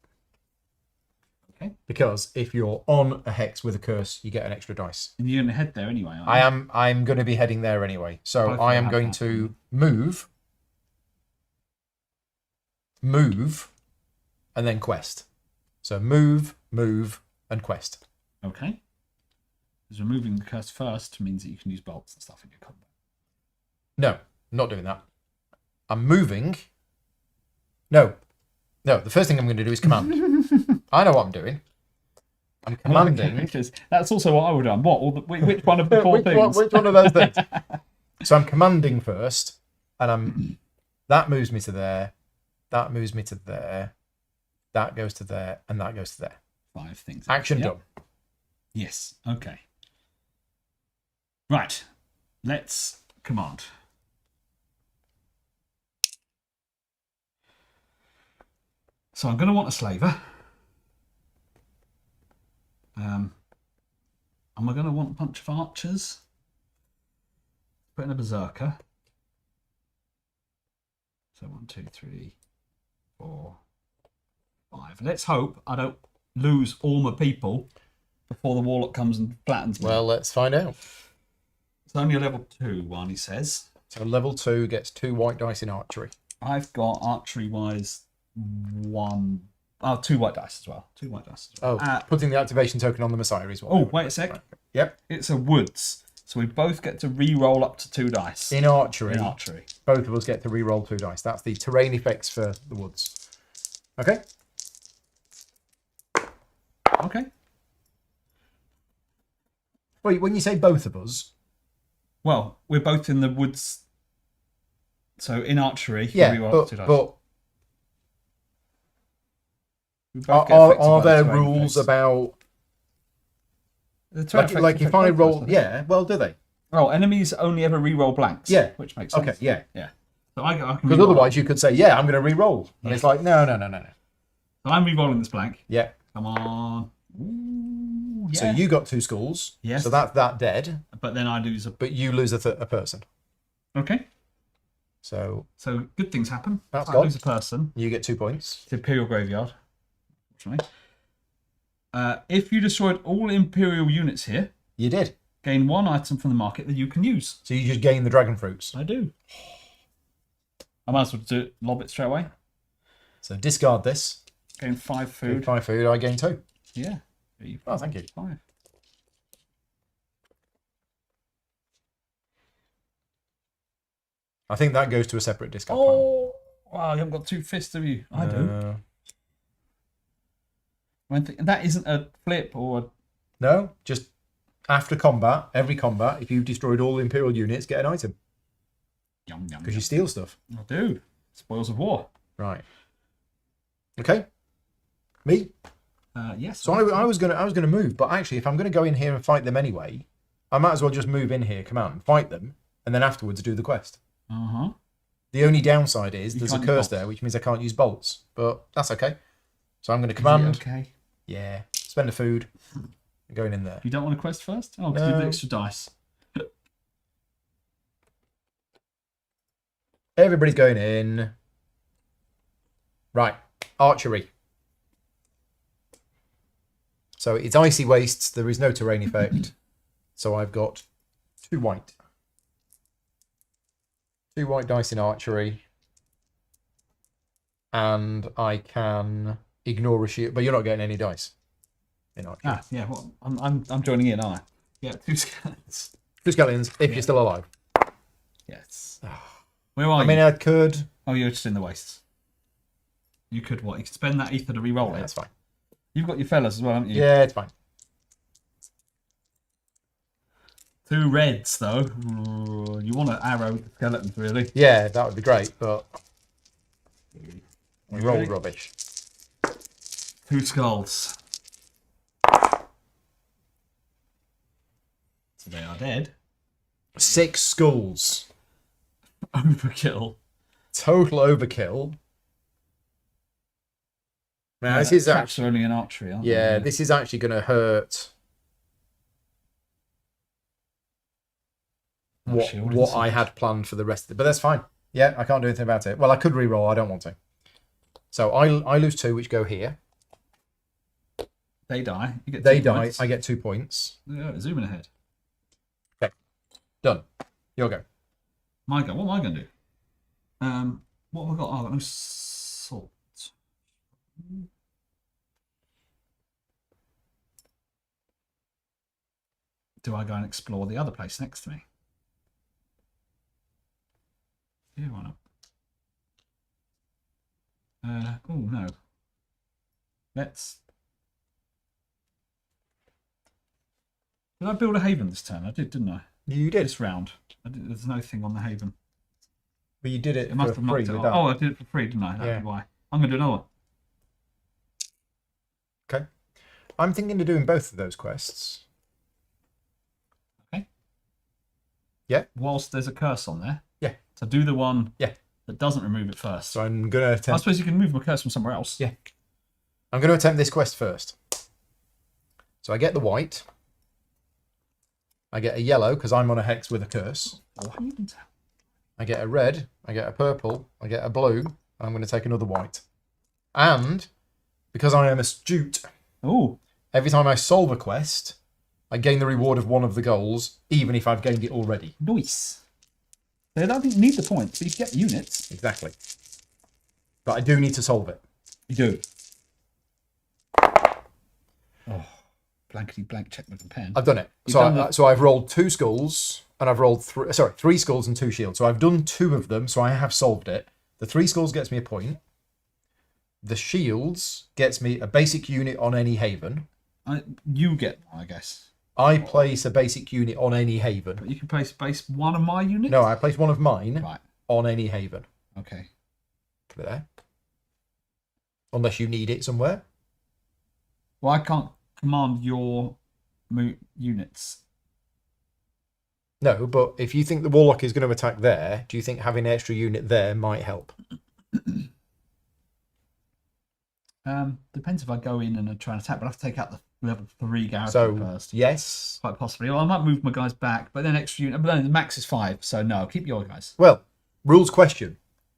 B: Okay.
A: Because if you're on a hex with a curse, you get an extra dice.
B: And you're going to head there anyway, aren't you?
A: I'm going to be heading there anyway. So I am going to move, and then quest. So move, and quest.
B: Okay. Because removing the curse first means that you can use bolts and stuff in your combat.
A: No, not doing that. I'm moving. No. The first thing I'm going to do is command. I know what I'm doing. I'm commanding.
B: Because that's also what I would have done. Which one of the four things?
A: Which one of those things? So I'm commanding first, and that moves me to there. That moves me to there. That goes to there, and that goes to there.
B: 5 things.
A: Action done.
B: Yes. Okay. Right. Let's command. So I'm going to want a slaver. Am I going to want a bunch of archers? Put in a berserker. So 1, 2, 3, 4, 5. Let's hope I don't lose all my people before the warlock comes and flattens me.
A: Well, let's find out.
B: It's only a level 2 one, he says.
A: So level 2 gets 2 white dice in archery.
B: I've got archery-wise 2 white dice as well. 2 white dice as well.
A: Oh, putting the activation token on the Messiah as well.
B: Oh, wait a sec.
A: Right. Yep.
B: It's a woods. So we both get to re-roll up to 2 dice.
A: In archery.
B: Both
A: of us get to re-roll 2 dice. That's the terrain effects for the woods. Okay?
B: Okay.
A: Wait, when you say both of us,
B: Well, we're both in the woods. So in archery, you
A: yeah,
B: reroll 2 dice.
A: but
B: We both get affected
A: are
B: by the
A: there
B: terrain
A: rules
B: effects.
A: about
B: The terrain
A: like,
B: effects
A: like if
B: affect
A: I
B: both of us,
A: roll?
B: think.
A: Yeah, well, do they?
B: Oh, enemies only ever re-roll blanks.
A: Yeah.
B: Which makes sense.
A: Okay, yeah.
B: Yeah. So I can
A: Because
B: re-roll.
A: otherwise you could say, yeah, I'm going to re-roll. And
B: Yeah.
A: it's like, no.
B: So I'm re-rolling this blank.
A: Yeah.
B: Come on. Ooh, yeah.
A: So you got 2 skulls.
B: Yes.
A: So that's that dead.
B: But then I lose a...
A: But you lose a person.
B: Okay.
A: So
B: So good things happen.
A: That's
B: I
A: gone.
B: lose a person.
A: you get 2 points.
B: The Imperial Graveyard. Unfortunately. If you destroyed all Imperial units here,
A: You did.
B: gain 1 item from the market that you can use.
A: So you just gain the dragon fruits.
B: I do. I might as well lob it straight away.
A: So discard this.
B: Gain 5 food.
A: 5 food. I gain 2.
B: Yeah.
A: Oh, thank you.
B: 5.
A: I think that goes to a separate discard pile.
B: Oh, wow! You haven't got 2 fists, have you? I do. That isn't a flip or a...
A: No, just after combat, every combat, if you've destroyed all Imperial units, get an item.
B: Yum, yum,
A: Because you steal stuff.
B: I do. Spoils of war.
A: Right. Okay. Me.
B: Yes.
A: So I was gonna move, but actually, if I'm gonna go in here and fight them anyway, I might as well just move in here, come out and fight them, and then afterwards do the quest. The only downside is there's a curse there, which means I can't use bolts, but that's okay. So I'm going to command.
B: Okay.
A: Yeah. Spend a food. Going in there.
B: You don't want a quest first? Oh, because you have the extra dice.
A: Everybody's going in. Right. Archery. So it's icy wastes. There is no terrain effect. So I've got 2 white. 2 white dice in archery. And I can ignore a shield. But you're not getting any dice in archery.
B: Ah, yeah. Well, I'm joining in, aren't I? Yeah, 2 skeletons.
A: 2 skeletons, if you're still alive.
B: Yes. Where are you?
A: I mean, I could...
B: Oh, you're just in the wastes. You could what? You could spend that ether to re-roll it.
A: That's fine.
B: You've got your fellas as well, haven't you?
A: Yeah, it's fine.
B: 2 reds, though. Ooh, you want to arrow the skeletons, really?
A: Yeah, that would be great, but... We rolled
B: Ready?
A: rubbish.
B: 2 skulls. So they are dead.
A: 6 skulls.
B: Overkill.
A: Total overkill. Now, this is
B: traps are only in archery, aren't
A: yeah,
B: they?
A: this is actually going to hurt what I had planned for the rest of it. But that's fine. Yeah, I can't do anything about it. Well, I could re-roll. I don't want to. So I lose 2, which go here.
B: They die. You get
A: They
B: 2
A: die.
B: points.
A: I get 2 points.
B: Yeah, zooming ahead.
A: Okay. Done. Your go.
B: My go. What am I going to do? What have I got? Oh, I've got no salt. Do I go and explore the other place next to me? Yeah, why not? Oh, no. Let's... Did I build a haven this turn? I did, didn't I?
A: You did.
B: This round. There's no thing on the haven.
A: But you did it
B: It must
A: for
B: have
A: free.
B: knocked it
A: with
B: off.
A: that.
B: Oh, I did it for free, didn't I? That'd
A: Yeah.
B: be why. I'm going to do another one.
A: Okay. I'm thinking of doing both of those quests.
B: Okay.
A: Yeah.
B: Whilst there's a curse on there.
A: Yeah.
B: So do the one
A: Yeah.
B: that doesn't remove it first.
A: So I'm going to
B: I
A: attempt...
B: suppose you can move a curse from somewhere else.
A: Yeah. I'm going to attempt this quest first. So I get the white. I get a yellow, because I'm on a hex with a curse.
B: Oh, I even tell.
A: I get a red. I get a purple. I get a blue. And I'm going to take another white. And, because I am astute,
B: Oh.
A: every time I solve a quest, I gain the reward of one of the goals, even if I've gained it already.
B: Nice. They don't think you need the points, but you get units.
A: Exactly. But I do need to solve it.
B: You do. Oh. Blankety blank check with a pen.
A: I've done it. So I've rolled 2 skulls, and I've rolled 3 skulls and 2 shields. So I've done 2 of them, so I have solved it. The 3 skulls gets me a point. The shields gets me a basic unit on any haven.
B: You get one, I guess.
A: I place a basic unit on any haven.
B: But you can place base one of my units?
A: No, I place one of mine
B: Right.
A: on any haven.
B: Okay.
A: Put it there. Unless you need it somewhere.
B: Well, I can't command your units.
A: No, but if you think the Warlock is going to attack there, do you think having an extra unit there might help?
B: Depends if I go in and try and attack, but I have to take out the level 3 garrison first.
A: Yes.
B: Quite possibly. Well, I might move my guys back, but then extra unit. But then the max is 5, so no, keep your guys.
A: Well, rules question.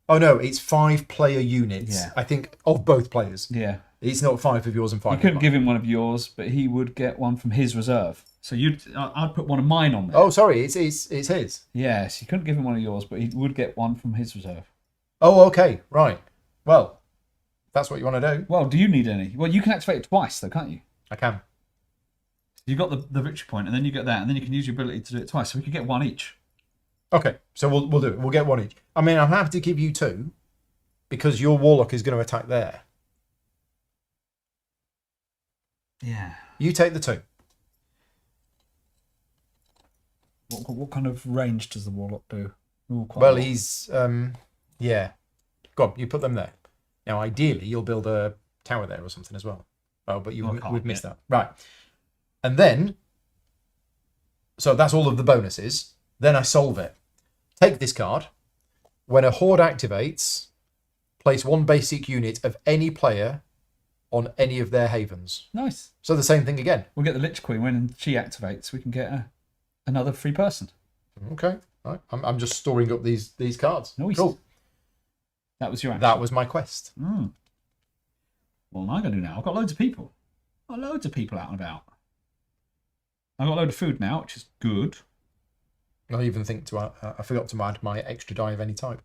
A: Oh no, it's 5-player units.
B: Yeah.
A: I think of both players.
B: Yeah.
A: It's not 5 of yours and 5
B: You
A: of
B: couldn't
A: mine.
B: give him one of yours, but he would get one from his reserve. So I'd put one of mine on there.
A: Oh, sorry, it's his.
B: Yes, you couldn't give him one of yours, but he would get one from his reserve.
A: Oh, okay, right. Well, that's what you want to do.
B: Well, do you need any? Well, you can activate it twice, though, can't you?
A: I can.
B: You got the victory point, and then you get that, and then you can use your ability to do it twice. So we could get one each.
A: Okay, so we'll do it. We'll get one each. I mean, I'm happy to give you 2 because your Warlock is going to attack there.
B: Yeah.
A: You take the 2.
B: What kind of range does the Warlock do? Ooh, quite a
A: Well,
B: lot.
A: he's yeah. Go on, you put them there. Now, ideally, you'll build a tower there or something as well. Oh, but we've missed that. Right. And then, so that's all of the bonuses. Then I solve it. Take this card. When a horde activates, place 1 basic unit of any player on any of their havens.
B: Nice.
A: So the same thing again.
B: We'll get the Lich Queen when she activates. We can get another free person.
A: Okay. Right. I'm just storing up these cards.
B: Nice.
A: Cool.
B: That was your action.
A: That was my quest.
B: Well, what am I going to do now? I've got loads of people. I've got loads of people out and about. I've got a load of food now, which is good.
A: I even think I forgot to add my extra die of any type.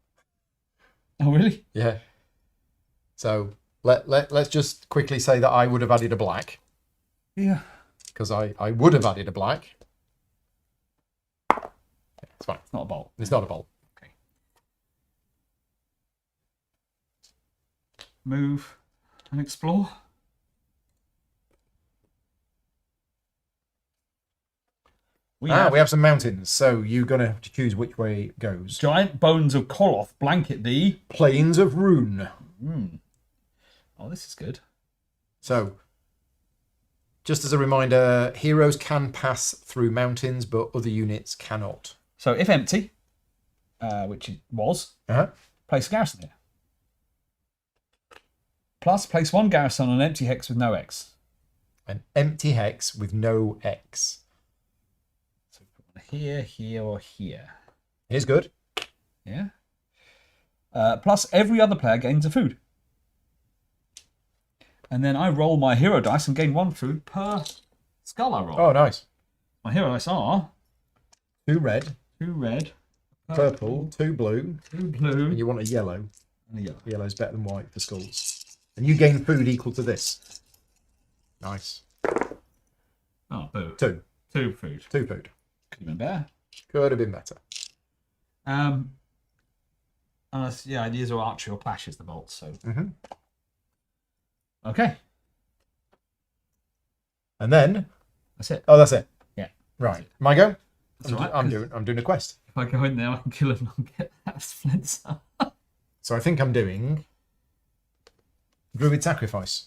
B: Oh, really?
A: Yeah. So let's just quickly say that I would have added a black.
B: Yeah.
A: Because I would have added a black. Yeah, it's fine.
B: It's not a bolt.
A: It's not a bolt.
B: Okay. Move and explore. We
A: have some mountains, so you're going to have to choose which way it goes.
B: giant bones of Koloth blanket the...
A: Plains of Rune.
B: Oh, this is good.
A: So, just as a reminder, heroes can pass through mountains, but other units cannot.
B: So, if empty, which it was, place a garrison here. Plus, place 1 garrison on an empty hex with no X.
A: An empty hex with no X.
B: So, here, here, or here.
A: Here's good.
B: Yeah. Plus, every other player gains a food. And then I roll my hero dice and gain 1 food per skull I roll.
A: Oh, nice.
B: My hero dice are
A: 2 red,
B: 2 red,
A: purple, 2 blue,
B: 2 blue,
A: and you want a yellow.
B: and a yellow.
A: Yellow's better than white for skulls. And you gain food equal to this. Nice.
B: Oh, boo.
A: 2.
B: 2 food.
A: 2 food.
B: Could have been better.
A: Could have been better.
B: Unless, yeah, these are archery or clashes, the bolts, so.
A: Mm-hmm.
B: Okay.
A: And then...
B: That's it.
A: Oh, that's it.
B: Yeah.
A: Right. My go?
B: That's all right,
A: I'm doing a quest.
B: If I go in there, I can kill him and get that splinter.
A: So I think I'm doing Druid Sacrifice.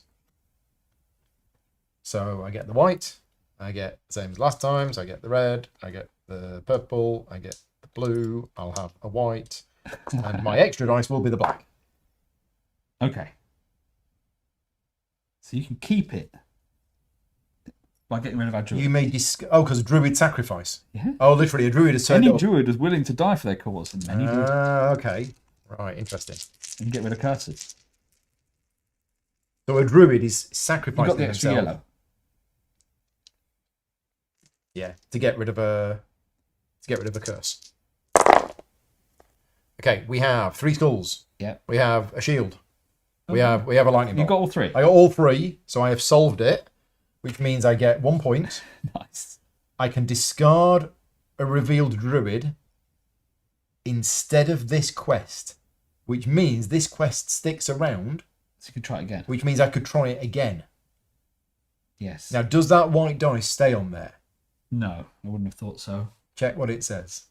A: So I get the white, I get the same as last time, so I get the red, I get the purple, I get the blue, I'll have a white, and my extra dice will be the black.
B: Okay. So you can keep it by getting rid of our druid.
A: You may because Druid Sacrifice.
B: Yeah.
A: Oh, literally, a druid has turned
B: Any
A: up.
B: druid is willing to die for their cause, and many do.
A: Okay. Right, interesting.
B: And get rid of curses.
A: So a druid is
B: You've
A: sacrificing
B: got the extra
A: himself.
B: yellow.
A: Yeah, to get rid of a curse. Okay, we have 3 skulls.
B: Yeah.
A: We have a shield.
B: Okay.
A: We have a lightning
B: You've
A: bolt.
B: got all 3.
A: I got all 3, so I have solved it, which means I get 1 point.
B: Nice.
A: I can discard a revealed druid instead of this quest, which means this quest sticks around,
B: So you can try it again.
A: which means I could try it again.
B: Yes.
A: Now, does that white dice stay on there?
B: No, I wouldn't have thought so.
A: Check what it says.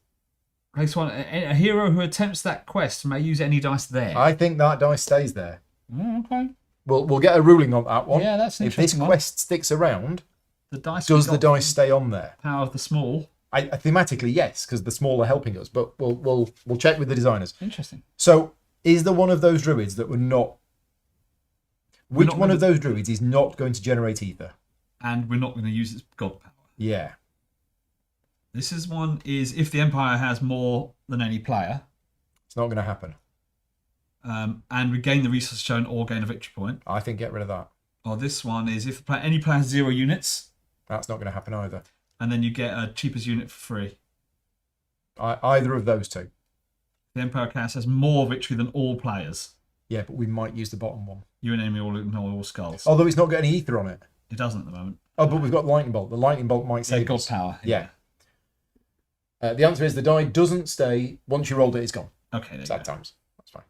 B: Place one. A hero who attempts that quest may use any dice there.
A: I think that dice stays there.
B: Okay.
A: We'll get a ruling on that one.
B: Yeah, that's an
A: If this
B: interesting one.
A: quest sticks around,
B: The dice.
A: does the dice stay on there?
B: Power of the small.
A: I thematically yes, because the small are helping us, but we'll check with the designers.
B: Interesting.
A: So, is there one of those druids that were not? Which
B: not
A: one
B: gonna-
A: of those druids is not going to generate ether?
B: And we're not going to use its god power.
A: Yeah.
B: This is one is if the Empire has more than any player,
A: It's not going to happen.
B: and regain the resource shown or gain a victory point.
A: I think get rid of that.
B: Or this one is if any player has 0 units,
A: That's not going to happen either.
B: and then you get a cheapest unit for free.
A: Either of those two.
B: The Empire cast has more victory than all players.
A: Yeah, but we might use the bottom one.
B: You and enemy all ignore all skulls.
A: Although it's not got any ether on it.
B: It doesn't at the moment.
A: Oh, but we've got lightning bolt. The lightning bolt might save
B: God
A: us.
B: power.
A: Yeah. The answer is the die doesn't stay. Once you rolled it, it's gone.
B: Okay, there you
A: Sad
B: go.
A: times. That's fine.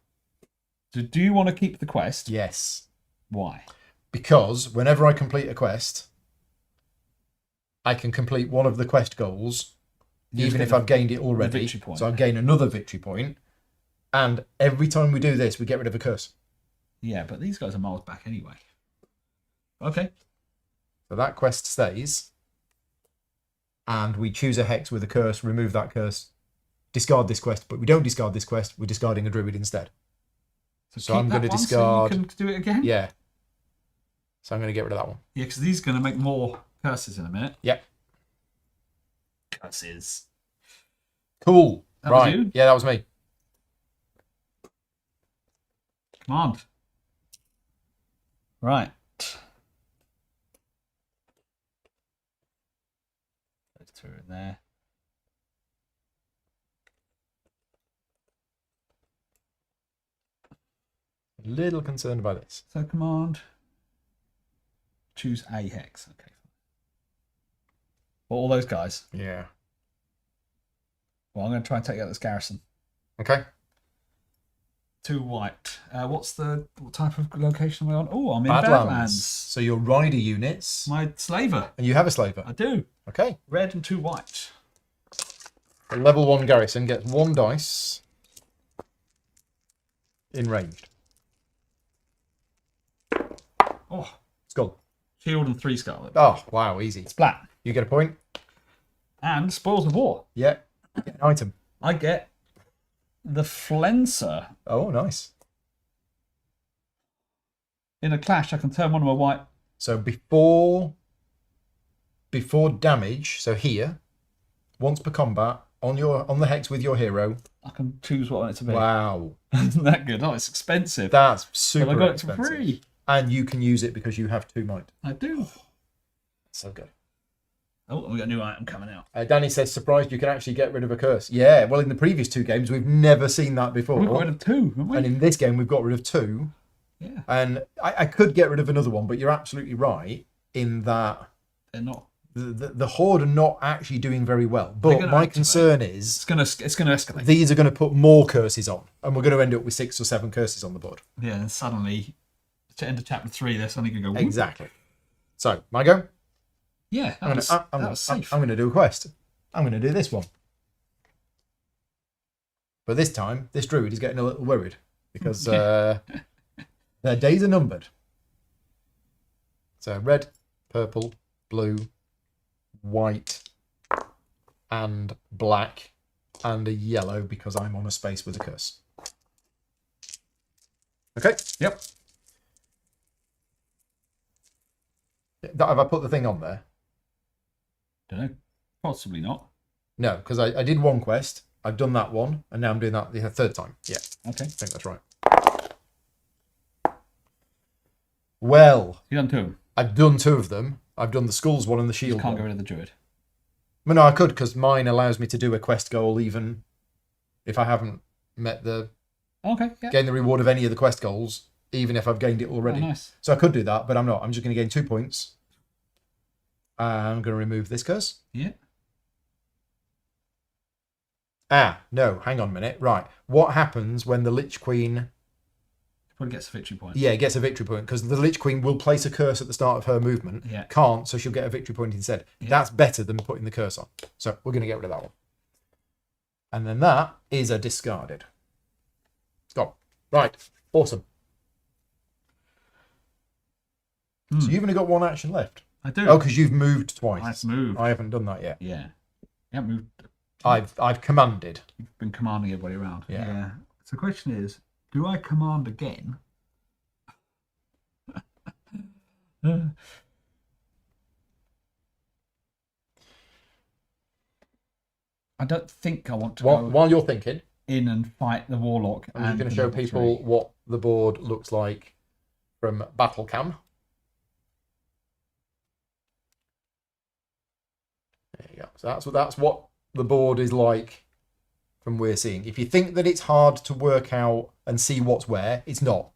B: So do you want to keep the quest?
A: Yes.
B: Why?
A: Because whenever I complete a quest, I can complete one of the quest goals,
B: You
A: even
B: just
A: if
B: get
A: I've gained it already.
B: victory point.
A: So I gain another victory point. And every time we do this, we get rid of a curse.
B: Yeah, but these guys are miles back anyway. Okay.
A: So that quest stays. And we choose a hex with a curse, remove that curse, discard this quest. But we don't discard this quest, we're discarding a druid instead. So
B: keep
A: I'm
B: that
A: going to
B: one
A: discard.
B: So you can do it again?
A: Yeah. So I'm going to get rid of that one.
B: Yeah, because these are going to make more curses in a minute.
A: Yep.
B: Curses.
A: Cool.
B: That was
A: right.
B: you?
A: Yeah, that was me.
B: Command. Right. Those two are in there.
A: A little concerned about this.
B: So command. Choose a hex. Okay. For all those guys.
A: Yeah.
B: Well, I'm going to try and take out this garrison.
A: Okay.
B: 2 white. What type of location am I on? Oh, I'm in
A: Badlands.
B: Badlands.
A: So your rider units.
B: My slaver.
A: And you have a slaver.
B: I do.
A: Okay.
B: Red and 2 white.
A: A level 1 garrison gets 1 dice in ranged.
B: Oh,
A: Skull.
B: shield and 3 scarlet.
A: Oh, wow, easy.
B: Splat.
A: You get a point.
B: And spoils of war.
A: Yeah. Get an item.
B: I get the Flenser.
A: Oh, nice.
B: In a clash, I can turn one of my white.
A: So before damage, so here, once per combat, on the hex with your hero.
B: I can choose what I want it to be.
A: Wow.
B: Isn't that good? Oh, it's expensive.
A: That's super
B: But I got it
A: expensive.
B: for free.
A: And you can use it because you have 2 might.
B: I do.
A: So good.
B: Oh, we got a new item coming out.
A: Danny says, surprised you can actually get rid of a curse. Yeah, well, in the previous 2 games, we've never seen that before.
B: We got rid of 2, haven't we?
A: And in this game, we've got rid of 2.
B: Yeah.
A: And I could get rid of another one, but you're absolutely right in that
B: They're not.
A: the Horde are not actually doing very well. But
B: gonna
A: my
B: activate.
A: concern is
B: It's gonna escalate.
A: these are going to put more curses on, and we're going to end up with 6 or 7 curses on the board.
B: Yeah, and suddenly, to end of chapter 3, they're suddenly gonna go. Whoop.
A: Exactly. So, my go.
B: Yeah,
A: I'm
B: was safe.
A: going to do a quest. I'm going to do this one. But this time, this druid is getting a little worried because their days are numbered. So red, purple, blue, white, and black, and a yellow because I'm on a space with a curse. Okay.
B: Yep.
A: Have I put the thing on there?
B: Don't know. Possibly not.
A: No, because I did 1 quest. I've done that one, and now I'm doing that the 3rd time. Yeah,
B: Okay.
A: I think that's right. Well,
B: You done 2.
A: I've done 2 of them. I've done the skulls one and the shield
B: Can't
A: one.
B: get rid of the druid.
A: Well, no, I could because mine allows me to do a quest goal even if I haven't met the
B: Okay. Yeah.
A: gain the reward of any of the quest goals, even if I've gained it already.
B: Oh, nice.
A: So I could do that, but I'm not. I'm just going to gain 2 points. I'm going to remove this curse.
B: Yeah.
A: No, hang on a minute. Right. What happens when the Lich Queen
B: But it gets a victory point.
A: Yeah, it gets a victory point because the Lich Queen will place a curse at the start of her movement.
B: Yeah.
A: Can't, so she'll get a victory point instead. Yeah. That's better than putting the curse on. So we're going to get rid of that one. And then that is a discarded. It's gone. Right. Awesome. So you've only got one action left.
B: I do.
A: Oh, because you've moved twice.
B: I've moved.
A: I haven't done that yet.
B: Yeah. You haven't moved.
A: I've commanded.
B: You've been commanding everybody around.
A: Yeah.
B: So the question is, do I command again? I don't think I want to go
A: While you're thinking,
B: in and fight the Warlock.
A: I'm just going to show people what the board looks like from Battle Cam. There you go. So that's what the board is like from we're seeing. If you think that it's hard to work out and see what's where, it's not.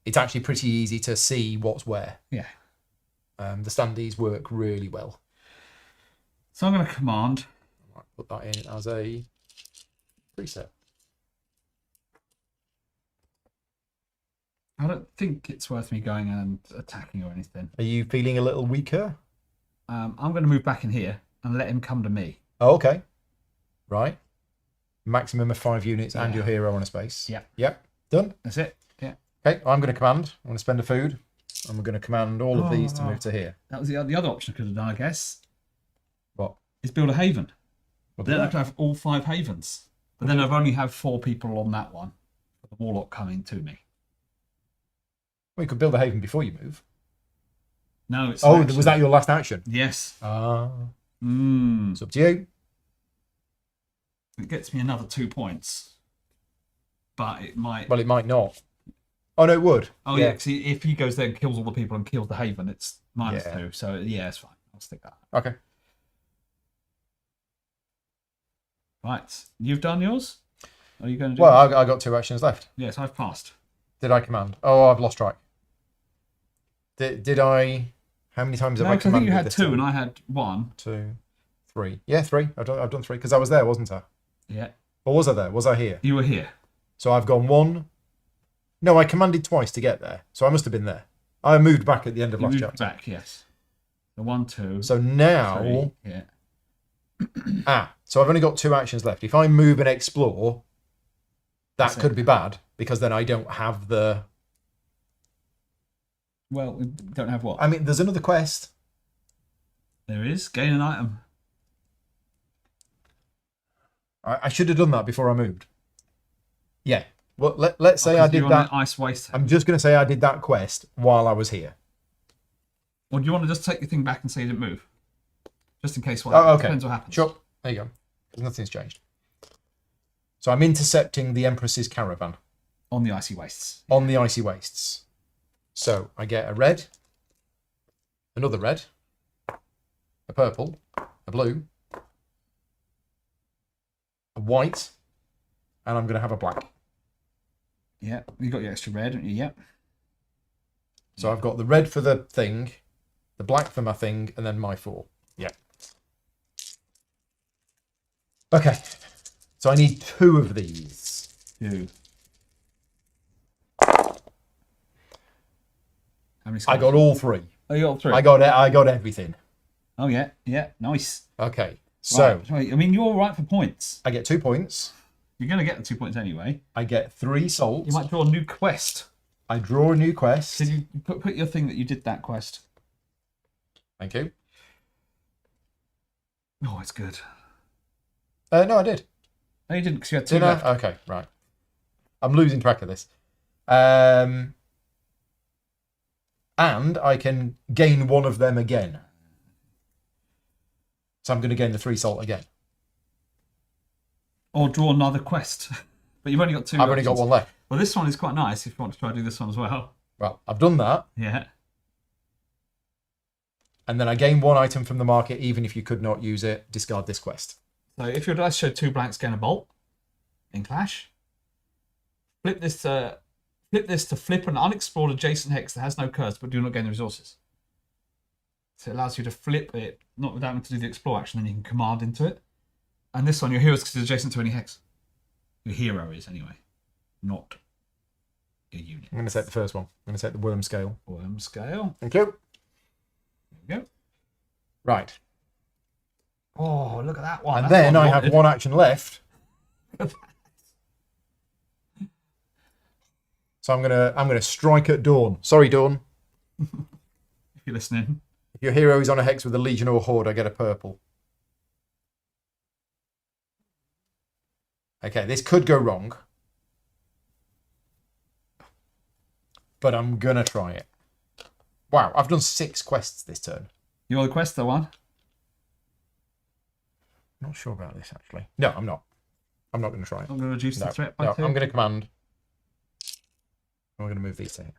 A: It's actually pretty easy to see what's where.
B: Yeah.
A: The standees work really well.
B: So I'm going to command.
A: I might put that in as a preset.
B: I don't think it's worth me going and attacking or anything.
A: Are you feeling a little weaker?
B: I'm going to move back in here and let him come to me.
A: Oh, okay. Right. Maximum of 5 units and your hero on a space.
B: Yeah.
A: Yep. Done.
B: That's it. Yeah.
A: Okay. I'm going to command. I'm going to spend a food. And we're going to command all of these to move to here.
B: That was the other option I could have done, I guess.
A: What?
B: Is build a haven.
A: What
B: Then I could have all 5 havens. But then I've only have 4 people on that one. The Warlock coming to me.
A: Well, you could build a haven before you move.
B: No, it's
A: was that your last action?
B: Yes.
A: It's up to you.
B: It gets me another 2 points. But it might...
A: Well, it might not. Oh, no, it would.
B: Oh, yeah. Cause if he goes there and kills all the people and kills the haven, it's -2. So, yeah, it's fine. I'll stick that.
A: Okay.
B: Right. You've done yours? Are you going to do
A: Well, I got 2 actions left.
B: Yes, I've passed.
A: Did I command? Oh, I've lost track. Did I... How many times have I
B: I
A: commanded?
B: think you had
A: this
B: 2
A: time?
B: and I had 1.
A: 2, 3. Yeah, 3. I've done 3 because I was there, wasn't I?
B: Yeah.
A: Or was I there? Was I here?
B: You were here.
A: So I've gone 1. No, I commanded twice to get there. So I must have been there. I moved back at the end of
B: You
A: last
B: moved
A: chapter.
B: back, yes. The 1, 2.
A: So now...
B: 3. Yeah.
A: So I've only got 2 actions left. If I move and explore, that
B: That's
A: could
B: it.
A: be bad because then I don't have the...
B: Well, we don't have what?
A: I mean, there's another quest.
B: There is. Gain an item.
A: I should have done that before I moved. Yeah. Well, let's say I did
B: you're
A: that.
B: on the ice waste.
A: I'm just going to say I did that quest while I was here.
B: Or do you want to just take your thing back and say you didn't move? Just in case what
A: Oh, okay.
B: depends what happens.
A: Sure. There you go. Nothing's changed. So I'm intercepting the Empress's caravan
B: On the icy wastes.
A: on the icy wastes. So I get a red, another red, a purple, a blue, a white, and I'm going to have a black.
B: Yeah, you got your extra red, haven't you? Yep.
A: So I've got the red for the thing, the black for my thing, and then my 4. Yeah. Okay. So I need 2 of these.
B: 2. How many
A: I got all 3.
B: Oh, you got 3.
A: I got everything.
B: Oh, yeah. Yeah. Nice.
A: Okay. So
B: Right. I mean, you're all right for points.
A: I get 2 points.
B: You're going to get the 2 points anyway.
A: I get 3 salts.
B: You might draw a new quest.
A: I draw a new quest.
B: Did you put your thing that you did that quest?
A: Thank you.
B: Oh, it's good.
A: No, I did.
B: No, you didn't because you had 2
A: Did I?
B: left.
A: Okay, right. I'm losing track of this. And I can gain 1 of them again. So I'm going to gain the 3 salt again.
B: Or draw another quest. But you've only got 2
A: I've only got
B: options.
A: 1 left.
B: Well, this one is quite nice if you want to try to do this one as well.
A: Well, I've done that.
B: Yeah.
A: And then I gain 1 item from the market, even if you could not use it. Discard this quest.
B: So if your dice show 2 blanks, gain a bolt in clash. Flip this to flip an unexplored adjacent hex that has no curse, but do not gain the resources. So it allows you to flip it, not without having to do the explore action, then you can command into it. And this one, your hero is adjacent to any hex. Your hero is anyway, not your unit.
A: I'm going to take the first one. I'm going to take the worm scale.
B: Worm scale.
A: Thank you.
B: There we go.
A: Right.
B: Oh, look at that one.
A: And
B: That's
A: then
B: what
A: I
B: wanted.
A: have one action left. So I'm gonna strike at Dawn. Sorry, Dawn.
B: If you're listening.
A: If your hero is on a hex with a legion or horde, I get a purple. Okay, this could go wrong. But I'm gonna try it. Wow, I've done 6 quests this turn.
B: You're the quest, the one.
A: Not sure about this actually. No, I'm not. I'm not gonna try it.
B: I'm going to reduce the threat by
A: No,
B: 2.
A: I'm gonna command. I'm gonna move these to here.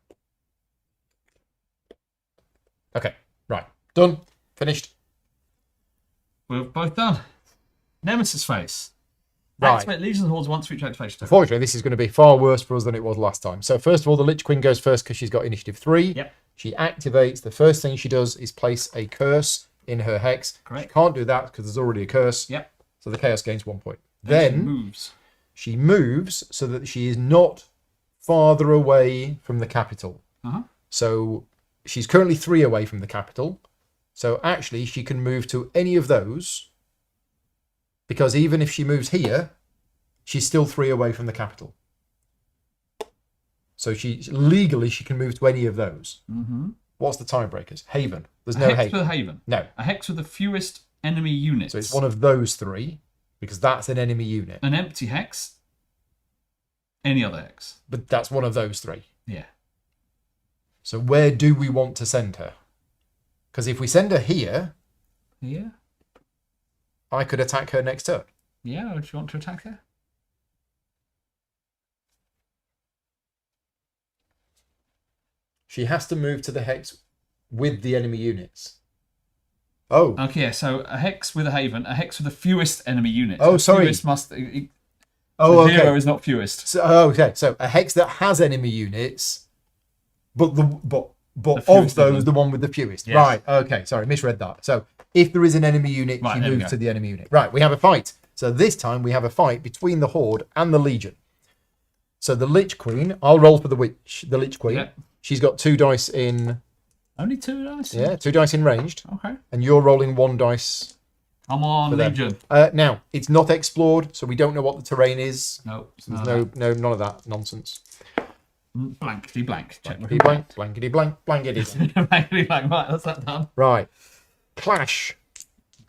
A: Okay, right. Done. Finished.
B: We're both done. Nemesis phase.
A: Right.
B: Activate legions and hordes once for each activation.
A: Unfortunately, this is going to be far worse for us than it was last time. So first of all, the Lich Queen goes first because she's got initiative 3.
B: Yep.
A: She activates. The first thing she does is place a curse in her hex.
B: Correct.
A: She can't do that because there's already a curse.
B: Yep.
A: So the chaos gains 1 point.
B: And
A: Then she moves so that she is not farther away from the capital.
B: Uh-huh.
A: So she's currently 3 away from the capital. So actually she can move to any of those because even if she moves here, she's still 3 away from the capital. So legally she can move to any of those.
B: Mm-hmm.
A: What's the tiebreakers? Haven. There's
B: A
A: no
B: hex
A: Haven.
B: with a haven.
A: No.
B: A hex with the fewest enemy units.
A: So it's one of those 3 because that's an enemy unit.
B: An empty hex. Any other hex.
A: But that's one of those 3.
B: Yeah.
A: So where do we want to send her? Because if we send her here,
B: Yeah.
A: I could attack her next turn.
B: Yeah, would you want to attack her?
A: She has to move to the hex with the enemy units. Oh.
B: Okay, yeah, so a hex with a haven, a hex with the fewest enemy units.
A: Oh,
B: The
A: sorry.
B: Fewest must.
A: Oh, okay.
B: Zero is not fewest.
A: So, okay, so a hex that has enemy units, but of
B: fewest
A: those,
B: of them.
A: the one with the fewest.
B: Yes.
A: Right, okay, sorry, misread that. So if there is an enemy unit,
B: Right,
A: she
B: there we
A: moves
B: go.
A: to the enemy unit. Right, we have a fight. So this time we have a fight between the Horde and the Legion. So the Lich Queen, I'll roll for the Lich Queen.
B: Yep.
A: She's got 2 dice in,
B: Only 2 dice?
A: yeah, 2 dice in ranged,
B: Okay.
A: and you're rolling 1 dice.
B: I'm on
A: for them.
B: Legion.
A: Now, it's not explored, so we don't know what the terrain is.
B: No.
A: So there's none of that nonsense.
B: Blankety blank. Check
A: Blankety blank, blankety blank, blankety blank.
B: Blankety blank. Right, that's that done.
A: Right. Clash.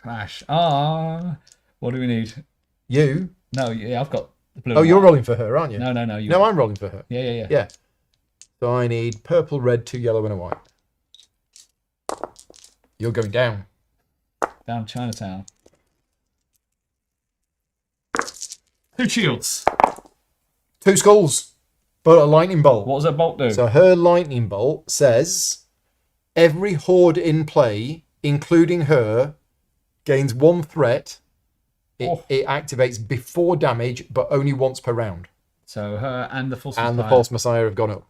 B: Clash. What do we need?
A: You.
B: No, yeah, I've got the blue.
A: Oh,
B: and
A: you're
B: white.
A: rolling for her, aren't you?
B: No. You.
A: No, I'm rolling for her.
B: Yeah.
A: Yeah. So I need purple, red, 2 yellow, and a white. You're going down.
B: Down Chinatown. 2 shields.
A: 2 skulls, but a lightning bolt.
B: What does that bolt do?
A: So her lightning bolt says every horde in play, including her, gains 1 threat. It activates before damage, but only once per round.
B: So her and the false
A: And
B: Messiah.
A: the false messiah have gone up.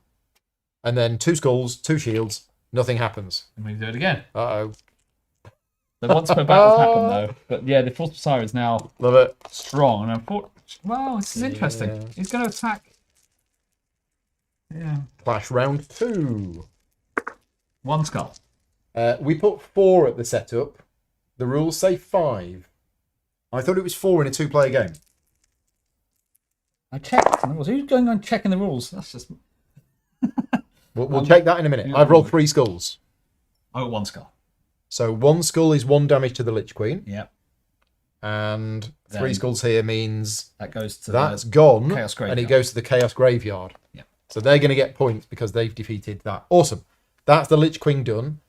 A: And then 2 skulls, 2 shields, nothing happens.
B: And we do it again.
A: Uh-oh.
B: The once per battle's happened though. But yeah, the false Messiah is now
A: Love it.
B: strong. And I thought, well, this is interesting.
A: Yeah.
B: He's going to attack. Yeah.
A: Clash round 2.
B: 1 skull.
A: We put 4 at the setup. The rules say 5. I thought it was 4 in a 2-player game.
B: I checked the rules. Who's going on checking the rules? That's just.
A: We'll check that in a minute.
B: yeah.
A: I've rolled 3 skulls.
B: Oh, 1 skull.
A: So 1 skull is 1 damage to the Lich Queen.
B: Yeah.
A: And 3
B: Then-
A: skulls here means
B: That goes to
A: that's
B: the
A: gone.
B: Chaos
A: And it
B: Graveyard.
A: goes to the Chaos Graveyard.
B: Yeah.
A: So they're going to get points because they've defeated that. Awesome. That's the Lich Queen done.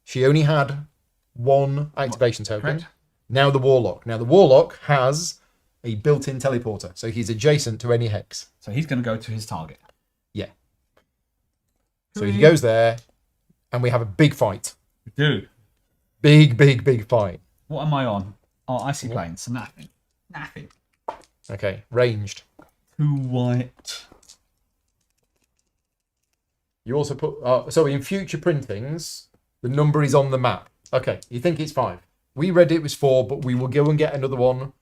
A: She only had 1 activation token.
B: Correct.
A: Now the Warlock. Now the Warlock has a built-in teleporter. So he's adjacent to any hex.
B: So he's going to go to his target.
A: Yeah. So he goes there and we have a big fight.
B: Dude.
A: Big fight.
B: What am I on? Oh, icy plains. So nothing. Nothing.
A: Okay, ranged.
B: 2 white.
A: You also put... so in future printings, the number is on the map. Okay, you think it's 5. We read it was 4, but we will go and get another one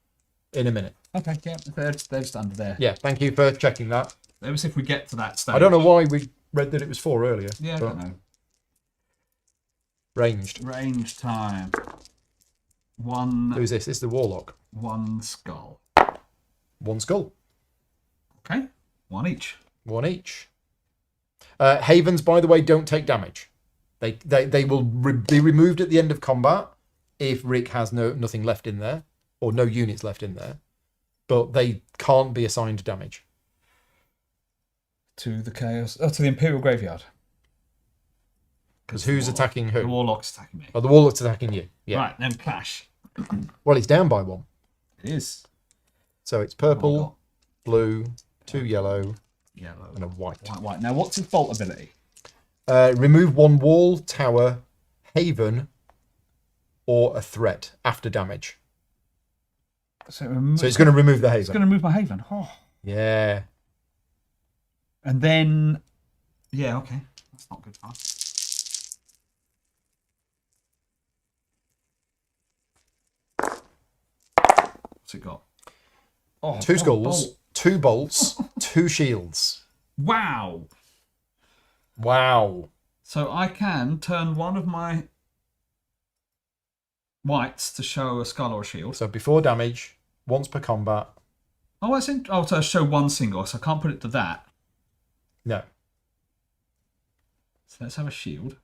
A: in a minute.
B: Okay, yeah, they're just under there.
A: Yeah, thank you for checking that.
B: Let me see if we get to that stage.
A: I don't know why we read that it was 4 earlier.
B: Yeah, I don't know.
A: Ranged.
B: Range time. One.
A: Who's this? This is the Warlock.
B: One skull.
A: 1 skull.
B: Okay. 1 each.
A: 1 each. Havens, by the way, don't take damage. They will be removed at the end of combat if Rick has nothing left in there, or no units left in there. But they can't be assigned damage.
B: To the chaos. Oh, to the Imperial Graveyard.
A: Because who's attacking who?
B: The Warlock's attacking me.
A: Oh, the Warlock's attacking you. Yeah.
B: Right, then clash.
A: Well, it's down by 1.
B: It is.
A: So it's purple, blue, 2 yellow,
B: Yellow.
A: and a white.
B: White. Now, what's his bolt ability?
A: Remove 1 wall, tower, haven, or a threat after damage.
B: So
A: it's going to remove the haven.
B: It's going to remove my haven. Oh.
A: Yeah.
B: And then... Yeah, okay. That's not good fun. What's it got? Oh,
A: 2 skulls, 2 bolts, 2 shields.
B: Wow.
A: Wow.
B: So I can turn one of my whites to show a skull or a shield.
A: So before damage, once per combat.
B: Oh, that's in. Oh, to show 1 single, so I can't put it to that.
A: No.
B: So let's have a shield.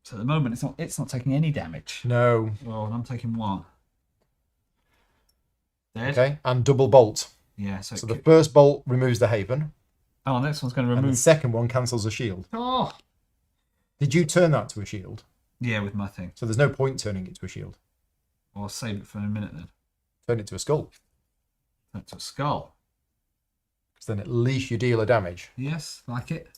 B: So at the moment it's not taking any damage.
A: No.
B: Oh, and I'm taking 1. Dead.
A: Okay. And double bolt.
B: Yeah.
A: So the first bolt removes the haven.
B: Oh, the next one's going to remove.
A: And the second one cancels a shield.
B: Oh.
A: Did you turn that to a shield?
B: Yeah, with my thing.
A: So there's no point turning it to a shield.
B: I'll save it for a minute then.
A: Turn it to a skull.
B: Turn it to a skull.
A: Because then at least you deal a damage.
B: Yes, like it.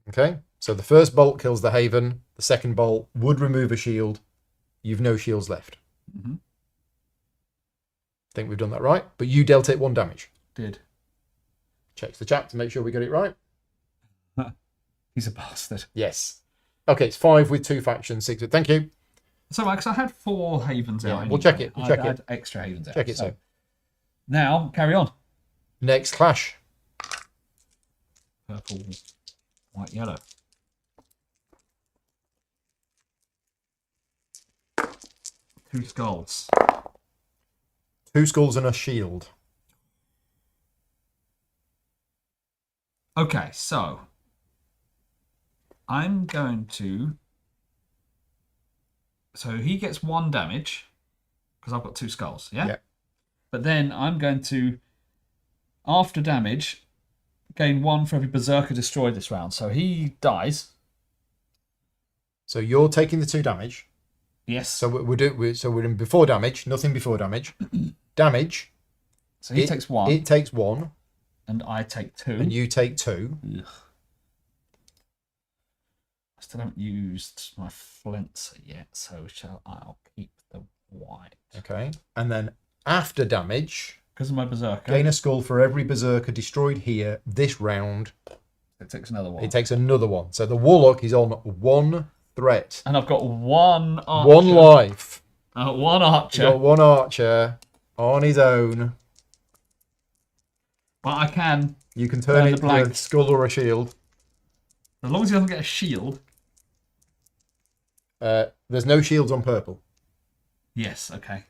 A: Okay. So the first bolt kills the haven. The second bolt would remove a shield. You've no shields left.
B: Mm-hmm.
A: Think we've done that right. But you dealt it 1 damage.
B: Did.
A: Checks the chat to make sure we got it right.
B: He's a bastard.
A: Yes. Okay, it's 5 with 2 factions, 6 with... Thank you.
B: So, because I had 4 havens out.
A: We'll check it. We'll check
B: I
A: it.
B: had extra havens out.
A: Check it, so.
B: Now, carry on.
A: Next clash.
B: Purple, white, yellow. 2 skulls.
A: 2 skulls and a shield.
B: Okay, so I'm going to. So he gets 1 damage because I've got 2 skulls, yeah?
A: Yeah.
B: But then I'm going to, after damage, gain 1 for every berserker destroyed this round. So he dies.
A: So you're taking the 2 damage.
B: Yes.
A: So we're in before damage, nothing before damage. Damage.
B: So he takes 1.
A: It takes 1.
B: And I take 2.
A: And you take 2.
B: Ugh. I still haven't used my flincer yet, so I'll keep the white.
A: Okay. And then after damage,
B: because of my berserker,
A: gain a skull for every berserker destroyed here this round.
B: It takes another 1.
A: It takes another 1. So the warlock is on 1 threat.
B: And I've got 1 archer.
A: 1 life.
B: 1 archer.
A: You've got 1 archer on his own.
B: But I can.
A: You can turn it to a skull or a shield.
B: As long as he doesn't get a shield.
A: There's no shields on purple.
B: Yes, okay.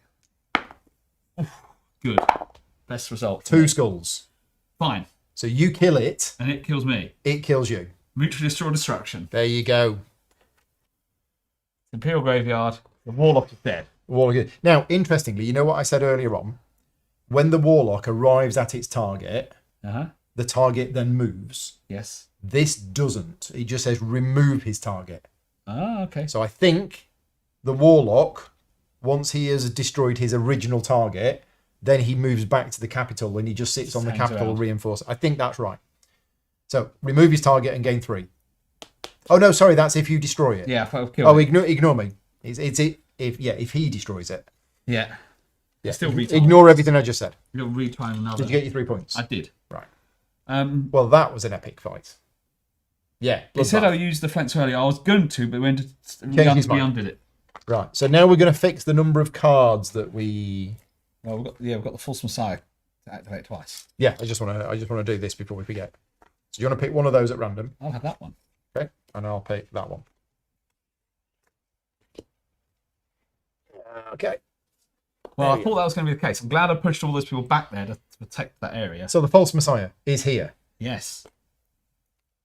B: Oof, good. Best result.
A: 2 skulls.
B: Fine.
A: So you kill it.
B: And it kills me.
A: It kills you.
B: Mutually destroy destruction.
A: There you go.
B: Imperial Graveyard. The Warlock is dead.
A: Warlock. Now, interestingly, you know what I said earlier on? When the Warlock arrives at its target, the target then moves.
B: Yes.
A: This doesn't. It just says remove his target.
B: Ah, okay.
A: So I think the Warlock, once he has destroyed his original target, then he moves back to the capital and he just sits on the capital reinforce. I think that's right. So remove his target and gain 3. Oh no, sorry, that's if you destroy it.
B: Yeah, I've killed it.
A: Ignore me. If he destroys it.
B: Yeah.
A: Yeah.
B: Still
A: Ignore everything I just said.
B: You'll retry another.
A: Did you get your 3 points?
B: I did.
A: Right.
B: Well,
A: that was an epic fight. Yeah.
B: He said
A: bloodbath.
B: I'll use the fence earlier. I was going to, but when
A: his
B: we
A: mind.
B: undid it.
A: Right. So now we're going to fix the number of cards that we.
B: Well, we've got the false messiah to activate twice.
A: Yeah. I just want to do this before we forget. So you want to pick one of those at random?
B: I'll have that one.
A: Okay. And I'll pick that one. Okay.
B: Well, I thought that was going to be the case. I'm glad I pushed all those people back there to protect that area.
A: So the false messiah is here.
B: Yes.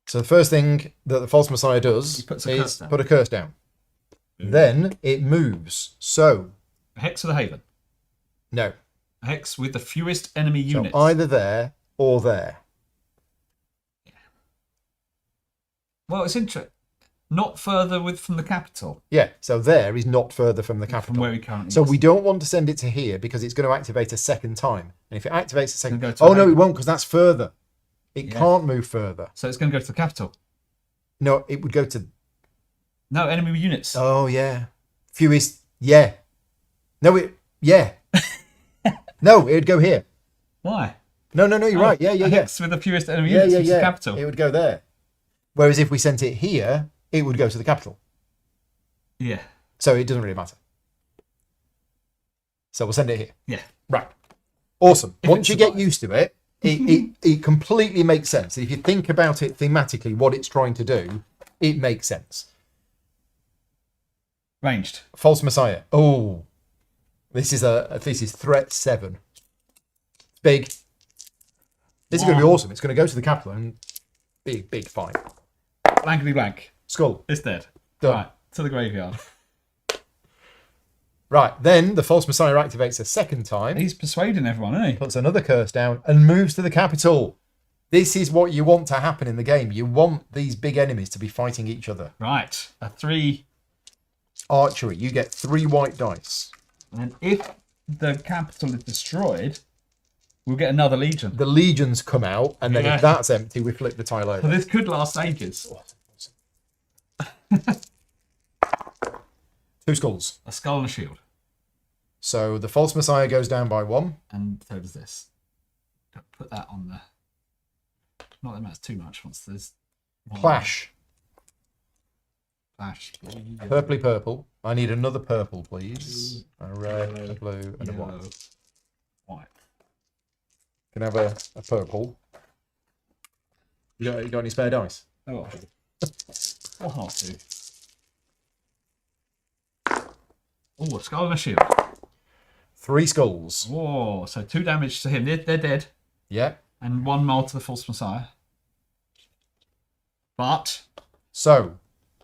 A: So the first thing that the false messiah does is put a curse down. Then it moves. So
B: A hex with a haven.
A: no.
B: A hex with the fewest enemy units.
A: So either there or there.
B: Well, it's interesting. Not further from the capital.
A: Yeah. So there is not further from the capital.
B: From where we currently
A: So
B: is.
A: we don't want to send it to here because it's going to activate a second time. And if it activates a second,
B: Go to
A: oh no,
B: haven.
A: it won't because that's further. It can't move further.
B: So it's going to go to the capital.
A: No, it would go to.
B: No, enemy units.
A: Oh yeah, fewest. Yeah. No, it. Yeah. No, it would go here.
B: Why?
A: No, you're right. Yeah.
B: A hex with the fewest enemy units, which is the capital.
A: It would go there. Whereas if we sent it here, it would go to the capital.
B: Yeah.
A: So it doesn't really matter. So we'll send it here.
B: Yeah.
A: Right. Awesome.
B: If
A: Once
B: it
A: you get
B: survives.
A: used to it, it completely makes sense. If you think about it thematically, what it's trying to do, it makes sense.
B: Ranged.
A: False Messiah. Oh, this is threat 7. It's big. This is going to be awesome. It's going to go to the capital and big fight.
B: Blankety blank.
A: Skull.
B: It's dead.
A: Done.
B: Right. To the graveyard.
A: Right. Then the false Messiah activates a second time,
B: He's persuading everyone, isn't he?
A: puts another curse down, and moves to the capital. This is what you want to happen in the game. You want these big enemies to be fighting each other.
B: Right. A 3.
A: Archery. You get 3 white dice.
B: And if the capital is destroyed, we'll get another legion.
A: The legions come out, and then
B: Yeah.
A: if that's empty, we flip the tile
B: So
A: over.
B: this could last ages.
A: 2 skulls.
B: A skull and a shield.
A: So the false Messiah goes down by 1.
B: And so does this. Don't put that on the... Not that matters too much once there's... one.
A: Clash.
B: Flash.
A: Purpley purple. I need another purple, please. A red, a blue, and a white.
B: Yellow, white.
A: Can I have a purple? You got any spare dice?
B: Oh, what half do? Oh, a skull and a shield.
A: 3 skulls.
B: Oh, so 2 damage to him. They're dead.
A: Yeah.
B: And 1 more to the false messiah. But
A: So,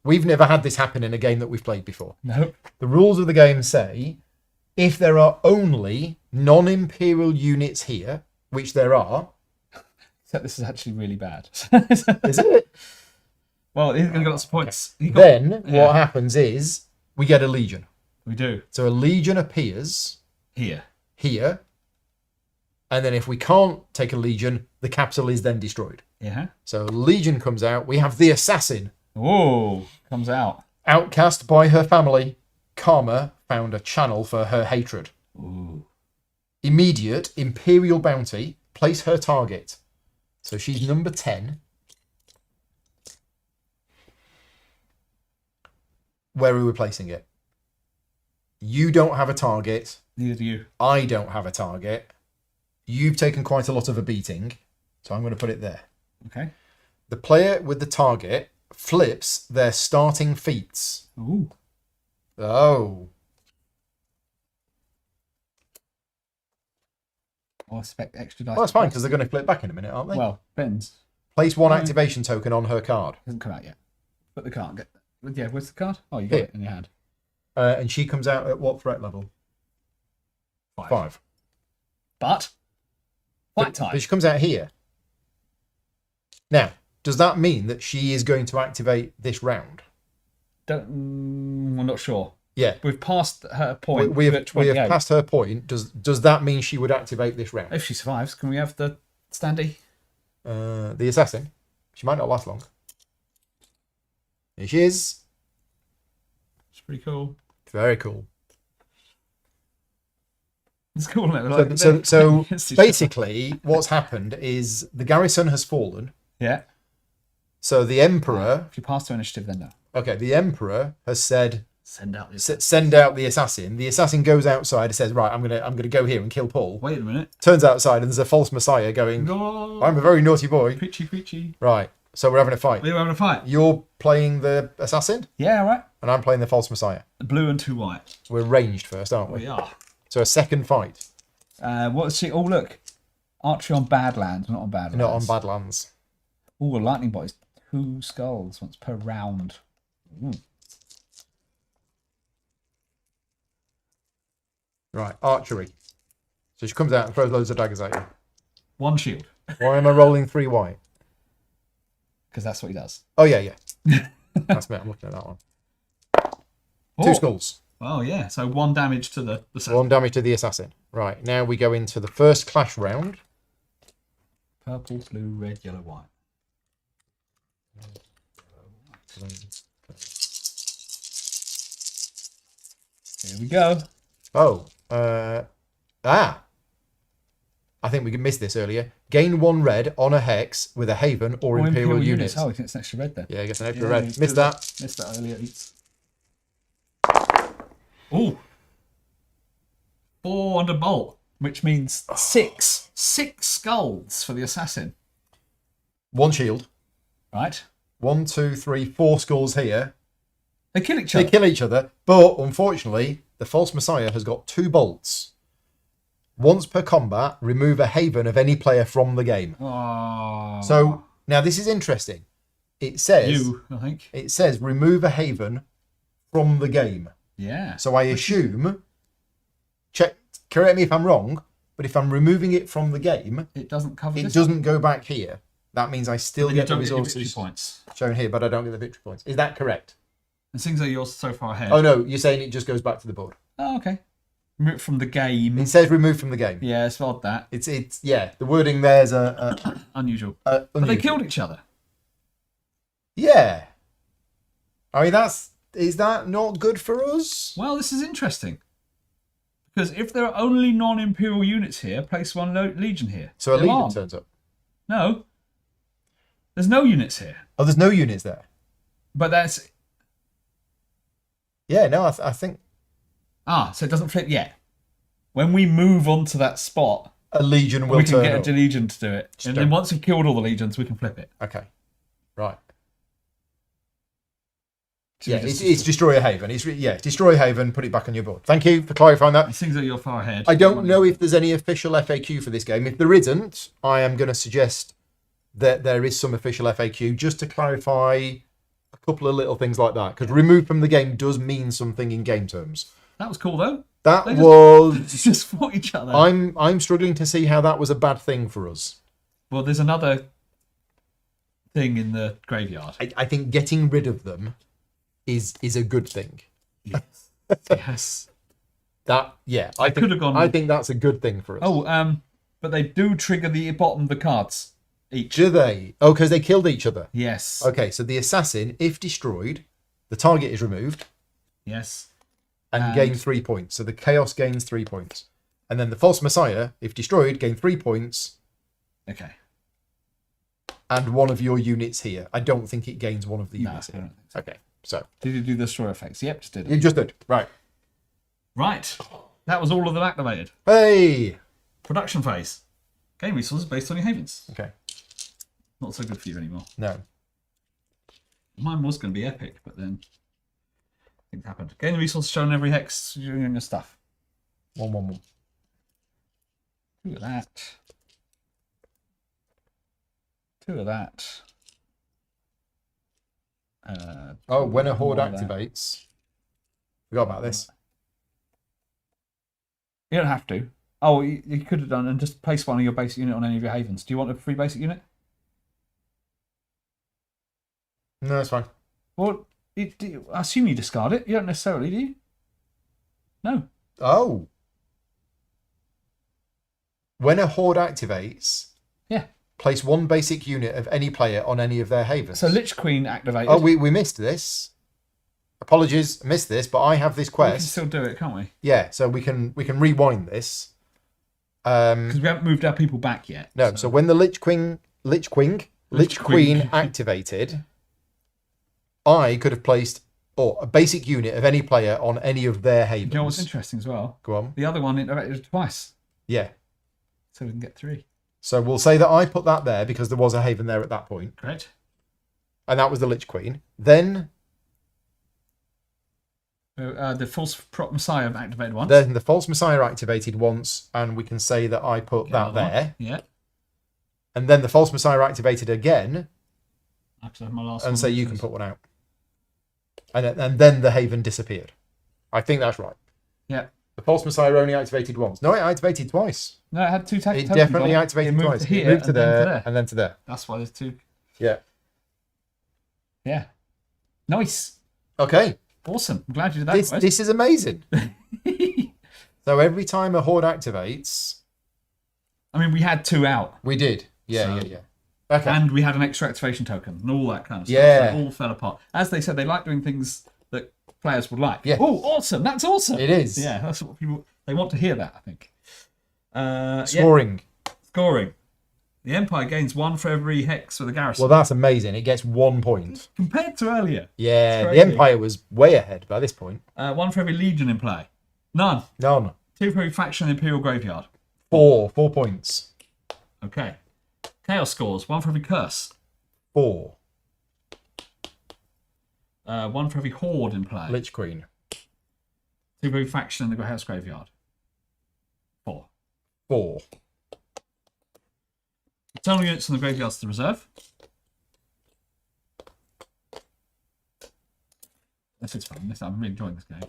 A: we've never had this happen in a game that we've played before.
B: nope.
A: The rules of the game say if there are only non-imperial units here, which there are.
B: Except this is actually really bad.
A: Is it?
B: Well, he's going to get lots of points.
A: Then what happens is we get a legion.
B: We do.
A: So a legion appears
B: Here.
A: here, and then if we can't take a legion, the capital is then destroyed.
B: Yeah.
A: So legion comes out. We have the assassin,
B: Oh, comes out.
A: outcast by her family. Karma found a channel for her hatred.
B: Ooh.
A: Immediate imperial bounty. Place her target. So she's number 10. Where are we placing it? You don't have a target.
B: Neither do you.
A: I don't have a target. You've taken quite a lot of a beating, so I'm going to put it there.
B: Okay.
A: The player with the target flips their starting feats.
B: Ooh.
A: Oh.
B: I expect extra dice.
A: Well, that's fine, because they're going to flip back in a minute, aren't they?
B: Well, depends.
A: Place 1 activation token on her card.
B: Hasn't come out yet. But the card. Yeah, where's the card? Oh, you got
A: Here.
B: it in your hand.
A: And she comes out at what threat level? 5.
B: But fight time.
A: But she comes out here. Now, does that mean that she is going to activate this round?
B: I'm not sure.
A: Yeah.
B: We've passed her point.
A: We
B: at
A: have
B: 28.
A: passed her point. Does that mean she would activate this round?
B: If she survives, can we have the standee?
A: The assassin. She might not last long. Here she is.
B: It's pretty cool.
A: Very cool.
B: It's cool. Isn't it?
A: So
B: It's just-
A: basically, what's happened is the garrison has fallen.
B: yeah.
A: So the Emperor...
B: If you pass to initiative, then no.
A: Okay, the Emperor has said...
B: Send out the
A: Send out the assassin. The assassin goes outside and says, right, I'm gonna go here and kill Paul.
B: Wait a minute.
A: Turns outside and there's a false messiah going,
B: No.
A: I'm a very naughty boy.
B: Preachy.
A: Right, so we're having a fight.
B: We're having a fight.
A: You're playing the assassin
B: Yeah, right.
A: and I'm playing the false messiah.
B: Blue and 2 white.
A: We're ranged first, aren't we?
B: We are.
A: So a second fight.
B: What's it? Oh, look. Archery on Badlands, not on Badlands.
A: Not on Badlands.
B: Oh, a lightning bolt is 2 skulls once per round. Ooh.
A: Right, archery. So she comes out and throws loads of daggers at you.
B: 1 shield.
A: Why am I rolling 3 white?
B: Because that's what he does.
A: Oh, yeah. That's me. I'm looking at that one. 2 skulls.
B: Oh, yeah. So 1 damage to the assassin.
A: 1 damage to the assassin. Right, now we go into the first clash round.
B: Purple, blue, red, yellow, white. Here we go.
A: Oh. I think we missed this earlier. Gain 1 red on a hex with a haven or imperial unit.
B: Oh, he gets an extra red there.
A: Yeah, he gets an extra red. Missed that.
B: Missed that earlier. Ooh. 4 under bolt, which means 6 skulls for the assassin.
A: 1 shield.
B: Right.
A: 1, 2, 3, 4 skulls here.
B: They kill each other.
A: They kill each other, but unfortunately, the false messiah has got 2 bolts. Once per combat, remove a haven of any player from the game.
B: Oh.
A: So now this is interesting. It says
B: I think.
A: It says remove a haven from the game.
B: Yeah.
A: So I assume, correct me if I'm wrong, but if I'm removing it from the game,
B: it doesn't cover.
A: It doesn't go back here. That means I still get the resources
B: points
A: shown here, but I don't get the victory points. Is that correct?
B: It seems like you're so far ahead.
A: Oh no, you're saying it just goes back to the board.
B: Oh, okay. Remove from the game.
A: It says remove from the game.
B: Yeah, it's odd that.
A: It's yeah. The wording there's
B: unusual.
A: unusual.
B: But they killed each other.
A: Yeah. I mean, is that not good for us?
B: Well, this is interesting. Because if there are only non-imperial units here, place 1 legion here.
A: So a legion turns up.
B: No. There's no units here.
A: Oh, there's no units there.
B: But that's...
A: Yeah, no, I think...
B: So it doesn't flip yet. When we move on to that spot...
A: A legion will
B: turn up. We can
A: get
B: a legion to do it. And then once we've killed all the legions, we can flip it.
A: Okay. Right.
B: So
A: yeah, it's destroy a haven. Destroy a haven, put it back on your board. Thank you for clarifying that.
B: It seems like you're far ahead.
A: I don't know if there's any official FAQ for this game. If there isn't, I am going to suggest that there is some official FAQ just to clarify a couple of little things like that. Because remove from the game does mean something in game terms.
B: That was cool though.
A: They
B: just fought each other.
A: I'm struggling to see how that was a bad thing for us.
B: Well, there's another thing in the graveyard.
A: I think getting rid of them is a good thing.
B: Yes. Yes.
A: I think that's a good thing for us.
B: Oh, but they do trigger the bottom of the cards each.
A: Do they? Oh, because they killed each other.
B: Yes.
A: Okay, so the assassin, if destroyed, the target is removed.
B: Yes.
A: And gain 3 points. So the chaos gains 3 points. And then the false messiah, if destroyed, gain 3 points.
B: Okay.
A: And 1 of your units here. I don't think it gains 1 of the units here.
B: So.
A: Okay, so.
B: Did you do the destroy effects? Yep, just did it.
A: You just did. Right.
B: Right. That was all of them activated.
A: Hey!
B: Production phase. Game resources based on your havens.
A: Okay.
B: Not so good for you anymore.
A: No.
B: Mine was going to be epic, but then things happened. Gain the resources shown every hex during your stuff.
A: 1, 1, 1.
B: Two of that. 2 of that.
A: When a horde activates. Forgot about this.
B: You don't have to. Oh, you could have done and just place 1 of your basic unit on any of your havens. Do you want a free basic unit?
A: No, it's fine.
B: Well, I assume you discard it. You don't necessarily, do you? No.
A: Oh. When a horde activates,
B: yeah,
A: place 1 basic unit of any player on any of their havens.
B: So Lich Queen activated.
A: Oh, we missed this. Apologies, missed this, but I have this quest.
B: We can still do it, can't we?
A: Yeah, so we can rewind this.
B: Because we haven't moved our people back yet.
A: No, so when the Lich Queen Lich Queen activated, I could have placed a basic unit of any player on any of their havens.
B: You know what's interesting as well?
A: Go on.
B: The other one interacted twice.
A: Yeah.
B: So we can get 3.
A: So we'll say that I put that there because there was a haven there at that point.
B: Correct.
A: And that was the Lich Queen. Then...
B: the False Prop Messiah activated once.
A: Then the False Messiah activated once, and we can say that I put that there.
B: Yeah.
A: And then the False Messiah activated again,
B: My last
A: and say you can put one out. And then the haven disappeared. I think that's right.
B: Yeah.
A: The False Messiah only activated once. No, it activated twice.
B: No, it had 2 tokens.
A: It definitely activated twice.
B: To here,
A: it moved to there, and then to there.
B: That's why there's 2.
A: Yeah.
B: Yeah. Nice.
A: Okay.
B: Awesome. I'm glad you did that.
A: This is amazing. So every time a horde activates...
B: I mean, we had 2 out.
A: We did. Yeah. Okay.
B: And we had an extra activation token and all that kind of stuff.
A: Yeah.
B: So it all fell apart. As they said, they like doing things that players would like.
A: Yeah.
B: Oh, awesome. That's awesome.
A: It is.
B: Yeah, that's what people... They want to hear that, I think.
A: Scoring.
B: Yeah. Scoring. The Empire gains 1 for every hex with a garrison.
A: Well, that's amazing. It gets 1 point.
B: Compared to earlier.
A: Yeah, the Empire was way ahead by this point.
B: 1 for every legion in play. None.
A: 2
B: for every faction in the Imperial Graveyard.
A: 4 points.
B: Okay. Chaos scores. 1 for every curse.
A: 4.
B: 1 for every horde in play.
A: Lich Queen.
B: 2 for every faction in the House Graveyard. 4.
A: 4.
B: Eternal units in the graveyards to reserve. This is fun. I'm really enjoying this game.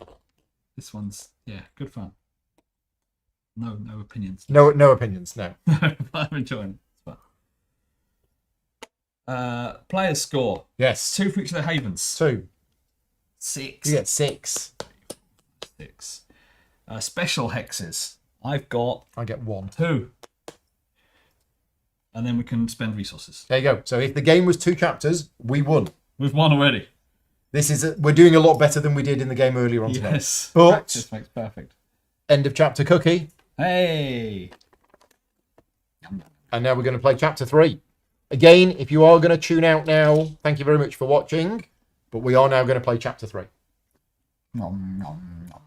B: This one's, good fun. No opinions.
A: No opinions, no.
B: I'm enjoying it. It's fun. Players score.
A: Yes.
B: 2 for each of their havens.
A: 2.
B: 6.
A: You get 6.
B: 6. Special hexes. I
A: get 1.
B: 2. And then we can spend resources.
A: There you go. So if the game was 2 chapters, we won.
B: We've won already.
A: We're doing a lot better than we did in the game earlier on today.
B: Yes.
A: But
B: Practice makes perfect.
A: End of chapter cookie.
B: Hey.
A: And now we're going to play chapter 3. Again, if you are going to tune out now, thank you very much for watching. But we are now going to play chapter 3.
B: Nom, nom, nom.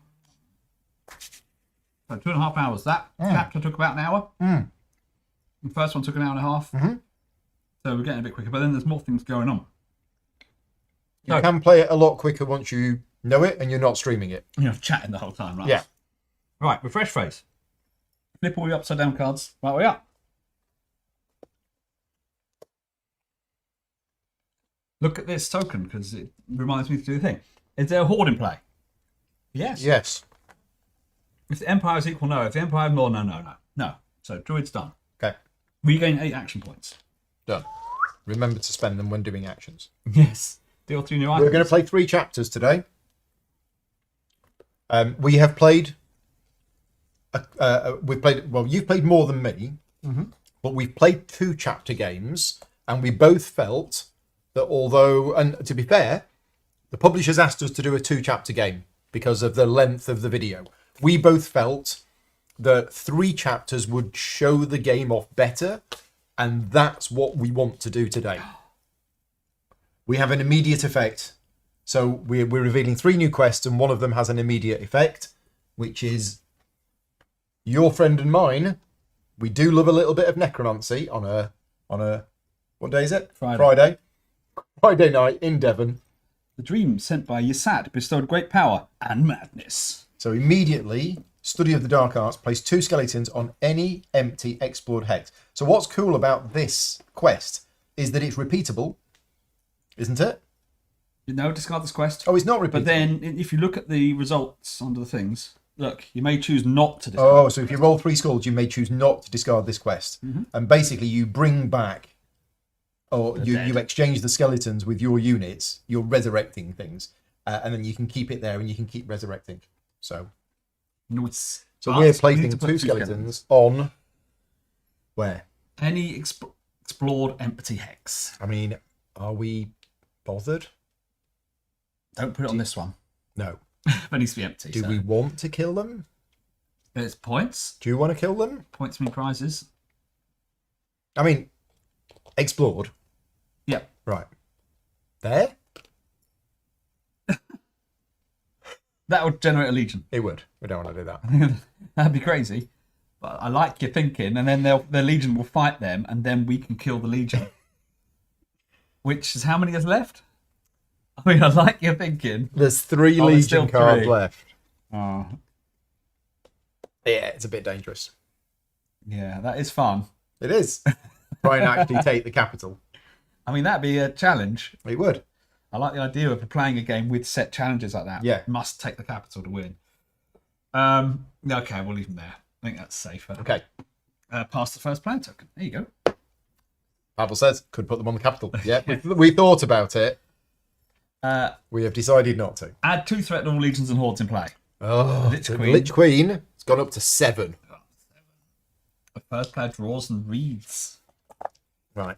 B: So 2.5 hours. That chapter took about an hour. The first one took an hour and a half. So we're getting a bit quicker, but then there's more things going on.
A: You can play it a lot quicker once you know it and you're not streaming it.
B: You're chatting the whole time, right?
A: Yeah.
B: Right, refresh phrase. Flip all the upside down cards. Right way up. Look at this token because it reminds me to do the thing. Is there a horde in play? Yes.
A: Yes.
B: If the Empire is equal, no. If the Empire is more, no. So druid's done.
A: Okay.
B: We gain 8 action points.
A: Done. Remember to spend them when doing actions.
B: Yes. Deal 3 new items.
A: We're going to play 3 chapters today. We have played... you've played more than me, but we've played 2 chapter games, and we both felt that although, and to be fair, the publishers asked us to do a 2 chapter game because of the length of the video. We both felt that 3 chapters would show the game off better, and that's what we want to do today. We have an immediate effect. So we're revealing 3 new quests, and one of them has an immediate effect, which is your friend and mine. We do love a little bit of necromancy on a what day is it? Friday night in Devon.
B: The dream sent by Yasat bestowed great power and madness.
A: So immediately, Study of the Dark Arts place 2 skeletons on any empty explored hex. So what's cool about this quest is that it's repeatable, isn't it?
B: No, discard this quest.
A: Oh, it's not repeatable.
B: But then, if you look at the results under the things, look, you may choose not to discard.
A: Oh, so if you roll 3 skulls, you may choose not to discard this quest. And basically, you bring back, or you exchange the skeletons with your units. You're resurrecting things, and then you can keep it there, and you can keep resurrecting. So we're placing 2 skeletons on where?
B: Any explored empty hex.
A: I mean, are we bothered?
B: Don't put it on this one.
A: No.
B: It needs to be empty.
A: Do we want to kill them?
B: It's points.
A: Do you want to kill them?
B: Points mean prizes.
A: I mean, explored.
B: Yep.
A: Right. There?
B: That would generate a legion.
A: It would. We don't want to do that.
B: That'd be crazy. But I like your thinking, and then the legion will fight them, and then we can kill the legion. Which is how many is left? I mean, I like your thinking.
A: There's 3
B: there's
A: Legion
B: still
A: cards
B: 3.
A: left.
B: Oh,
A: Yeah, it's a bit dangerous.
B: yeah, that is fun.
A: It is. Try and actually take the capital.
B: I mean, that'd be a challenge.
A: It would.
B: I like the idea of playing a game with set challenges like that.
A: Yeah.
B: Must take the capital to win. Okay, we'll leave them there. I think that's safer.
A: Okay.
B: Pass the first plan token. There you go.
A: Pavel says, could put them on the capital. Yeah, we thought about it. We have decided not to.
B: Add 2 threat all legions and hordes in play.
A: Oh,
B: Lich
A: the
B: Queen.
A: Lich Queen has gone up to 7.
B: The first player draws and reads.
A: Right.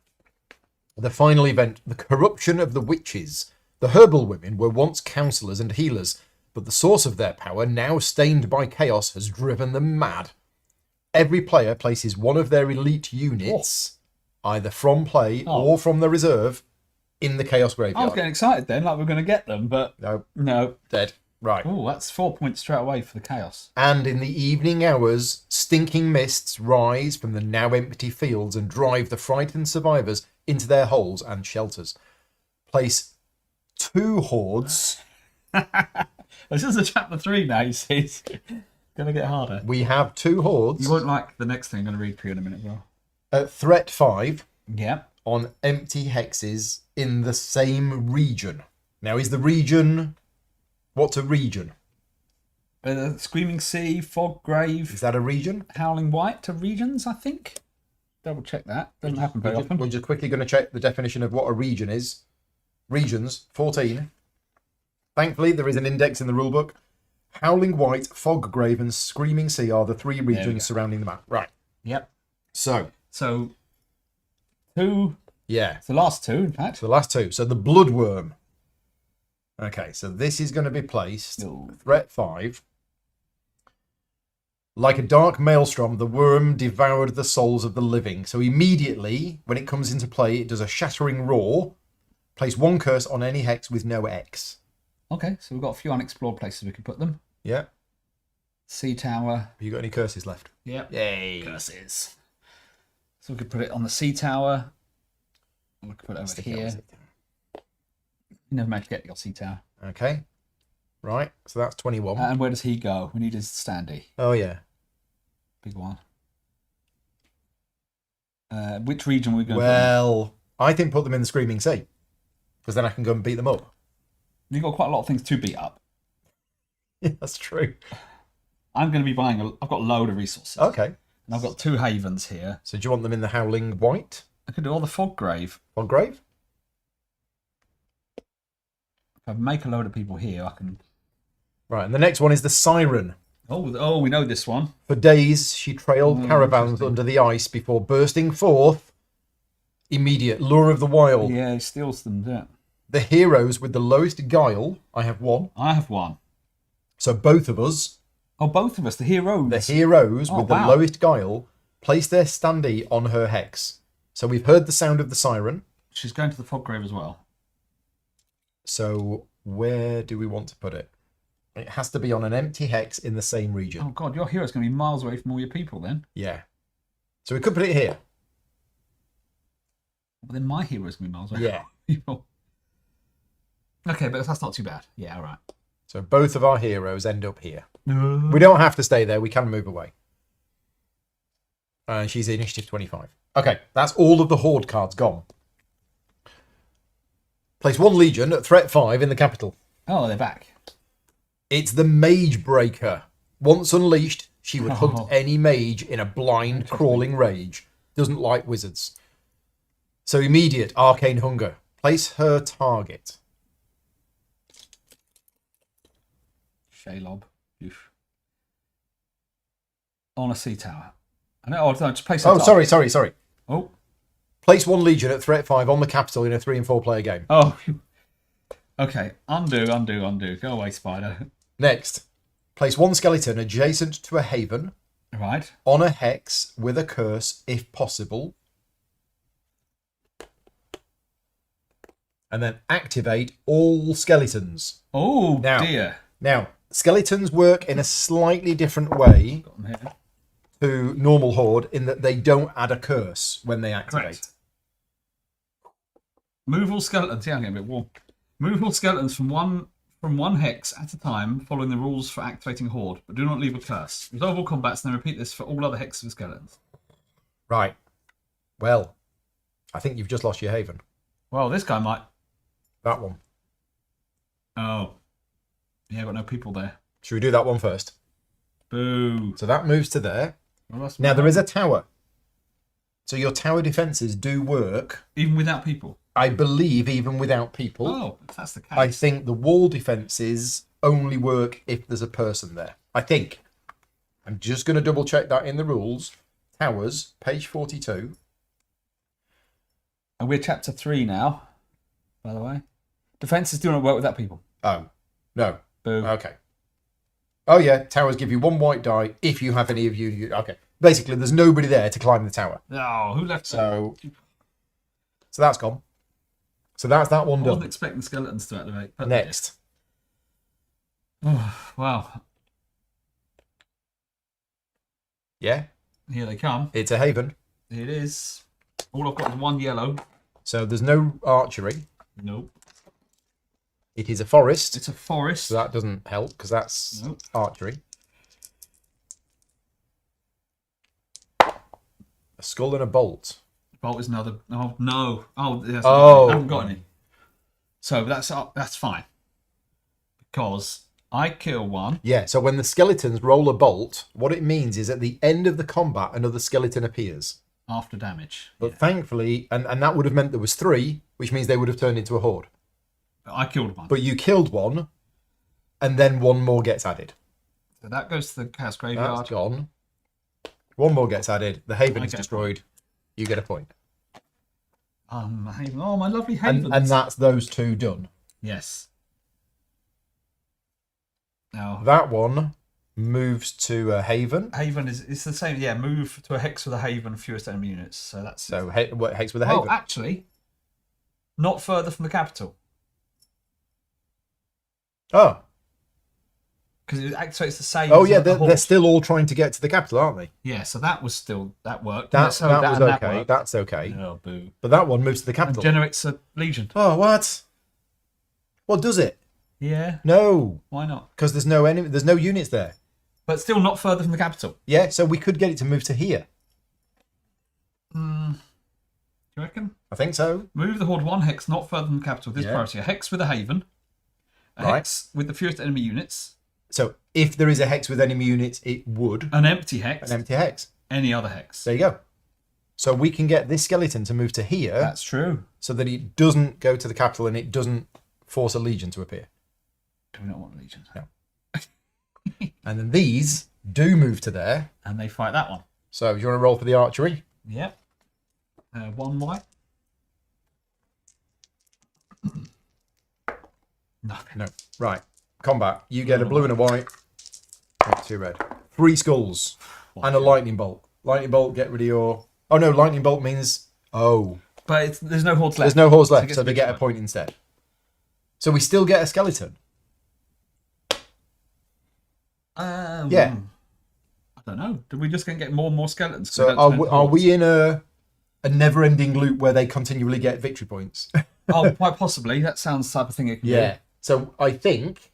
A: The final event, the corruption of the witches. The herbal women were once counsellors and healers, but the source of their power, now stained by chaos, has driven them mad. Every player places one of their elite units, either from play or from the reserve, in the chaos
B: I
A: graveyard.
B: was getting excited then, like we're going to get them, but no.
A: Dead. Right.
B: Oh, that's 4 points straight away for the chaos.
A: And in the evening hours, stinking mists rise from the now empty fields and drive the frightened survivors into their holes and shelters. Place 2 hordes.
B: This is a chapter 3 now, you see. It's going to get harder.
A: We have 2 hordes.
B: You won't like the next thing I'm going to read for you in a minute, well.
A: At threat 5
B: Yeah.
A: on empty hexes in the same region. Now, is the region... What's a region?
B: Screaming Sea, Fog Grave,
A: Is that a region?
B: Howling White to regions, I think. Double check that. Doesn't happen very often.
A: We're just quickly going to check the definition of what a region is. Regions, 14. Thankfully, there is an index in the rulebook. Howling White, Fog Grave, and Screaming Sea are the 3 regions surrounding the map. Right.
B: Yep.
A: So
B: 2.
A: yeah.
B: It's the last 2, in fact.
A: So the last 2. So the Bloodworm. Okay, so this is going to be placed. Threat 5. Like a dark maelstrom, the worm devoured the souls of the living. So immediately, when it comes into play, it does a shattering roar. Place 1 curse on any hex with no X.
B: Okay, so we've got a few unexplored places we could put them.
A: Yeah.
B: Sea Tower.
A: Have you got any curses left?
B: Yep.
A: Yay.
B: Curses. So we could put it on the Sea Tower. And we could put it over here. You never managed to get your Sea Tower.
A: Okay. Right, so that's 21.
B: And where does he go? We need his standee.
A: Oh, yeah.
B: Big one. Which region are we going to
A: Well, I think put them in the Screaming Sea. Because then I can go and beat them up.
B: You've got quite a lot of things to beat up.
A: Yeah, that's true.
B: I'm going to be buying... I've got a load of resources.
A: Okay.
B: And I've got 2 havens here.
A: So do you want them in the Howling White?
B: I could do all the Fog Grave.
A: Fog Grave?
B: If I make a load of people here, I can...
A: Right, and the next one is the Siren.
B: Oh, we know this one.
A: For days, she trailed caravans under the ice before bursting forth. Immediate Lure of the Wild.
B: Yeah, he steals them, yeah.
A: The heroes with the lowest guile. I have 1.
B: I have 1.
A: So both of us,
B: Oh, both of us, the heroes.
A: the heroes with the
B: wow.
A: lowest guile, place their standee on her hex. So we've heard the sound of the siren.
B: She's going to the Fog Grave as well.
A: So where do we want to put it? It has to be on an empty hex in the same region.
B: Oh, God, your hero's going to be miles away from all your people then.
A: Yeah. So we could put it here.
B: Well, then my hero's going to be miles away.
A: Yeah.
B: People. Okay, but that's not too bad. Yeah, all right.
A: So both of our heroes end up here. We don't have to stay there. We can move away. And she's initiative 25. Okay, that's all of the Horde cards gone. Place 1 Legion at threat 5 in the capital.
B: Oh, they're back.
A: It's the Mage Breaker. Once unleashed, she would hunt any mage in a blind, crawling rage. Doesn't like wizards. So immediate Arcane Hunger. Place her target.
B: Shaylob. Oof. On a Sea Tower. I know. Oh, no, just place.
A: Oh, sorry.
B: Oh.
A: Place 1 Legion at threat 5 on the capital in a 3 and 4 player game.
B: Oh. Okay. Undo. Go away, Spider.
A: Next, place 1 skeleton adjacent to a haven
B: Right.
A: on a hex with a curse if possible. and then activate all skeletons.
B: Oh,
A: Now-
B: dear.
A: Now, skeletons work in a slightly different way
B: Got them here.
A: to normal horde in that they don't add a curse when they activate.
B: Correct. Move all skeletons. Yeah, I'm getting a bit warm. Move all skeletons from one hex at a time, following the rules for activating horde, but do not leave a curse. Resolve all combats, and then repeat this for all other hexes of skeletons.
A: Right. Well, I think you've just lost your haven.
B: Well, this guy might.
A: That one.
B: Oh. Yeah, got no people there.
A: Should we do that one first?
B: Boo.
A: So that moves to there.
B: Well, that's
A: Now, there is a tower. So your tower defences do work,
B: even without people.
A: I believe, even without people.
B: Oh, if that's the case.
A: I think the wall defences only work if there's a person there. I think. I'm just going to double check that in the rules. Towers, page 42.
B: And we're chapter 3 now, by the way. Defences do not work without people.
A: Oh, no.
B: Boo.
A: Okay. Oh, yeah. Towers give you 1 white die if you have any of you. Okay. Basically, there's nobody there to climb the tower.
B: Oh, who left?
A: So that's gone. So that's that one
B: I
A: done.
B: wasn't expecting skeletons to activate. But
A: Next.
B: Oh, wow.
A: Yeah.
B: Here they come.
A: It's a haven.
B: It is. All I've got is 1 yellow.
A: So there's no archery.
B: Nope.
A: It is a forest.
B: It's a forest.
A: So that doesn't help because that's
B: Nope.
A: archery. A skull and a bolt.
B: Bolt is another. Oh no! Oh, yes,
A: Oh.
B: I haven't got any. So that's fine. Because I kill one.
A: Yeah, so when the skeletons roll a bolt, what it means is at the end of the combat, another skeleton appears.
B: After damage.
A: But thankfully, and that would have meant there was 3, which means they would have turned into a horde.
B: I killed one.
A: But you killed one, and then 1 more gets added.
B: So that goes to the chaos
A: That's
B: graveyard.
A: gone. 1 more gets added. The haven is
B: Okay.
A: destroyed. You get a point.
B: My haven. Oh, my lovely haven.
A: And that's those 2 done.
B: Yes. Now,
A: That one moves to a haven.
B: haven is it's the same. Yeah, move to a hex with a haven, fewest enemy units. So that's.
A: So what hex with a
B: Oh,
A: haven?
B: actually, not further from the capital.
A: Oh.
B: Because it activates the same.
A: Oh
B: as
A: yeah,
B: the
A: they're
B: horde.
A: still all trying to get to the capital, aren't they?
B: Yeah, so that worked.
A: That was
B: and that
A: okay.
B: worked.
A: That's okay.
B: Oh, boo.
A: But that one moves to the
B: And
A: capital.
B: generates a legion.
A: Oh, what? What does it?
B: Yeah,
A: No,
B: why not?
A: because there's no enemy. There's no units there.
B: But still not further from the capital.
A: Yeah, so we could get it to move to here.
B: Do you reckon?
A: I think so.
B: Move the horde 1 hex not further than the capital. This
A: Yeah.
B: priority. A hex with a haven. A
A: Right.
B: hex with the fewest enemy units.
A: So if there is a hex with enemy units, it would
B: An empty hex.
A: an empty hex.
B: Any other hex.
A: There you go. So we can get this skeleton to move to here,
B: That's true.
A: so that it doesn't go to the capital and it doesn't force a legion to appear.
B: Do we not want a legion?
A: No. And then these do move to there.
B: And they fight that one.
A: So you want to roll for the archery?
B: Yep. 1 white. Nothing.
A: No. Right. Combat. You get a blue and a white. 2 red. 3 skulls. And a lightning bolt. Lightning bolt, get rid of your... Oh no, lightning bolt means... Oh.
B: But there's no hordes left.
A: There's no hordes
B: So it
A: left,
B: gets
A: so they get a
B: destroyed.
A: point instead. So we still get a skeleton. Yeah.
B: I don't know. Did we just gonna get more and more skeletons? 'Cause
A: So
B: we don't turn
A: are
B: hordes?
A: we in a never-ending loop where they continually get victory points?
B: Oh, quite possibly. That sounds the type of thing it can
A: Yeah. So I think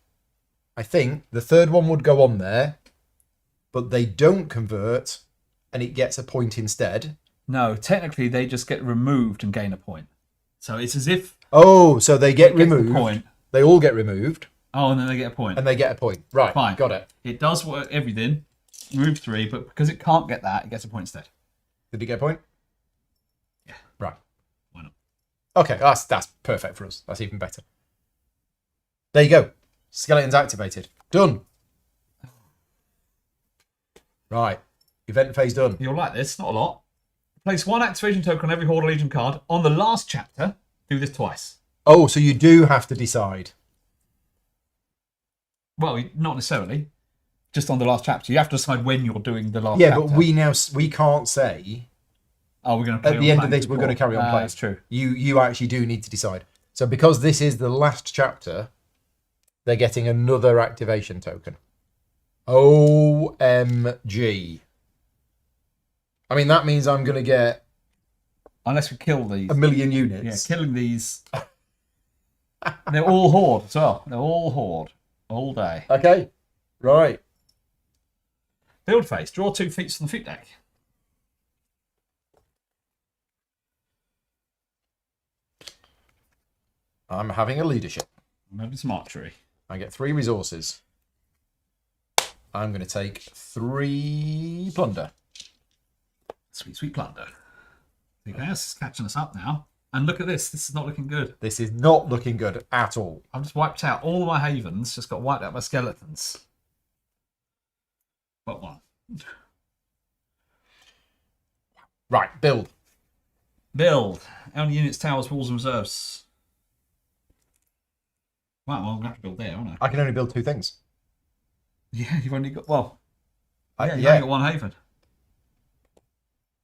A: the third one would go on there, but they don't convert, and it gets a point instead.
B: do. No, technically they just get removed and gain a point. So it's as if
A: Oh, so they get
B: it gets the
A: removed.
B: point.
A: They all get removed,
B: Oh, and then they get a point.
A: and they get a point. Right.
B: Fine.
A: Got it.
B: It does work everything. Move 3, but because it can't get that, it gets a point instead.
A: Did it get a point?
B: Yeah.
A: Right.
B: Why not?
A: Okay, that's perfect for us. That's even better. There you go. Skeleton's activated. Done. Right. Event phase done.
B: You'll like this, not a lot. Place 1 activation token on every Horde or Legion card. On the last chapter, do this twice.
A: Oh, so you do have to decide.
B: Well, not necessarily. Just on the last chapter. You have to decide when you're doing the last
A: Yeah,
B: chapter.
A: but we can't say
B: Oh, we're going to play
A: at
B: on
A: the end of
B: plan
A: this we're going to
B: before.
A: carry on playing.
B: That's true.
A: You actually do need to decide. So because this is the last chapter, they're getting another activation token. OMG. I mean, that means I'm going to get...
B: Unless we kill these.
A: 1 million units.
B: Yeah, killing these. They're all horde as well. They're all horde. All day.
A: Okay. Right.
B: Build phase. Draw 2 feats from the feat deck.
A: I'm having a leadership.
B: Maybe some archery.
A: I get 3 resources. I'm going to take 3 plunder.
B: Sweet, sweet plunder. Okay, this is catching us up now. And look at this. This is not looking good.
A: This is not looking good at all.
B: I've just wiped out all of my havens. Just got wiped out by skeletons. But one.
A: Right, build.
B: Build. How many units, towers, walls, and reserves? Wow, well, I'm going to have to build there, aren't I?
A: I can only build 2 things.
B: Yeah, you've only got... Well,
A: Yeah,
B: you've only got 1 haven.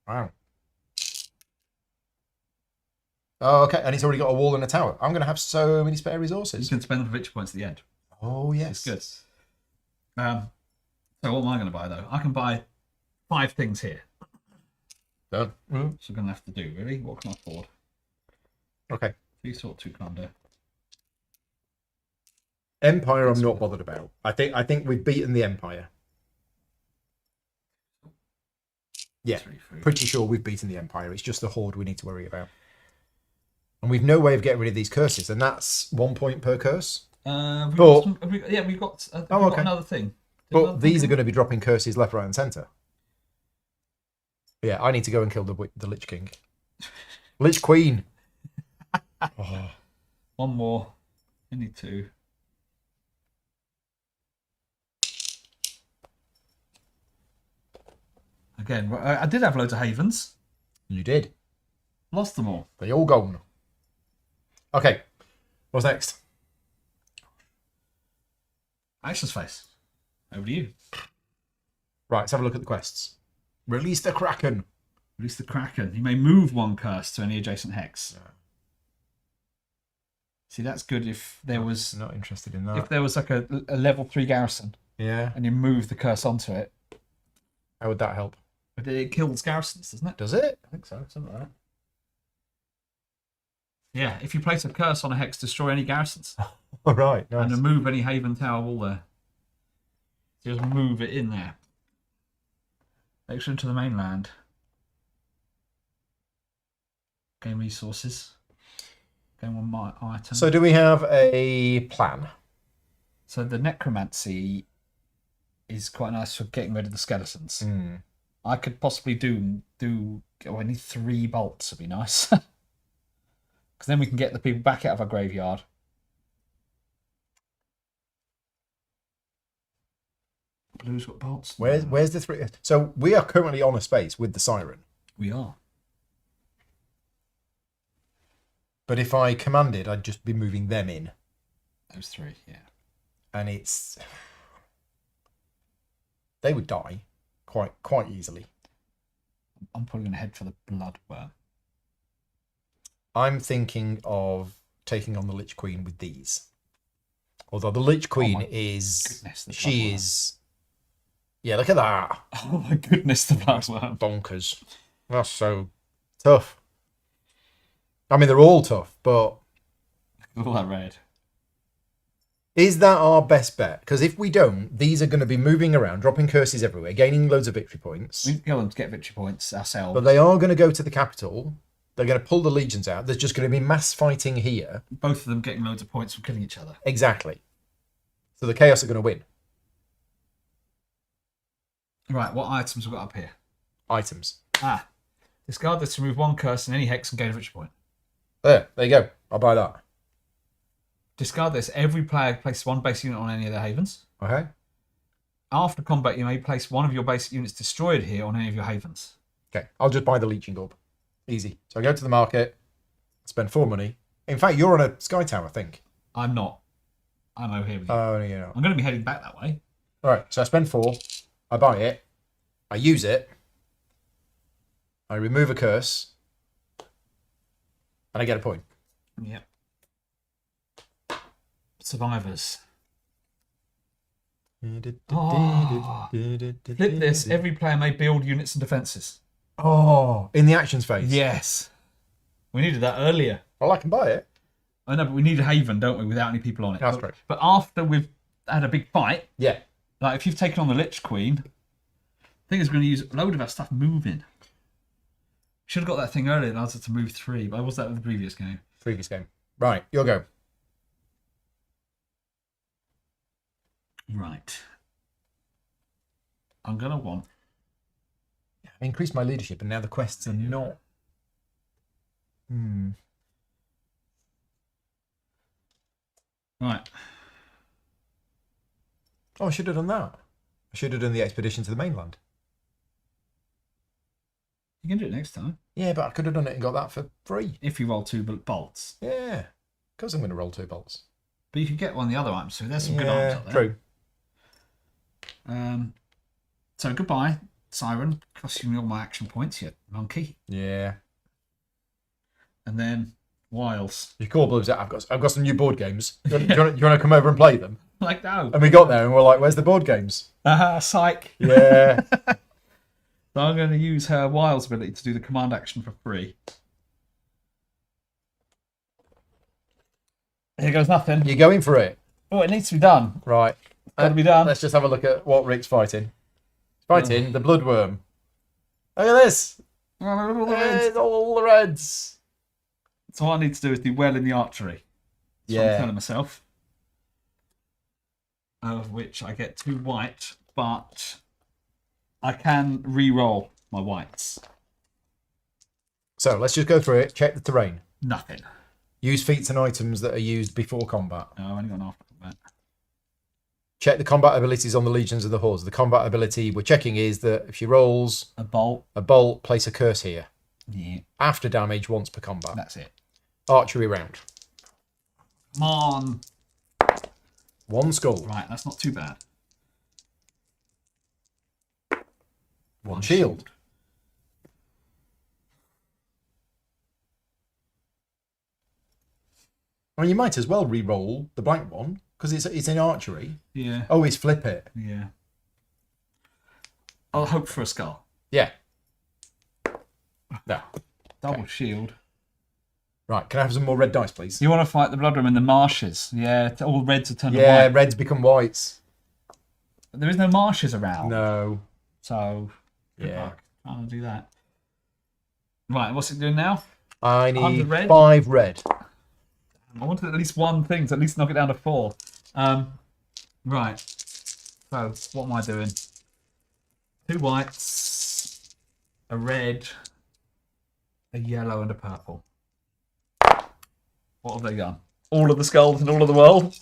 A: Wow. Oh, okay. And it's already got a wall and a tower. I'm going to have so many spare
B: You
A: resources.
B: can spend them for victory points at the end.
A: Oh, yes.
B: It's good. So what am I going to buy, though? I can buy 5 things here.
A: Done. Mm.
B: So I'm going to have to do, really? What can I afford?
A: Okay.
B: 3 sort, 2 plunder.
A: Empire I'm not bothered about. I think we've beaten the Empire. Yeah, pretty sure we've beaten the Empire. It's just the Horde we need to worry about. And we've no way of getting rid of these curses, and that's 1 point per curse.
B: We've got another thing.
A: But these are going to be dropping curses left, right, and centre. Yeah, I need to go and kill the Lich King. Lich Queen. Oh.
B: 1 more. I need 2. Again, I did have loads of havens.
A: You did.
B: Lost them all.
A: They all gone. Okay, what's next?
B: Actions phase. Over to you.
A: Right, let's have a look at the quests. Release the Kraken.
B: Release the Kraken. You may move 1 curse to any adjacent hex.
A: Yeah.
B: See, that's good if there was...
A: Not interested in that.
B: If there was like a level 3 garrison.
A: Yeah.
B: And you move the curse onto it.
A: How would that help?
B: But it kills garrisons, doesn't it?
A: Does it? I think so. Something like that.
B: Yeah, if you place a curse on a hex, destroy any garrisons.
A: All right, nice.
B: And remove any haven tower wall there. Just move it in there. Extra into the mainland. Game resources. Game 1 item.
A: So do we have a plan?
B: So the necromancy is quite nice for getting rid of the skeletons.
A: Mm.
B: I could possibly do. Oh, I need 3 bolts. Would be nice. Because then we can get the people back out of our graveyard. Blue's got bolts.
A: Where's the 3? So we are currently on a space with the Siren.
B: We are.
A: But if I commanded, I'd just be moving them in.
B: Those 3, yeah.
A: And it's... They would die quite easily.
B: I'm probably going to head for the Bloodworm.
A: I'm thinking of taking on the Lich Queen with these. Although the Lich Queen is... She is... Yeah, look at that.
B: Oh my goodness, the Bloodworm.
A: Bonkers. That's so tough. I mean, they're all tough, but...
B: All that red.
A: Is that our best bet? Because if we don't, these are going to be moving around, dropping curses everywhere, gaining loads of victory points.
B: We can go and get victory points ourselves.
A: But they are going to go to the capital. They're going to pull the legions out. There's just going to be mass fighting here.
B: Both of them getting loads of points from killing each other.
A: Exactly. So the Chaos are going to win.
B: Right, what items have we got up here?
A: Items.
B: Discard this to remove 1 curse in any hex and gain a victory point.
A: There you go. I'll buy that.
B: Discard this. Every player places 1 base unit on any of their havens.
A: Okay.
B: After combat, you may place 1 of your basic units destroyed here on any of your havens.
A: Okay. I'll just buy the Leeching Orb. Easy. So I go to the market, spend 4 money. In fact, you're on a Sky Tower, I think.
B: I'm not. I'm over here with you.
A: Oh, you're not.
B: I'm going to be heading back that way.
A: All right. So I spend 4. I buy it. I use it. I remove a curse. And I get a point.
B: Yep. Survivors. Oh. Flip this. Every player may build units and defences.
A: Oh, in the actions phase.
B: Yes. We needed that earlier.
A: Well, I can buy it.
B: I know, but we need a haven, don't we, without any people on it.
A: That's correct.
B: But after we've had a big fight,
A: yeah,
B: like if you've taken on the Lich Queen, I think it's going to use a load of our stuff moving. Should have got that thing earlier and asked it to move 3, but I was that with the previous game.
A: Right, your go.
B: Right. I'm going to want...
A: I increased my leadership and now the quests are not...
B: Right.
A: Oh, I should have done that. I should have done the expedition to the mainland.
B: You can do it next time.
A: Yeah, but I could have done it and got that for free.
B: If you roll 2 bolts.
A: Yeah, because I'm going to roll 2 bolts.
B: But you could get one of the other items, so there's some good items up there.
A: True.
B: So goodbye, Siren. Cost you all my action points, you monkey.
A: Yeah.
B: And then Wiles.
A: Your core blows out. I've got some new board games. Do you want to come over and play them?
B: Like, no.
A: And we got there and we're like, where's the board games?
B: Psych.
A: Yeah.
B: So I'm going to use her Wiles ability to do the command action for free. Here goes nothing.
A: You're going for it.
B: Oh, it needs to be done.
A: Right.
B: Got to be done.
A: Let's just have a look at what Rick's fighting. He's fighting the bloodworm. Look at this. There's all the reds.
B: So what I need to do is do well in the archery. That's what I'm telling myself. Of which I get 2 white, but I can re-roll my whites.
A: So let's just go through it. Check the terrain.
B: Nothing.
A: Use feats and items that are used before combat.
B: No, I've only gone after combat.
A: Check the combat abilities on the Legions of the Hordes. The combat ability we're checking is that if she rolls
B: a bolt,
A: place a curse here.
B: Yeah.
A: After damage once per combat.
B: That's it.
A: Archery round.
B: Come on.
A: 1 skull.
B: Right, that's not too bad.
A: 1 shield. I mean, you might as well re-roll the blank one because it's in archery.
B: Yeah.
A: Always flip it.
B: Yeah. I'll hope for a skull.
A: Yeah. No.
B: Double shield.
A: Right, can I have some more red dice, please?
B: You want to fight the Bloodworm in the marshes? Yeah, all reds are turned to white.
A: Yeah, reds become whites.
B: There is no marshes around.
A: No.
B: So,
A: yeah.
B: Trying to do that. Right, what's it doing now?
A: I need
B: red?
A: 5 red.
B: I wanted at least one thing to at least knock it down to 4. Right. So, what am I doing? 2 whites, a red, a yellow, and a purple. What have they done? All of the skulls in all of the world?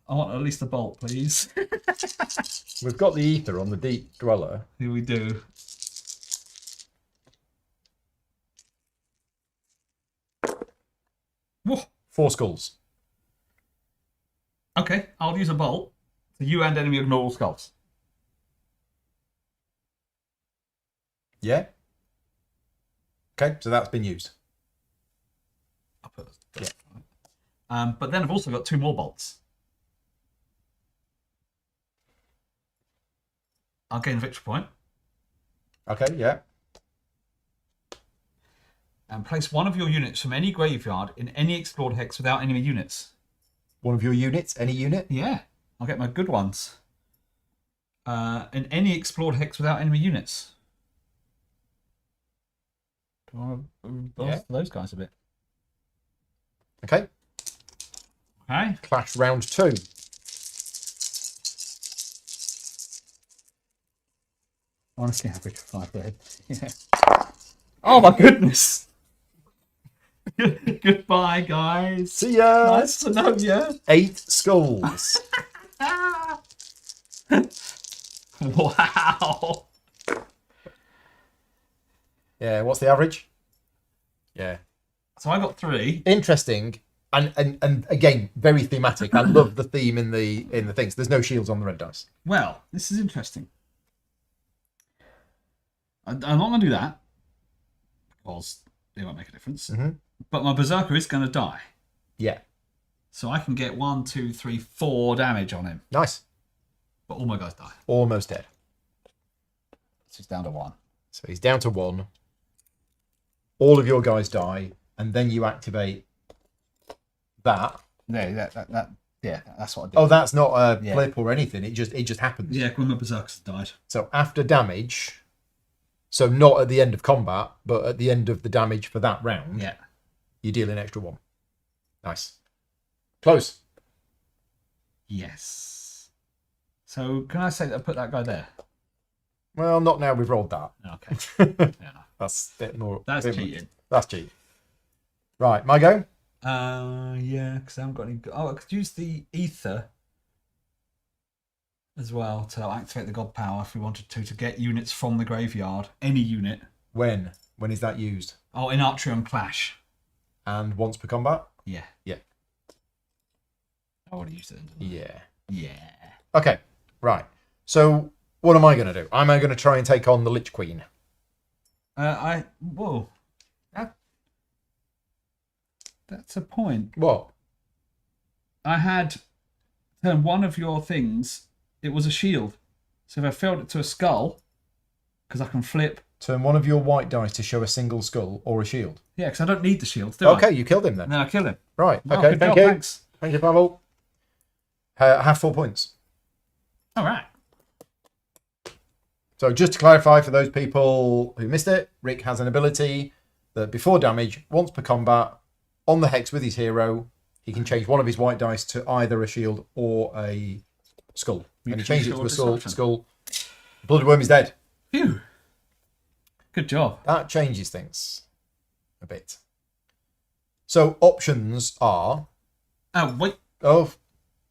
B: I want at least a bolt, please.
A: We've got the ether on the deep dweller.
B: Here we do. Whoa.
A: 4 skulls.
B: Okay, I'll use a bolt. So you and enemy ignore all skulls.
A: Yeah. Okay, so that's been used.
B: I'll put this. Yeah. But then I've also got 2 more bolts. I'll gain a victory point.
A: Okay, yeah.
B: And place one of your units from any graveyard in any explored hex without enemy units.
A: One of your units, any unit?
B: Yeah, I'll get my good ones. In any explored hex without enemy units. Do I want to blast those guys a bit?
A: Okay.
B: Okay.
A: Clash round 2.
B: Honestly happy to 5 red. Yeah. Oh my goodness! Goodbye, guys.
A: See ya!
B: Nice to know you.
A: 8 skulls.
B: Wow.
A: Yeah, what's the average? Yeah.
B: So I got 3.
A: Interesting. And again, very thematic. I love the theme in the things. There's no shields on the red dice.
B: Well, this is interesting. I'm not going to do that because it won't make a difference.
A: Mm-hmm.
B: But my Berserker is going to die.
A: Yeah.
B: So I can get 1, 2, 3, 4 damage on him.
A: Nice.
B: But all my guys die.
A: Almost dead.
B: So he's down to 1.
A: So he's down to 1. All of your guys die, and then you activate that.
B: Yeah, that's what I did.
A: Oh, that's not a flip or anything. It just happens.
B: Yeah, when my berserkers died.
A: So after damage, so not at the end of combat, but at the end of the damage for that round, you deal an extra 1. Nice. Close.
B: Yes. So can I say that I put that guy there?
A: Well, not now we've rolled that.
B: Okay. Fair enough.
A: That's a bit more.
B: That's
A: bit
B: cheating.
A: That's cheating. Right, my go.
B: Yeah, because I haven't got any. Oh, I could use the ether as well to activate the god power if we wanted to get units from the graveyard. Any unit.
A: When is that used?
B: Oh, in archery on clash.
A: And once per combat.
B: Yeah.
A: Yeah.
B: I would have used it. Then,
A: Yeah.
B: yeah.
A: Okay. Right. So what am I going to do? Am I going to try and take on the Lich Queen?
B: Whoa. That's a point.
A: What?
B: I had turned one of your things. It was a shield. So if I failed it to a skull, because I can flip.
A: Turn one of your white dice to show a single skull or a shield.
B: Yeah, because I don't need the shield. Do I?
A: Okay, you killed him then.
B: No, I kill him.
A: Right.
B: Oh,
A: Okay.
B: good
A: Thank
B: job,
A: you.
B: thanks.
A: Thank you, Pavel. Have 4 points.
B: All right.
A: So just to clarify for those people who missed it, Rick has an ability that before damage, once per combat, on the hex with his hero, he can change one of his white dice to either a shield or a skull. And he changed it to a skull. Bloody Worm is dead.
B: Phew. Good job.
A: That changes things a bit. So options are...
B: Oh, wait.
A: Oh,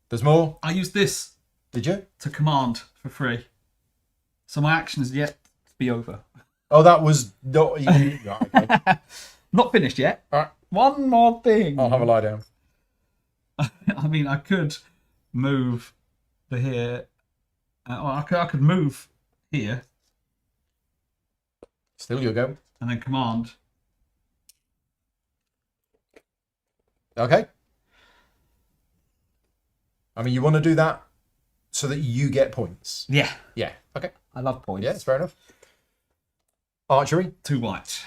A: there's more.
B: I used this
A: Did you?
B: to command for free. So my action is yet to be over.
A: Oh, that was not... Right, okay.
B: Not finished yet.
A: All right.
B: One more thing.
A: I'll have a lie down.
B: I mean, I could move the here. I could move here
A: Still your go.
B: and then command.
A: Okay. I mean, you want to do that so that you get points.
B: Yeah.
A: Yeah. Okay.
B: I love points.
A: Yeah, it's fair enough. Archery.
B: 2 white.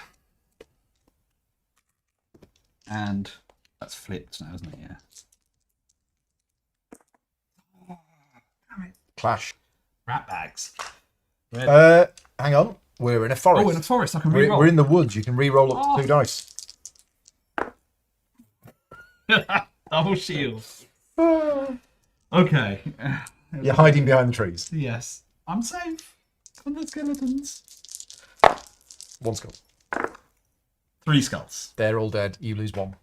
B: And that's flipped now, isn't it? Yeah.
A: Clash.
B: Rat bags. Red.
A: Hang on. We're in a forest.
B: Oh, in a forest. I can reroll.
A: We're in the woods. You can re-roll up to 2 dice.
B: Double shield. Okay.
A: You're hiding behind the trees.
B: Yes. I'm safe from the skeletons.
A: 1 skull.
B: 3 skulls.
A: They're all dead. You lose 1.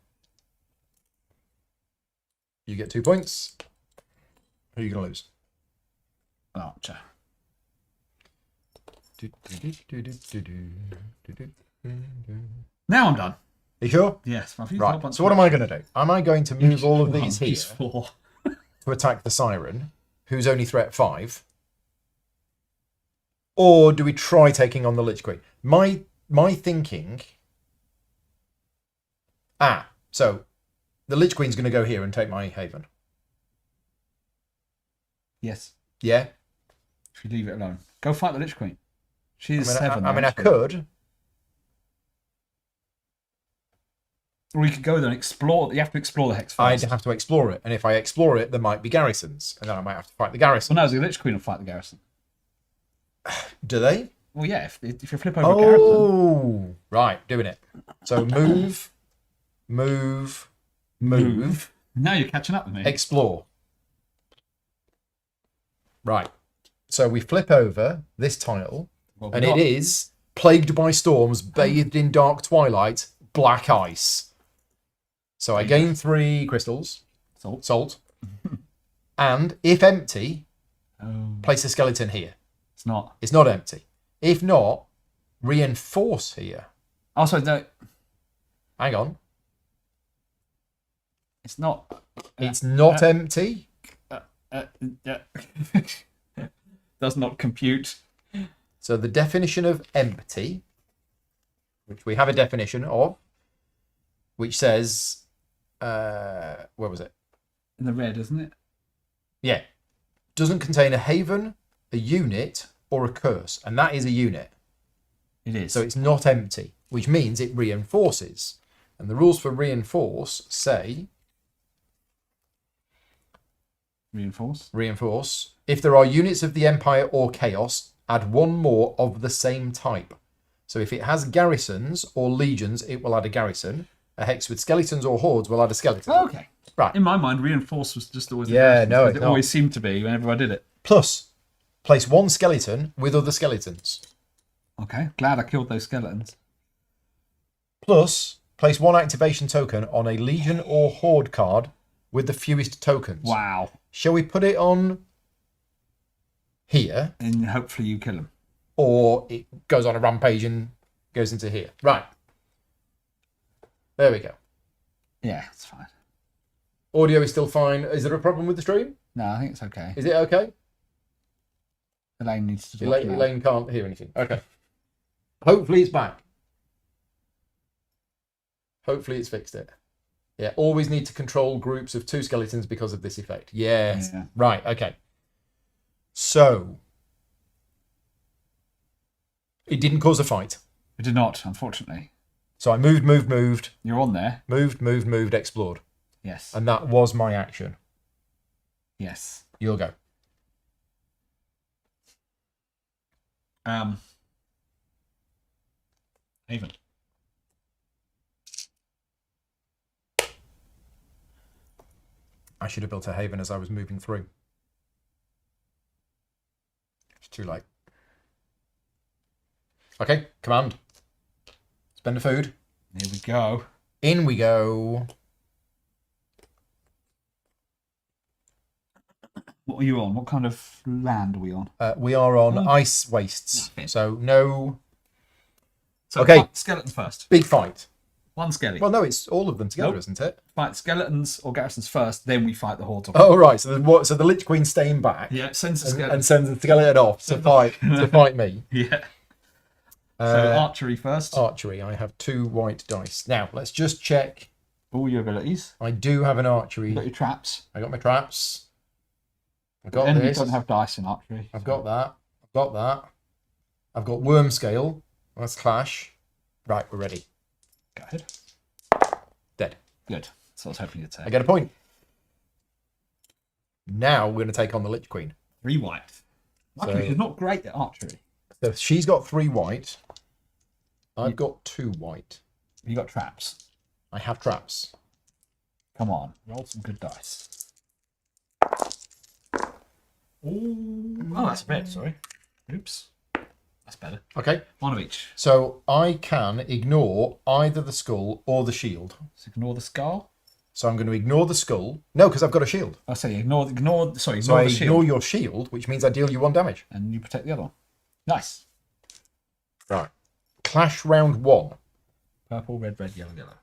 A: You get 2 points. Who are you going to lose?
B: Archer. Now I'm done.
A: You sure?
B: Yes.
A: Right. So what am I going to do? Am I going to move all of these here
B: 4.
A: to attack the Siren, who's only threat 5? Or do we try taking on the Lich Queen? My thinking... so the Lich Queen's going to go here and take my haven.
B: Yes.
A: Yeah?
B: If you leave it alone. Go fight the Lich Queen. She's 7.
A: I could.
B: Or you could go there and explore. You have to explore the hex first.
A: I'd have to explore it. And if I explore it, there might be garrisons. And then I might have to fight the garrison.
B: Well, no, the Lich Queen will fight the garrison.
A: Do they?
B: Well, yeah. If you flip over a garrison.
A: Oh, right. Doing it. So move.
B: Now you're catching up with me.
A: Explore. Right. So we flip over this tile.
B: Well,
A: And it is plagued by storms, bathed in dark twilight, black ice. So I gain 3 crystals. Salt. And if empty, place a skeleton here.
B: It's not.
A: It's not empty. If not, reinforce here.
B: Also, no.
A: Hang on.
B: It's not.
A: It's not empty.
B: Does not compute.
A: So the definition of empty, which we have a definition of, which says, where was it?
B: in the red, isn't it?
A: Yeah. Doesn't contain a haven, a unit, or a curse. And that is a unit.
B: It is.
A: So it's not empty, which means it reinforces. And the rules for reinforce say... Reinforce. If there are units of the Empire or Chaos, add one more of the same type. So if it has garrisons or legions, it will add a garrison. A hex with skeletons or hordes will add a skeleton.
B: Oh, okay.
A: Right.
B: In my mind, reinforce was just always the
A: Yeah,
B: best,
A: no,
B: it always seemed to be whenever I did it.
A: Plus, place one skeleton with other skeletons.
B: Okay, glad I killed those skeletons.
A: Plus, place one activation token on a legion or horde card with the fewest tokens.
B: Wow.
A: Shall we put it on here?
B: And hopefully you kill them.
A: Or it goes on a rampage and goes into here. Right. There we go.
B: Yeah, it's fine.
A: Audio is still fine. Is there a problem with the stream?
B: No, I think it's okay.
A: Is it okay?
B: Elaine needs to talk.
A: Elaine can't hear anything. Okay. Hopefully it's back. Hopefully it's fixed it. Yeah, always need to control groups of 2 skeletons because of this effect. Yes.
B: Yeah.
A: Right, okay. So, it didn't cause a fight.
B: It did not, unfortunately.
A: So I moved.
B: You're on there.
A: Moved, explored.
B: Yes.
A: And that was my action.
B: Yes.
A: You'll go.
B: Haven.
A: I should have built a haven as I was moving through. It's too late. Okay, command. Spend the food.
B: Here we go.
A: In we go.
B: What are you on? What kind of land are we on?
A: We are on ice wastes.
B: Nothing.
A: So no...
B: So
A: Okay.
B: fight skeleton first.
A: Big fight.
B: One skeleton.
A: Well, no, it's all of them together,
B: Nope.
A: isn't it?
B: Fight skeletons or garrisons first, then we fight the hordes.
A: Oh, right. So the Lich Queen's staying back.
B: Yeah, sends a skeleton.
A: And sends the skeleton off to fight me.
B: Yeah. So archery first.
A: Archery. I have 2 white dice. Now, let's just check.
B: All your abilities.
A: I do have an archery.
B: You've got your traps.
A: I got my traps. I got
B: Enemy
A: this.
B: doesn't have dice in archery.
A: I've got that. I've got that. I've got worm scale. That's clash. Right, we're ready.
B: Go ahead.
A: Dead.
B: Good. So I was hoping you'd say.
A: I get a point. Now we're going to take on the Lich Queen.
B: 3 white. Luckily, she's not great at archery.
A: So she's got 3 white. I've got 2 white.
B: You got traps.
A: I have traps.
B: Come on, roll some good dice. Ooh. Oh, that's a bit. Sorry. Oops. That's better.
A: Okay.
B: 1 of each.
A: So I can ignore either the skull or the shield.
B: So ignore the skull.
A: So I'm going to ignore the skull. No, because I've got a shield.
B: I say ignore
A: So
B: the
A: I
B: shield.
A: ignore your shield, which means I deal you 1 damage.
B: And you protect the other one. Nice.
A: Right. Clash round 1.
B: Purple, red, yellow, yellow.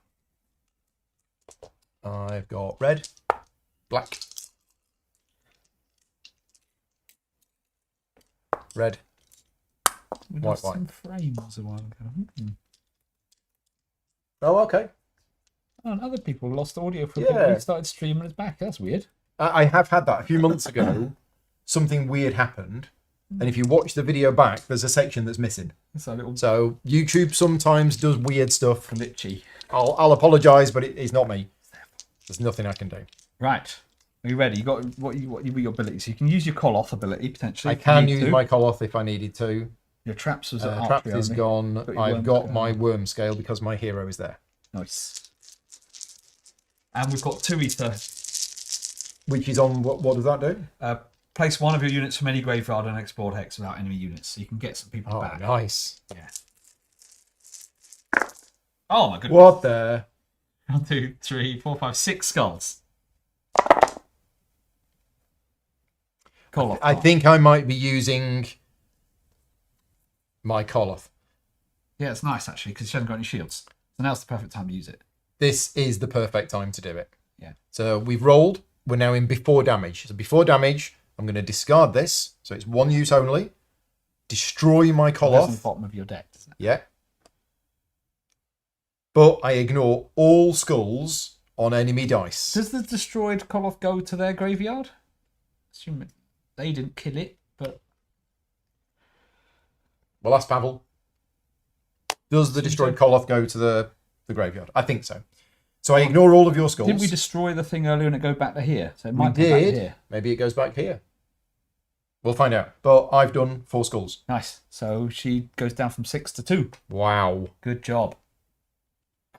A: I've got red, black, red,
B: We
A: white,
B: lost some frames a while ago.
A: Oh, okay.
B: Oh, and other people lost audio from
A: Yeah.
B: we started streaming it's back. That's weird.
A: I have had that a few months ago. Something weird happened. And if you watch the video back, there's a section that's missing.
B: It's a little
A: So YouTube sometimes does weird stuff.
B: glitchy.
A: I'll apologise, but it's not me. There's nothing I can do.
B: Right. Are you ready? You got what your abilities. You can use your Koloth ability potentially.
A: I
B: if you
A: can
B: need
A: use
B: to.
A: my Koloth if I needed to.
B: Your traps was at
A: Traps
B: archery
A: is
B: only.
A: gone.
B: Got your
A: I've
B: worm
A: got
B: scale.
A: my worm scale because my hero is there.
B: Nice. And we've got 2 ether.
A: Which is on, what does that do?
B: Place 1 of your units from any graveyard and explored hex without enemy units, so you can get some people
A: Oh,
B: back.
A: nice.
B: Yeah. Oh my goodness.
A: What the?
B: 1, 2, 3, 4, 5, 6 skulls. Koloth.
A: I think I might be using my Koloth.
B: Yeah, it's nice actually because she hasn't got any shields. So now's the perfect time to use it.
A: This is the perfect time to do it.
B: Yeah.
A: So we've rolled. We're now in before damage. So before damage, I'm going to discard this. So it's 1 use only. Destroy my
B: That's on the
A: Koloth.
B: bottom of your deck, isn't it?
A: Yeah. But I ignore all skulls on enemy dice.
B: Does the destroyed Koloth go to their graveyard? Assume they didn't kill it, but...
A: Well, ask Pavel. Does the destroyed Koloth go to the graveyard? I think so. So I ignore all of your skulls.
B: Didn't we destroy the thing earlier and it go back to here? So it might
A: we
B: go back
A: did.
B: here.
A: Maybe it goes back here. We'll find out. But I've done 4 skulls.
B: Nice. So she goes down from 6 to 2.
A: Wow.
B: Good job.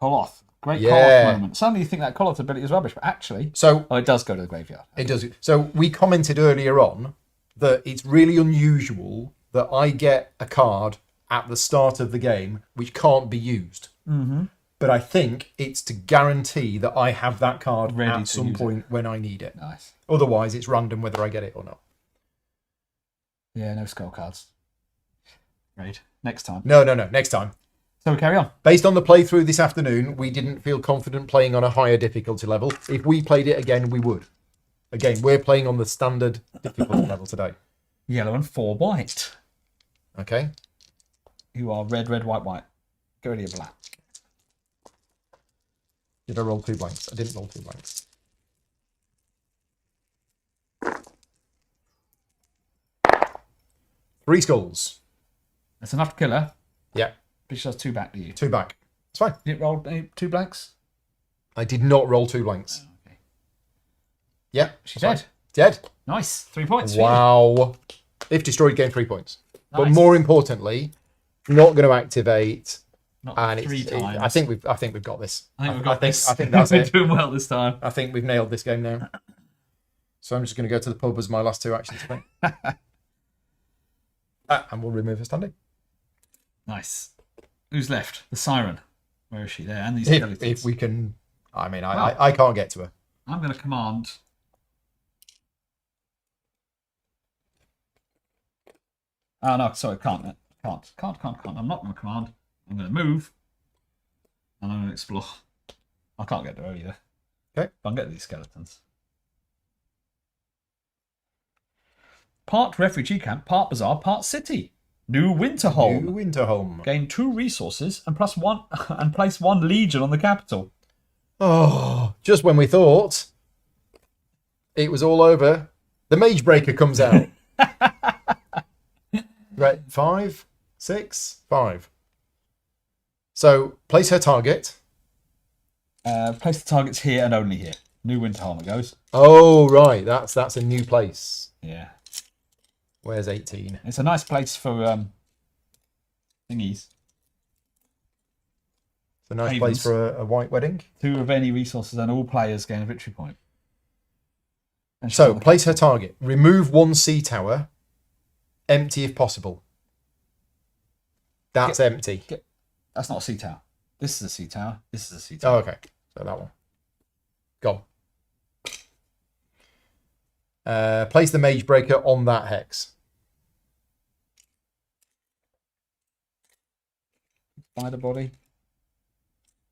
B: Koloth. Great
A: Yeah.
B: Koloth moment. Suddenly you think that Koloth ability is rubbish, but actually...
A: So
B: it does go to the graveyard.
A: it does. So we commented earlier on that it's really unusual that I get a card at the start of the game which can't be used.
B: Mm-hmm.
A: But I think it's to guarantee that I have that card
B: Ready
A: at
B: to
A: some
B: use
A: point when I need it.
B: Nice.
A: Otherwise, it's random whether I get it or not.
B: Yeah, no skull cards. Great. Next time.
A: No. Next time.
B: So we carry on.
A: Based on the playthrough this afternoon, we didn't feel confident playing on a higher difficulty level. If we played it again, we would. Again, we're playing on the standard difficulty level today.
B: Yellow and 4 white.
A: Okay.
B: You are red, red, white, white. Go to your black.
A: Did I roll 2 blanks? I didn't roll 2 blanks. Three skulls.
B: That's enough to kill her.
A: Yeah.
B: But she does 2 back to you.
A: 2 back. It's fine.
B: You didn't roll any 2 blanks?
A: I did not roll 2 blanks.
B: Oh, okay.
A: Yeah.
B: She's
A: fine.
B: dead.
A: Dead.
B: Nice. 3 points. for you.
A: Wow. If destroyed, gain 3 points. But
B: Nice.
A: more importantly, not going to activate.
B: Not
A: And
B: 3 times.
A: I think we've got this.
B: I think we've got this.
A: I think that's
B: We're
A: it.
B: doing well this time.
A: I think we've nailed this game now. So I'm just going to go to the pub as my last 2 actions today. And we'll remove her standing.
B: Nice. Who's left? The siren. Where is she? There. And these
A: If
B: skeletons.
A: we can... I mean,
B: Wow.
A: I can't get to her.
B: I'm going to command... Oh, no. Sorry. Can't. Can't. I'm not going to command. I'm going to move. And I'm going to explore. I can't get to her either.
A: Okay.
B: But I can get to these skeletons. Part refugee camp, part bazaar, part city. New Winterholm.
A: New Winterholm.
B: Gain 2 resources and plus 1 and place 1 legion on the capital.
A: Oh, just when we thought it was all over, the Mage Breaker comes out. Right, 5, 6, 5. So place her target.
B: Place the targets here and only here. New Winterholm it goes.
A: Oh, right, that's a new place.
B: Yeah.
A: Where's 18?
B: It's a nice place for thingies.
A: It's a nice
B: Havens.
A: place for a white wedding.
B: 2 of any resources and all players gain a victory point. And she's
A: So
B: on the
A: place her target. Remove 1 sea tower. Empty if possible. That's empty.
B: That's not a sea tower. This is a sea tower. This is a sea tower.
A: Oh, okay. So that one. Gone. Place the Mage Breaker on that hex.
B: Spider body.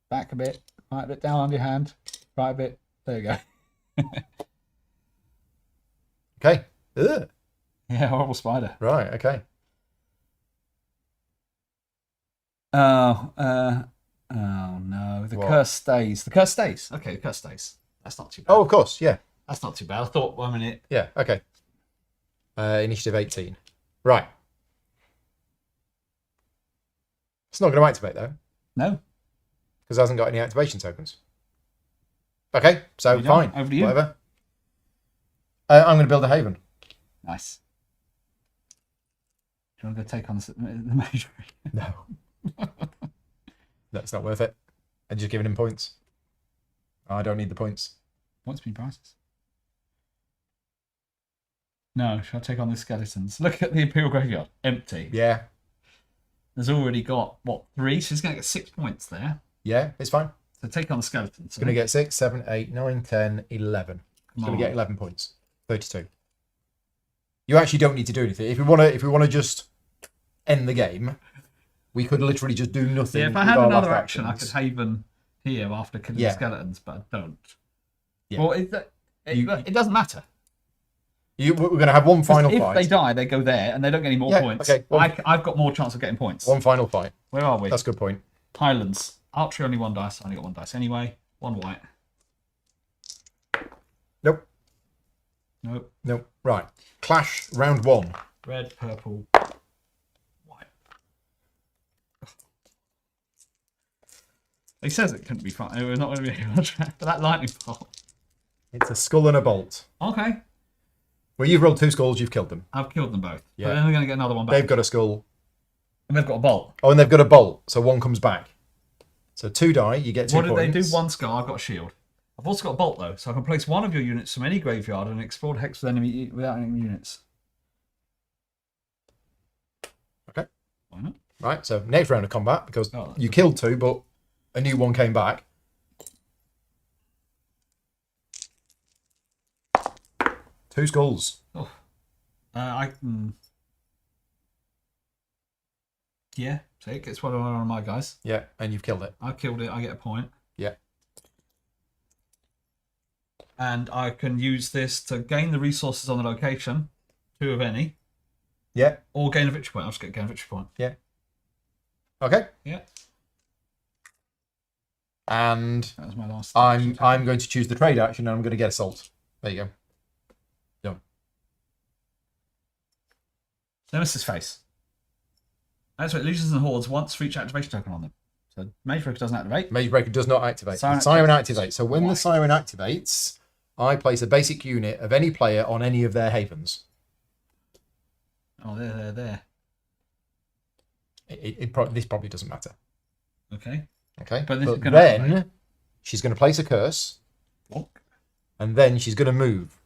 B: Back a bit. Right a bit down on your hand. Right a bit. There you go.
A: Okay. Ugh.
B: Yeah, horrible spider.
A: Right, okay.
B: Oh no. The
A: What?
B: curse stays. The curse stays. Okay, the curse stays. That's not too bad.
A: Oh, of course, yeah.
B: That's not too bad. I thought 1 minute.
A: Yeah, okay. Initiative 18. Right. It's not going to activate, though,
B: No.
A: because it hasn't got any activation tokens. Okay, so
B: You done?
A: fine.
B: Over to you.
A: Whatever. I'm going to build a haven.
B: Nice. Do you want to go take on the major?
A: No. That's not worth it. I'm just giving him points. I don't need the points.
B: What's been prices? No, shall I take on the skeletons? Look at the Imperial Graveyard. Empty.
A: Yeah.
B: There's already got, what, 3? So he's going to get 6 points there.
A: Yeah, it's fine.
B: So take on the skeletons.
A: It's going to get 6, 7, 8, 9, 10, 11. It's going to get 11 points. 32. You actually don't need to do anything. If we want to just end the game, we could literally just do nothing.
B: Yeah, if I
A: with
B: had
A: our
B: another
A: last
B: action, I could
A: actions.
B: haven here after killing
A: Yeah.
B: the skeletons, but I don't.
A: Yeah.
B: Well, it doesn't matter.
A: We're going to have one final
B: if
A: fight.
B: they die, they go there, and they don't get any more
A: Yeah,
B: points.
A: okay, well-
B: I've got more chance of getting points.
A: One final fight.
B: Where are we?
A: That's a good point.
B: Highlands. Archery only 1 dice. I only got 1 dice anyway. 1 white. Nope.
A: Nope. Right. Clash round 1.
B: Red, purple, white. He says it couldn't be fun. We're not going to be able to for that lightning bolt.
A: It's a skull and a bolt.
B: Okay.
A: Well, you've rolled 2 skulls, you've killed them.
B: I've killed them both.
A: Yeah.
B: But then we're going to get another one back.
A: They've got a skull.
B: And they've got a bolt.
A: Oh, and they've got a bolt, so 1 comes back. So 2 die, you get 2
B: What
A: points.
B: did they do? 1 skull, I've got a shield. I've also got a bolt, though, so I can place one of your units from any graveyard and explore the hex with without any units.
A: Okay.
B: Why not?
A: Right, so next round of combat, because
B: Oh,
A: you killed 2, but a new one came back. 2 skulls.
B: Oh. Yeah, so it gets one of my guys.
A: Yeah, and you've killed it.
B: I killed it, I get a point.
A: Yeah.
B: And I can use this to gain the resources on the location, 2 of any,
A: Yeah.
B: or gain a victory point. I'll just gain a victory point.
A: Yeah. Okay.
B: Yeah.
A: And
B: That was my last.
A: I'm going to choose the trade action, and I'm going to get assault. There you go. Done.
B: Nemesis face. That's what legions and hordes once for each activation token on them. So Mage Breaker doesn't activate.
A: Mage Breaker does not activate.
B: Siren
A: The Siren activates. So when the Siren activates, I place a basic unit of any player on any of their havens.
B: Oh, there.
A: This probably doesn't matter.
B: Okay.
A: Okay.
B: But this is gonna
A: then
B: activate.
A: she's going to place a curse,
B: Bonk.
A: and then she's going to move.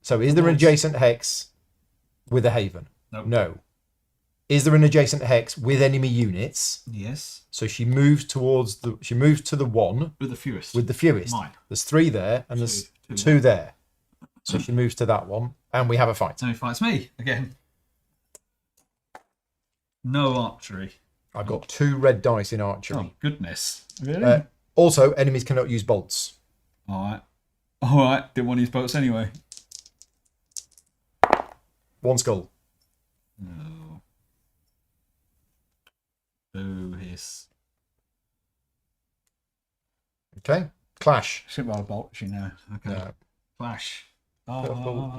A: So is there an adjacent hex with a haven?
B: Nope.
A: No. Is there an adjacent hex with enemy units?
B: Yes.
A: So she moves towards she moves to the 1
B: With the fewest.
A: with the fewest.
B: Mine.
A: There's 3 there, and there's
B: Two
A: 2 there. So she moves to that one, and we have a fight.
B: So he fights me again. No archery.
A: I've got 2 red dice in archery.
B: Oh goodness. Really?
A: Also, enemies cannot use bolts.
B: Alright. Alright. Didn't want to use boats anyway.
A: 1 skull.
B: No. Boo hiss.
A: Okay. Clash.
B: Shouldn't roll a bolt, she know. Okay.
A: No.
B: Flash.
A: Purple,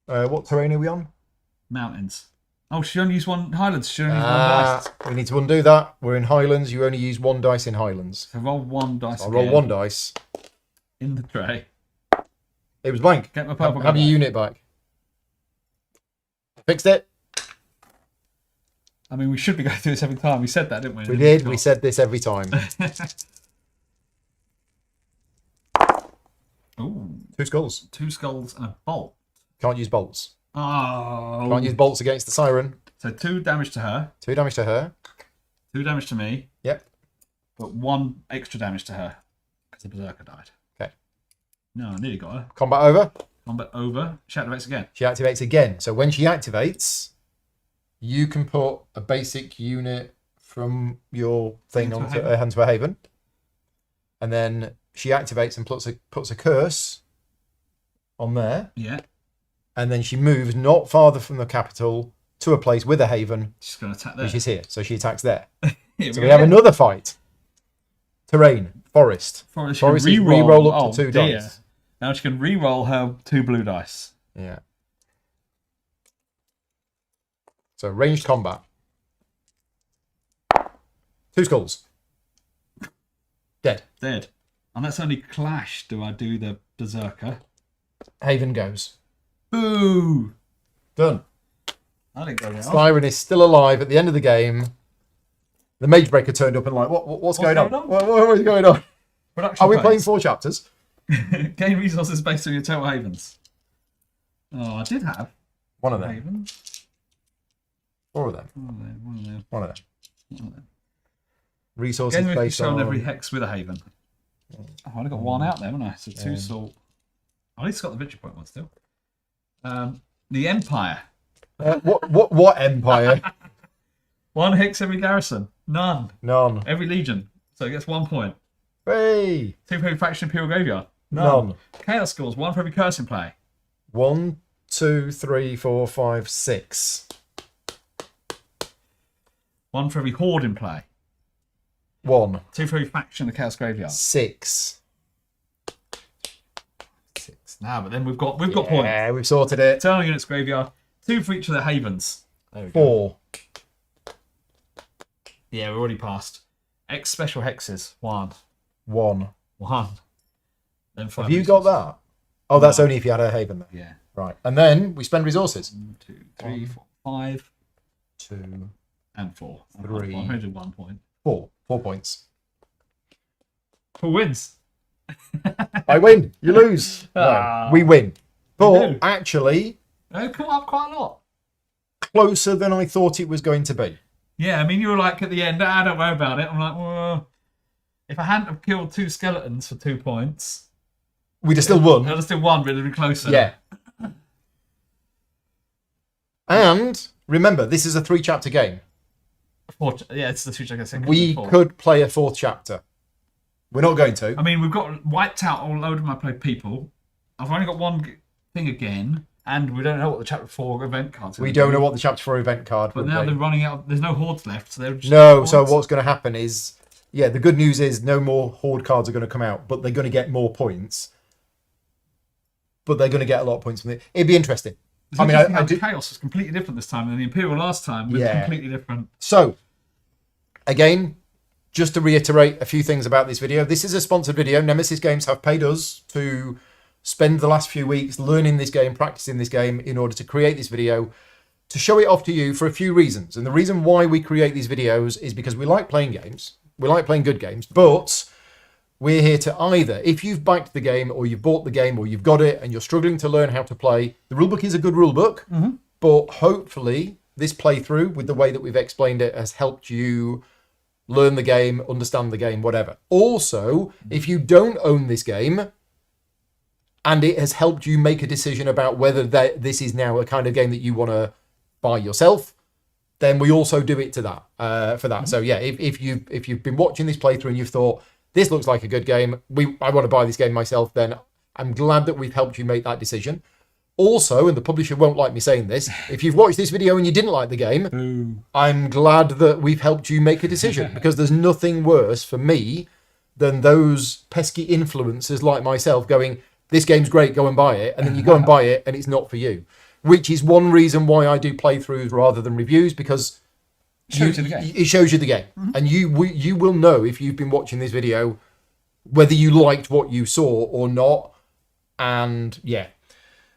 A: yellow. What terrain are we on?
B: Mountains. Oh, she only used 1 Highlands. She only used 1 dice.
A: We need to undo that. We're in Highlands. You only use 1 dice in Highlands.
B: So roll 1 dice.
A: I'll roll
B: again
A: 1 dice.
B: in the tray.
A: It was blank.
B: Get my purple.
A: Have your unit back. Fixed it.
B: I mean, we should be going through this every time. We said that, didn't we?
A: We did. We said this every time.
B: Ooh,
A: 2 skulls.
B: 2 skulls and a bolt.
A: Can't use bolts.
B: Oh.
A: Can't use bolts against the Siren.
B: So 2 damage to her,
A: 2 damage to her.
B: 2 damage to me,
A: Yep.
B: but 1 extra damage to her because the Berserker died.
A: Okay.
B: No, I nearly got her.
A: Combat over.
B: Combat over. She activates again.
A: She activates again. So when she activates, you can put a basic unit from your thing onto her haven. And then she activates and puts a curse on there.
B: Yeah.
A: And then she moves not farther from the capital to a place with a haven,
B: She's going to attack there.
A: which is here. So she attacks there.
B: Here
A: So we have another fight. Terrain, forest.
B: Forest
A: Forest
B: can
A: is
B: re-roll.
A: re-roll up to 2
B: dear.
A: dice.
B: Now she can re-roll her 2 blue dice.
A: Yeah. So ranged combat. 2 skulls. Dead.
B: Dead. And that's only clash. Do I do the Berserker?
A: Haven goes.
B: Boo!
A: Done.
B: I didn't go there.
A: Siren is still alive at the end of the game. The Mage Breaker turned up and like, what's going on? What is going on?
B: Production
A: Are we
B: phase.
A: playing 4 chapters?
B: Gain resources based on your total havens. Oh, I did have
A: 1 of them.
B: havens.
A: 4 of them.
B: One of them.
A: One of them.
B: One of them.
A: Resources
B: Gain
A: based
B: shown
A: on
B: every hex with a haven. Oh, I've only got 1 out there, haven't I? So 2 salt. At least got the victory point one still. The Empire.
A: What empire?
B: 1 hex every garrison. None.
A: None.
B: Every legion. So it gets 1 point.
A: Hey.
B: 2 for every faction Imperial Graveyard.
A: None.
B: Chaos Schools. 1 for every curse in play.
A: 1, 2, 3, 4, 5, 6.
B: 1 for every horde in play.
A: 1,
B: 2 for every faction in the Chaos Graveyard.
A: 6.
B: Nah, but then we've got points.
A: Yeah, we've sorted it.
B: Eternal Units Graveyard. 2 for each of the havens. There we go.
A: 4.
B: Yeah, we're already passed. X special hexes. 1.
A: 1.
B: 1. Then 5.
A: Have you got that? Oh, that's only if you had a haven there.
B: Yeah.
A: Right. And then we spend resources.
B: 1, 2, 3, 4, 5.
A: 2.
B: And 4.
A: 3.
B: 101 point.
A: 4. 4 points.
B: Who wins?
A: I win. You lose. No, we win. But actually,
B: They've come up quite a lot.
A: Closer than I thought it was going to be.
B: Yeah, I mean, you were like at the end, don't worry about it. I'm like, well, if I hadn't have killed 2 skeletons for 2 points,
A: we'd have still won.
B: I'd have still won, but it'd be closer.
A: Yeah. And remember, this is a 3-chapter game.
B: Yeah, it's the 3 chapter.
A: We could play a 4th chapter. We're not going to.
B: I mean, we've got wiped out a load of my people. I've only got one thing again, and we don't know what the chapter 4 event cards are.
A: We don't know what the chapter 4 event card
B: but
A: will
B: now
A: be.
B: they're running out. There's no hordes left, so they're just
A: No, so what's going to happen is, yeah, the good news is no more horde cards are going to come out, but they're going to get more points. But they're going to get a lot of points from it. It'd be interesting.
B: I mean, Chaos was completely different this time, and the Imperial last time was completely different.
A: So, again, just to reiterate a few things about this video. This is a sponsored video. Nemesis Games have paid us to spend the last few weeks learning this game, practicing this game in order to create this video, to show it off to you for a few reasons. And the reason why we create these videos is because we like playing games. We like playing good games, but we're here to either, if you've backed the game or you've bought the game or you've got it and you're struggling to learn how to play, the rulebook is a good rulebook, but hopefully this playthrough with the way that we've explained it has helped you learn the game, understand the game, whatever. Also, if you don't own this game and it has helped you make a decision about whether this is now a kind of game that you want to buy yourself, then we also do it to that for that. So yeah, if you've been watching this playthrough and you've thought this looks like a good game, I want to buy this game myself, then I'm glad that we've helped you make that decision. Also, and the publisher won't like me saying this, if you've watched this video and you didn't like the game, I'm glad that we've helped you make a decision, because there's nothing worse for me than those pesky influencers like myself going, this game's great, go and buy it, and then you go and buy it and it's not for you. Which is one reason why I do playthroughs rather than reviews, because it shows you the game. And you will know, if you've been watching this video, whether you liked what you saw or not. And yeah.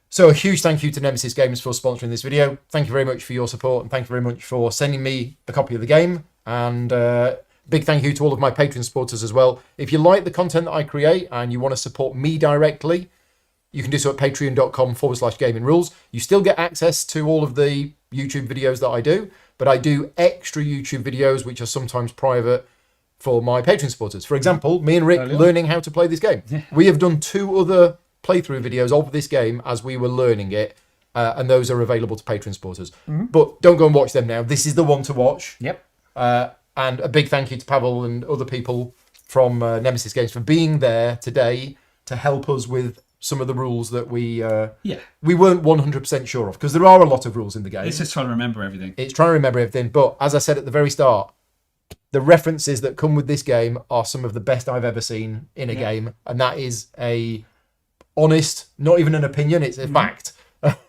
A: So a huge thank you to Nemesis Games for sponsoring this video. Thank you very much for your support, and thank you very much for sending me a copy of the game. And big thank you to all of my Patreon supporters as well. If you like the content that I create and you want to support me directly, you can do so at patreon.com/gaming rules. You still get access to all of the YouTube videos that I do, but I do extra YouTube videos which are sometimes private for my Patreon supporters. For example, me and Rick learning how to play this game. Yeah. We have done 2 other playthrough videos of this game as we were learning it, and those are available to Patreon supporters. But don't go and watch them now. This is the one to watch. Yep. And a big thank you to Pavel and other people from Nemesis Games for being there today to help us with some of the rules that we weren't 100% sure of, because there are a lot of rules in the game.
B: It's just trying to remember everything.
A: It's trying to remember everything. But as I said at the very start, the references that come with this game are some of the best I've ever seen in a game, and that is a honest, not even an opinion, it's a fact.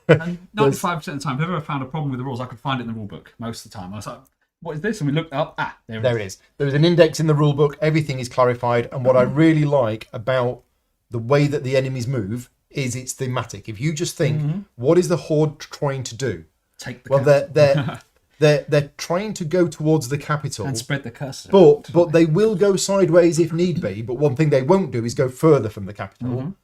B: And 95% of the time, if I ever found a problem with the rules, I could find it in the rule book most of the time. I was like, what is this? And we looked up, there it is. There's
A: an index in the rule book, everything is clarified, and what I really like about the way that the enemies move is it's thematic. If you just think, what is the Horde trying to do?
B: Take the capital.
A: They're trying to go towards the capital
B: and spread the curse.
A: But they will go sideways if need be. But one thing they won't do is go further from the capital.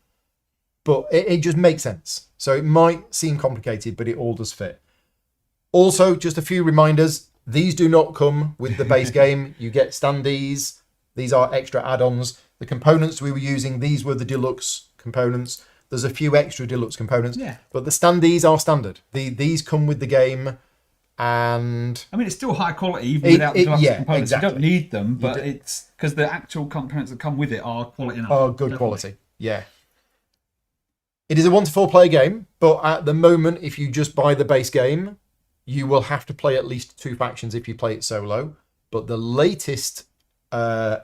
A: But it just makes sense. So it might seem complicated, but it all does fit. Also, just a few reminders. These do not come with the base game. You get standees. These are extra add-ons. The components we were using, these were the deluxe components. There's a few extra deluxe components. But the standees are standard. These come with the game. And
B: I mean, it's still high quality even without the deluxe components.
A: Exactly.
B: You don't need them, but it's because the actual components that come with it are quality enough.
A: Oh, good quality. Yeah. It is a 1 to 4 player game, but at the moment, if you just buy the base game, you will have to play at least 2 factions if you play it solo. But the latest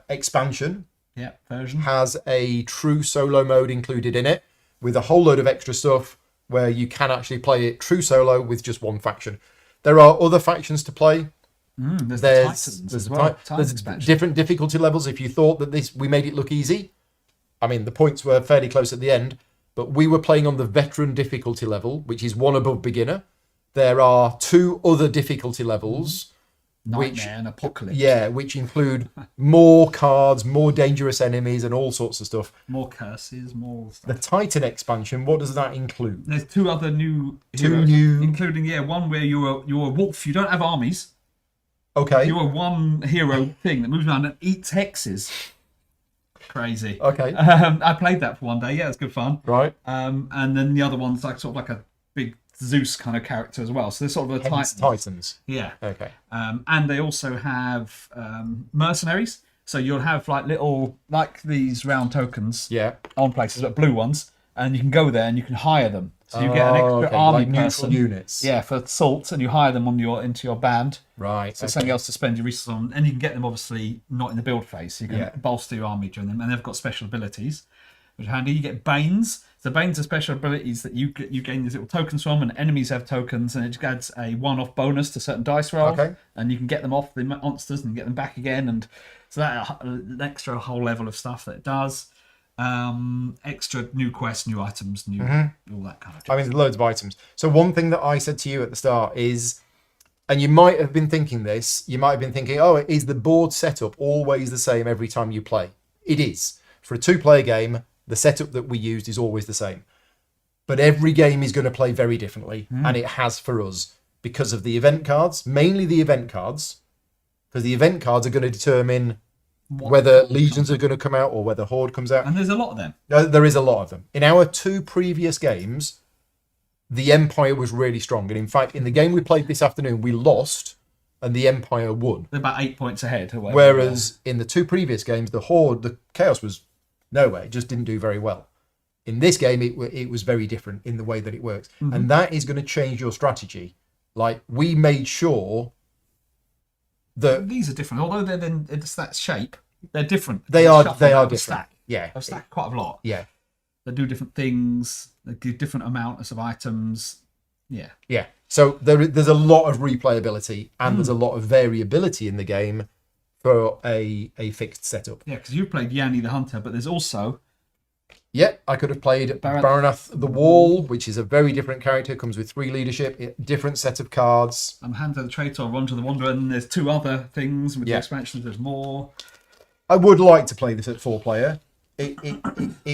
A: expansion
B: version
A: has a true solo mode included in it, with a whole load of extra stuff where you can actually play it true solo with just one faction. There are other factions to play.
B: There's the Titans as well.
A: There's different difficulty levels. If you thought that we made it look easy, I mean, the points were fairly close at the end, but we were playing on the veteran difficulty level, which is one above beginner. There are 2 other difficulty levels.
B: Nightmare and Apocalypse.
A: Yeah, which include more cards, more dangerous enemies, and all sorts of stuff.
B: More curses, more stuff.
A: The Titan expansion, what does that include?
B: There's 2 other new heroes, including one where you're a wolf. You don't have armies.
A: Okay.
B: You're one hero thing that moves around and eats hexes. Crazy.
A: Okay.
B: I played that for one day. Yeah, it's good fun.
A: Right.
B: And then the other one's like sort of like a big Zeus kind of character as well. So they're sort of a
A: Titans.
B: Yeah.
A: Okay.
B: And they also have mercenaries. So you'll have like little, like these round tokens on places, but blue ones. And you can go there and you can hire them. So you get an extra army
A: like
B: person.
A: Units.
B: Yeah, for salt, and you hire them into your band.
A: Right.
B: So something else to spend your resources on. And you can get them obviously not in the build phase. So you can bolster your army during them. And they've got special abilities, which are handy. You get Banes. So Banes are special abilities that you gain these little tokens from, and enemies have tokens, and it just adds a one-off bonus to certain dice rolls.
A: Okay.
B: And you can get them off the monsters and get them back again, and so that an extra whole level of stuff that it does. Extra new quests, new items, new all that kind of stuff.
A: I mean, there's loads of items. So one thing that I said to you at the start is, and you might have been thinking this, you might have been thinking, oh, is the board setup always the same every time you play? It is. For a 2-player game, the setup that we used is always the same. But every game is going to play very differently, and it has for us, because of the event cards, mainly the event cards, because the event cards are going to determine whether legions are going to come out or whether horde comes out.
B: And there's a lot of them.
A: There is a lot of them. In our 2 previous games, the Empire was really strong. And in fact, in the game we played this afternoon, we lost and the Empire won.
B: They're about 8 points ahead. Or whatever.
A: Whereas in the 2 previous games, the horde, the chaos was nowhere. It just didn't do very well. In this game, it was very different in the way that it works. And that is going to change your strategy. Like, we made sure that
B: these are different, although they're in that shape. They're different.
A: They are different.
B: Stack.
A: Yeah,
B: I've stacked quite a lot.
A: Yeah,
B: they do different things. They give different amounts of items. Yeah.
A: So there's a lot of replayability and there's a lot of variability in the game for a fixed setup.
B: Yeah, because you've played Yanni the Hunter, but there's also
A: I could have played Baranath the Wall, which is a very different character, comes with 3 leadership, different set of cards.
B: Hunter the Traitor, Ronja the Wanderer, and there's 2 other things with the expansions. There's more.
A: I would like to play this at 4-player. It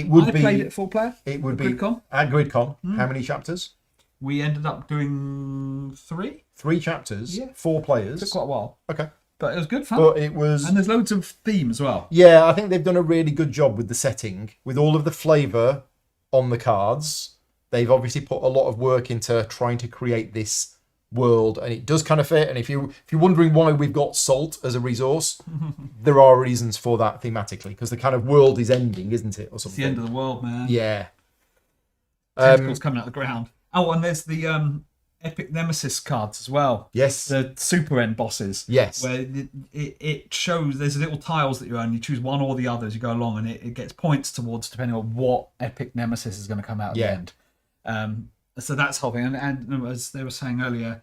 A: would be.
B: I played it at 4-player.
A: It would be
B: GridCon.
A: At GridCon. How many chapters?
B: We ended up doing 3.
A: 3 chapters. 4 players.
B: Took quite a while.
A: Okay.
B: But it was good fun.
A: But it was...
B: And there's loads of theme as well.
A: Yeah, I think they've done a really good job with the setting, with all of the flavour on the cards. They've obviously put a lot of work into trying to create this world, and it does kind of fit. And if you're wondering why we've got salt as a resource, there are reasons for that thematically, because the kind of world is ending, isn't it, or something?
B: It's the end of the world, man.
A: Yeah.
B: Tentacles coming out of the ground. Oh, and there's the Epic Nemesis cards as well.
A: Yes.
B: The super end bosses.
A: Yes.
B: Where it shows there's little tiles that you own. You choose one or the other as you go along, and it gets points towards depending on what Epic Nemesis is going to come out at the end. So that's whole thing. And as they were saying earlier,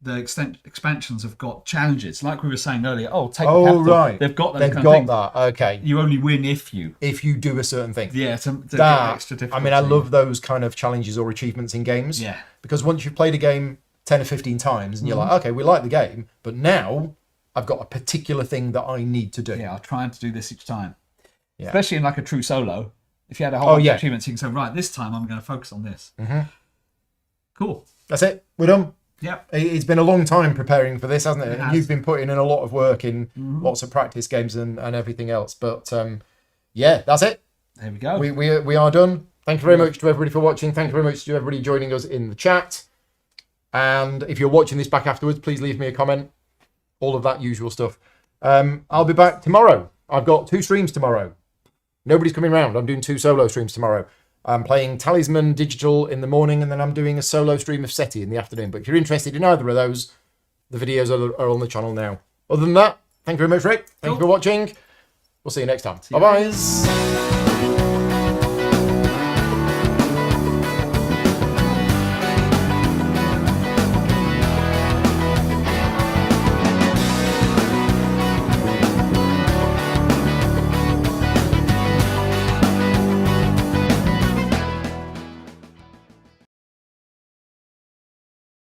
B: the expansions have got challenges. Like we were saying earlier, take the capital.
A: Right.
B: They've got
A: that. Okay.
B: You only win if you
A: do a certain thing.
B: Yeah, to get extra difficulty.
A: I mean, I love those kind of challenges or achievements in games.
B: Yeah.
A: Because once you've played a game 10 or 15 times and you're like, okay, we like the game, but now I've got a particular thing that I need to do.
B: Yeah, I'll try to do this each time. Yeah. Especially in like a true solo. If you had a whole bunch of achievements, you can say, right, this time I'm going to focus on this. Cool.
A: That's it. We're done.
B: Yep.
A: It's been a long time preparing for this, hasn't it? And you've been putting in a lot of work in lots of practice games and everything else. But that's it.
B: There we go.
A: We are done. Thank you very much to everybody for watching. Thank you very much to everybody joining us in the chat. And if you're watching this back afterwards, please leave me a comment. All of that usual stuff. I'll be back tomorrow. I've got 2 streams tomorrow. Nobody's coming round. I'm doing 2 solo streams tomorrow. I'm playing Talisman Digital in the morning, and then I'm doing a solo stream of SETI in the afternoon. But if you're interested in either of those, the videos are on the channel now. Other than that, thank you very much, Rick. Thank you for watching. We'll see you next time. Bye-bye.